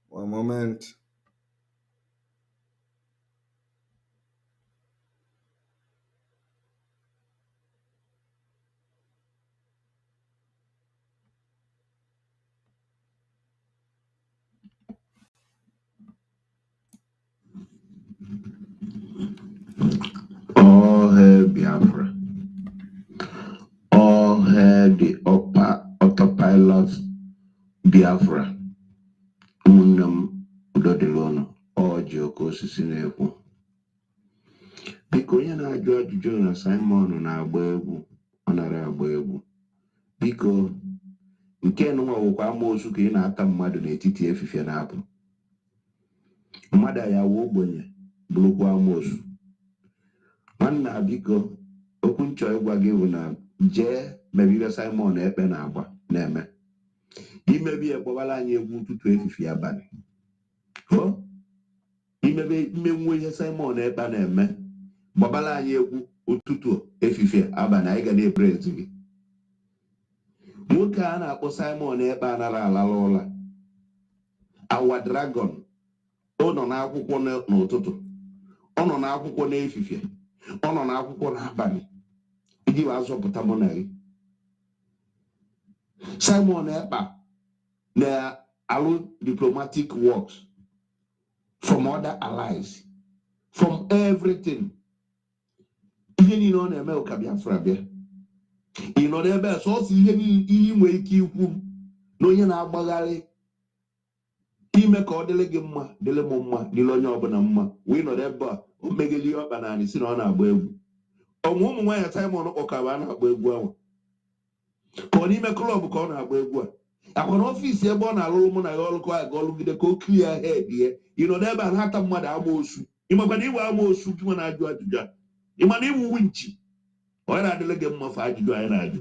One moment. All hail Biafra. All hail the autopilot Biafra. Munam Udodelono. All Joko Sisineko. Biko onye na-ajụ ajụjụ na Simon na-agba egwu, ọ nara agba egwu. Biko nke nwa wụkwa amoosu ka ị na-ata mmadụ n'etiti efifie na-apụ. Mmadụ ya wụ ogbenye bụrụkwa amoosu. Nwanna biko okwu nchọ ịgwa gị bụ na jee mebibe Simon ekpe na-agba na-eme. Imebi ekpọbala anyị egwu ụtụtụ efifie abalị. Imenwu ihe Simon ekpe na-eme. Gbabala anyị egwu ụtụtụ efifie abalị, anyị ga na-ebrezi gị. Nwoke a na-akpọ Simon ekpe anara alala ụla. Awa dragon, ọ nọ n'akwụkwọ n'ụtụtụ, ọ nọ n'akwụkwọ n'efifie, ọ nọ n'akwụkwọ n'abalị. iji wee azọpụta mụ na gị. Simon Ekpa na-alụ diplomatic works from other allies, from everything. Ihe niile ọ na-eme ụka Biafra bịa. Ị nọ n'ebe a sọsọ ihe nwere ike ikwu na onye na-agbagharị ime ka ọ dịrị gị mma, dịrị m mma, dịrị onye ọbụla mma, wee nọ n'ebe a o megeli ọkpa naanị si na ọ na-agba egwu. Ọnwụ ụmụ nwaanyị Simon kpọkara a na-agba egwu ahụ ka ọ n'ime klọb ka ọ na-agba egwu a. Akwa n'ọfịs ebe ọ na-alụrụ mụ na ya ọlụkọ aga ọlụgide ka o kiri ya head ya. Ị nọ n'ebe a na-ata mmadụ amoosu. Ịmakwana iwe amoosu gị nwa na-ajụ ajụjụ a. Ịmana iwu winchi ọ na-adịle gị mma fa ajụjụ anyị na-ajụ.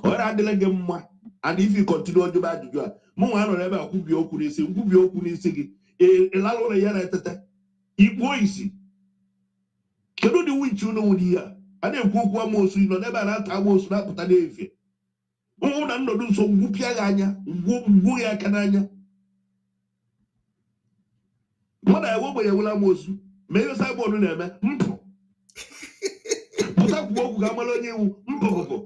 Ọ na-adịle gị mma, and if you continue ọjụba ajụjụ a, mụ nwa nọ n'ebe a kwubie okwu n'isi, nkwubie okwu n'isi gị ịlalụ ụlọ ya na-etete ikpuo isi. Kedu ụdị winchi unu nwere ihe a na-ekwu okwu amoosu, ị nọ n'ebe a na-ata amoosu na-apụta n'efe. Ụmụ na nnọdụ nso ngwupịa ya anya, ngwu ya aka n'anya. Mụ na ewe ogbenye ewela amoosu ma ihe Simon na-eme mpụ. Pụta kwuo okwu ga-amara onye iwu mpụpụpụ.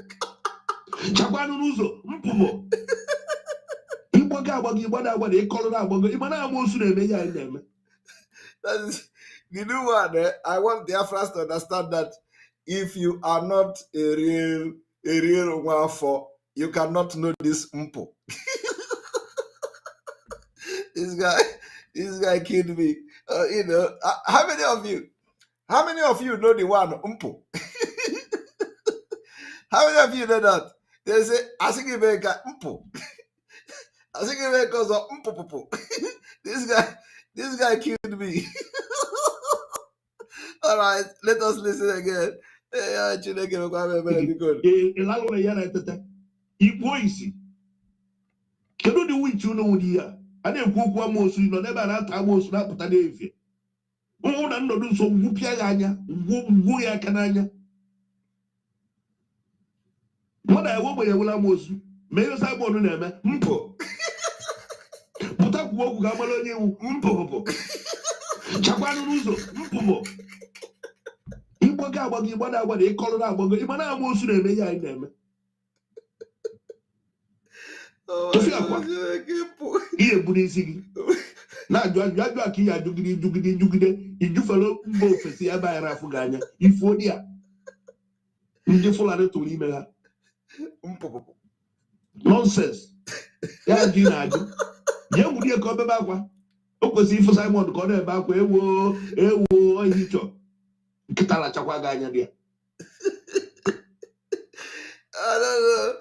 Chakwanụ n'ụzọ mpụpụ. Ịgbago agbago ịgbada agbada ịkọrọ na agbago ịma na amoosu na-eme ihe anyị na-eme. The new one, I want the Biafrans to understand that if you are not a real Nwafọ, you cannot know this mpo. This guy killed me. How many of you know the one mpo? How many of you know that? They say, Asigibeka mpo. Asigibeka goes mpo. This guy killed me. All right, let us listen again. Ikpuo isi. Kedu ụdị winchi unu nwere ihe a na-ekwu okwu amoosu, ị nọ n'ebe a na-ata amoosu na-apụta n'efe. Ụmụ na nnọdụ nso ngwupịa ya anya, ngwu ya aka n'anya. Mụ na ewe ogbenye ewela amoosu ma ihe Simon na-eme mpụ. Pụta kwuo okwu ga-amara onye iwu mpụpụpụ. Chakwanụ n'ụzọ mpụpụ. Ịgbago agbago ịgbada agbada ịkọrọ na agbago ịma na amoosu na-eme ihe anyị na-eme. Tofi akwa ihe buru isi gị na-ajụ ajụ aka ihe ajụgide ijufere mba ofesi ebe anyị rafụ gị anya ifuo dị a ndị Fulani tụrụ ime ha nonsens ya ji na-ajụ nye nwurie ka ọ bebe akwa. O kwesịrị ịfụ Simon ka ọ na-ebe akwa ewo ihe ịchọ nkịta lachakwa gị anya dị ya. I don't know.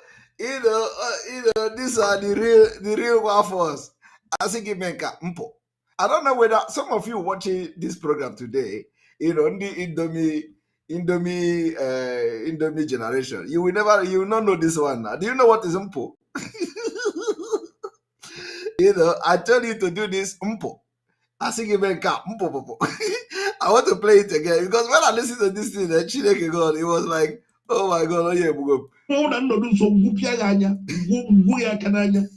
These are the real Nwafọs. Asigibeka mpo. I don't know whether some of you watching this program today, the Indomie generation, you will not know this one. Do you know what is mpo? I tell you to do this mpo. Asigibeka mpo. I want to play it again because when I listen to this thing, Chineke God, it was like, oh my God, oh yeah, Bugo. Ụmụ na nnọdụ nso ngwupịa ya anya, ngwu ya aka n'anya.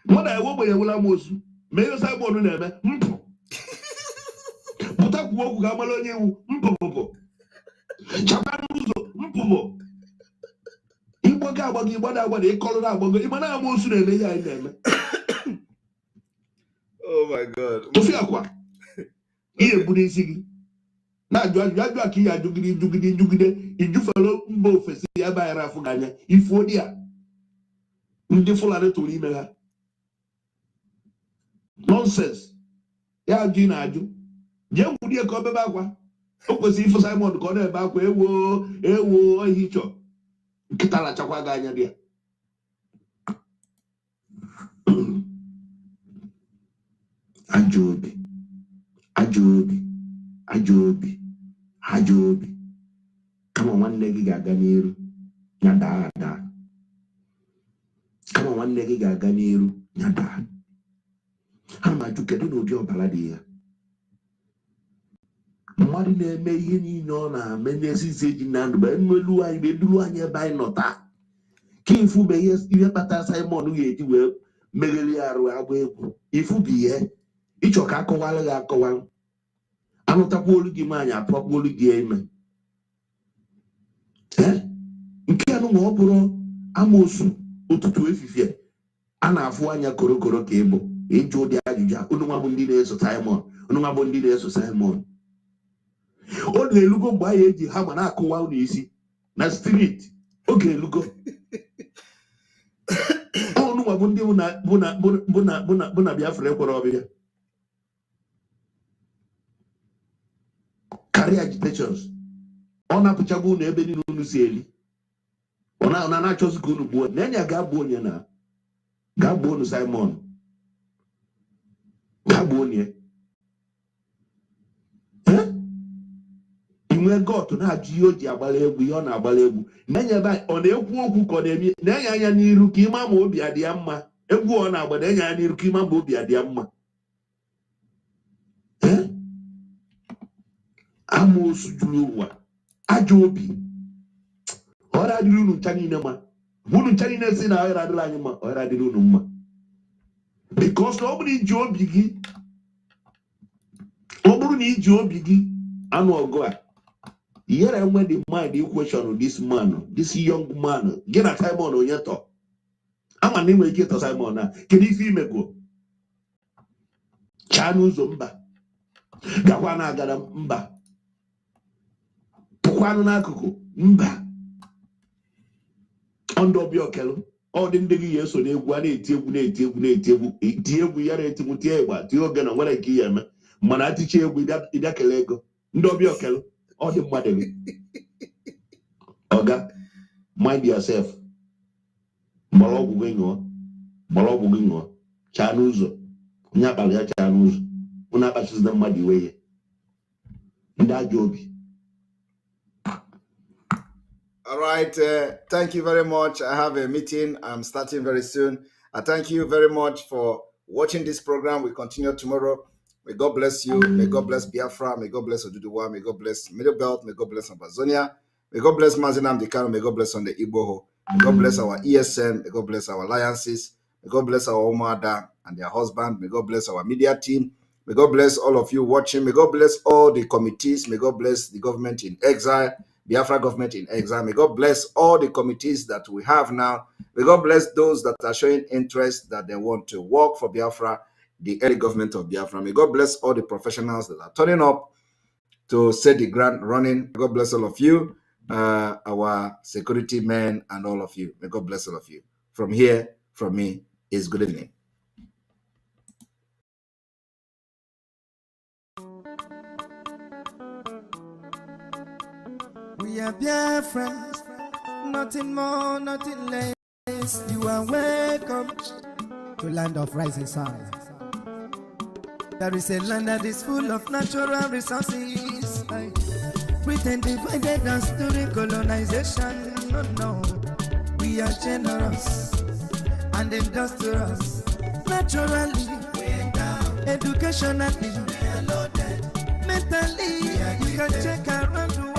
Mụ na ewe ogbenye ewela amoosu ma ihe Simon na-eme mpụ. Pụta kwuo okwu ga-amara onye iwu mpụpụpụ. Chakwanụ n'ụzọ mpụpụ. Ịgbago agbago ịgbada agbada ịkọrọ na agbago ịma na amoosu na-eme ihe anyị na-eme. Oh my God. Tofi akwa ihe buru isi gị na-ajụ ajụ aka ihe ajụgide ijufere mba ofesi ebe anyị rafụ gị anya ifuo dị a ndị Fulani tụrụ ime ha nonsens ya ajụ na-ajụ nye nwurie ka ọ bebe akwa. O kwesịrị ịfụ Simon ka ọ na-ebe akwa ewo ihe ịchọ nkịta lachakwa gị anya dị ya. Ajọ obi kama nwanne gị ga-aga n'iru ya daa ada. Kama nwanne gị ga-aga n'iru ya daa. Ha na-ajụ kedu n'ụdị ọbara dị ya. Mmadụ na-eme ihe niile ọ na-eme n'esisi eji na ndụ elu anyị eduru anyị ebe anyị nọ taa ka ifube ihe kpatara Simon ga-eji wee meghere arụ agba egwu. Ifu bụ ihe ịchọ ka akọwara gị akọwara anụtakwa olu gị nwaanyị atụakwa olu gị ime nke anụ ma ọ bụrụ amoosu ụtụtụ efifie a na-afụ anya korokoro ka ịbụ ịjụ ụdị ajụjụ a unu nwa bụ ndị na-eso Simon unu nwa bụ ndị na-eso Simon ọ na-elugo mgbe anyị eji hama na-akụwa unu isi na street oge elugo unu nwa bụ ndị bụ na Biafra ekwere ọbịa carry agitations ọ na-apụchagbu unu ebe niile unu si eli ọ na-achọzi ka unu gbuo na enye ga-agbuo onye na ga-agbuo unu Simon ga-agbuo onye inwe gọtụ na-ajụ ihe o ji agbara egwu ihe ọ na-agbara egwu na-enye ebe ọ na-ekwu okwu ka ọ na-eme na-enye anya n'iru ka ịma ma obi adị ya mma egwu ọ na-agba na-enye anya n'iru ka ịma ma obi adị ya mma amoosu juru ụwa ajọ obi ọra adịrị unu ncha niile mma unu ncha niile si na ọra adịrị anyị mma ọra adịrị unu mma because ọ bụrụ iji obi gị ọ bụrụ na iji obi gị anụ ọgụ a here enwe the mind equation this man this young man gị na Simon onye tọ ama na enwere ike ịtọ Simon na kedu ife imego chaa n'ụzọ mba gakwa na agara mba pụkwanụ n'akụkụ mba ọndụ ọbịa okelu ọ dị ndị gị ya eso n'egwu a na-eti egwu na-eti egwu na-eti egwu tie egwu ya na-etinwu tie ịgba tie oge na nwere nke ya eme mana aticha egwu ịbịa kelee ego ndị ọbịa okelu ọ dị mmadụ gị ọga mind yourself gbara ọgwụ gị ṅụọ chaa n'ụzọ onye akpara ya chaa n'ụzọ onye akpachizina mmadụ iwe ya ndị ajọ obi. All right. Thank you very much. I have a meeting. I'm starting very soon. I thank you very much for watching this program. We continue tomorrow. May God bless you. May God bless Biafra. May God bless Oduduwa. May God bless Middle Belt. May God bless Amazonia. May God bless Mazinam Dekano. May God bless on the Igboho. May God bless our ESN. May God bless our alliances. May God bless our Omada and their husband. May God bless our media team. May God bless all of you watching. May God bless all the committees. May God bless the government in exile. Biafra government in exile. May God bless all the committees that we have now. May God bless those that are showing interest that they want to work for Biafra, the early government of Biafra. May God bless all the professionals that are turning up to set the ground running. May God bless all of you, our security men and all of you. May God bless all of you. From here, from me, is good evening. We are BIAFRANS, nothing more, nothing less. You are welcome to land of rising sun. There is a land that is full of natural resources. Britain divided us during colonization. No, we are generous and industrious. Naturally, educationally, mentally, you can check around the world.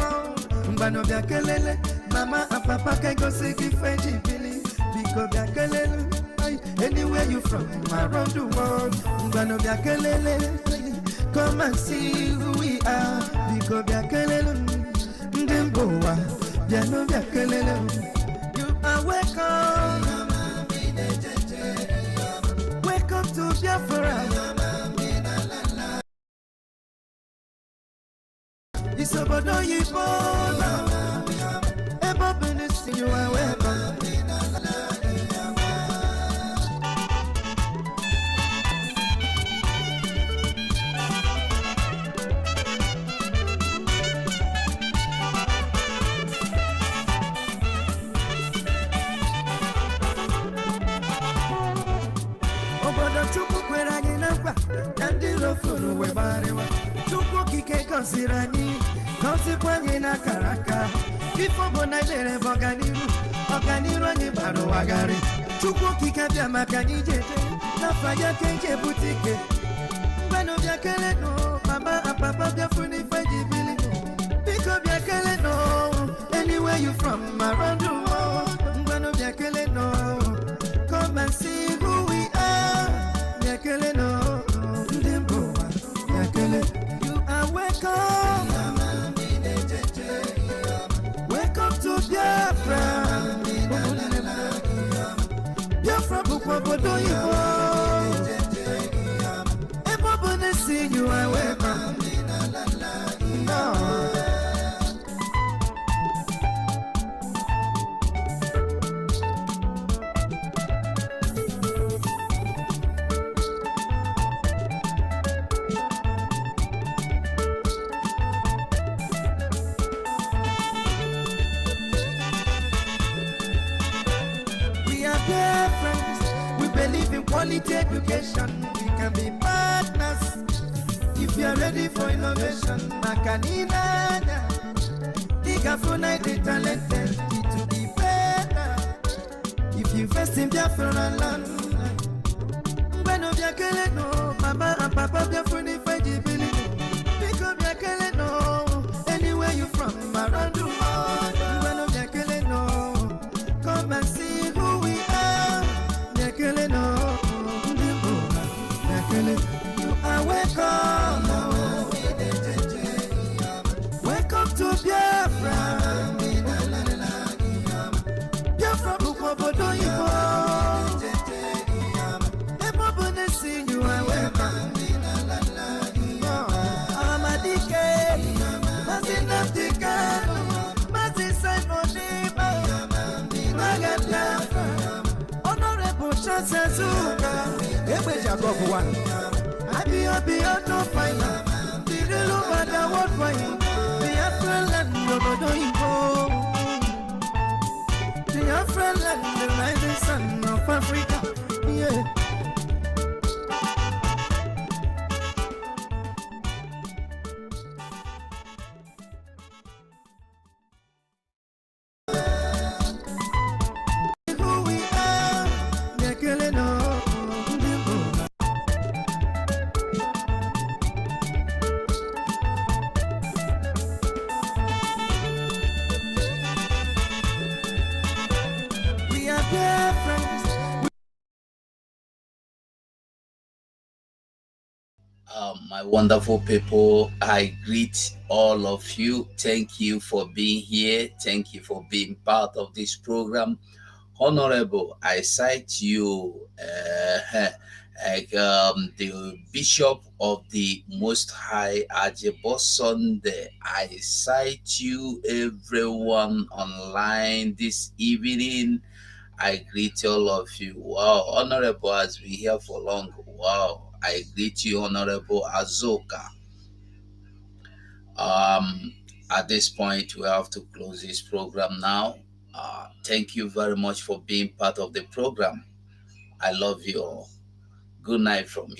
Mbano bia kelele, mama and papa can go see the French Billy. Because bia kelele, anywhere you from around the world. Mbano bia kelele, come and see who we are. Because bia kelele, ndemboa, bia no bia kelele. You are welcome. Welcome to Biafra. It's about no you you are welcome. Obodo chukwu kwere anyị na nkwa na ndị rofuru webarewa chukwu okike gọziri anyị gọzikwa anyị n'akara aka ifo bụ na mere bụ ọganiru anyị bara ụwagharị chukwu okike bịa maka anyị jeje n'afọ ya ka eji ebute ike mgbenụ bịa kele nụ mama apapa bịafu n'ife ji bili biko bịa kele nụ anywhere you from around the world mgbenụ bịa kele nụ come and see who we are bịa kele nụ ndị mba ụwa bịa kele you are welcome. obodo oyibo. Ebe ọ bụ na si you are welcome. No. We believe in quality education. We can be partners if you are ready for innovation. Makanina, Igafuna is talented to be better. If you invest in Biafra land, when of Yakele no, Mama and Papa Biafra fight the billion. Pick up Yakele no, anywhere you from around the world. When of Yakele no, come and see who we are. Yakele no, you are welcome. Welcome to Biafra. Biafra Bukobodo Ibo. Ebobonesi, you are welcome. Amadike, Mazinaftika, Mazisai Modiba, Magata, Honorable Chancezuka, Ebe Jacob one. Abi no final. Did you look at the word for you? Biafran Obodo Ibo. Biafran, the rising sun of Africa. Yeah. My wonderful people, I greet all of you. Thank you for being here. Thank you for being part of this program. Honorable, I cite you, the Bishop of the Most High, Ajebo Sunday. I cite you, everyone online this evening. I greet all of you. Wow, Honorable has been here for long. Wow. I greet you, Honorable Azoka. At this point, we have to close this program now. Thank you very much for being part of the program. I love you all. Good night from here.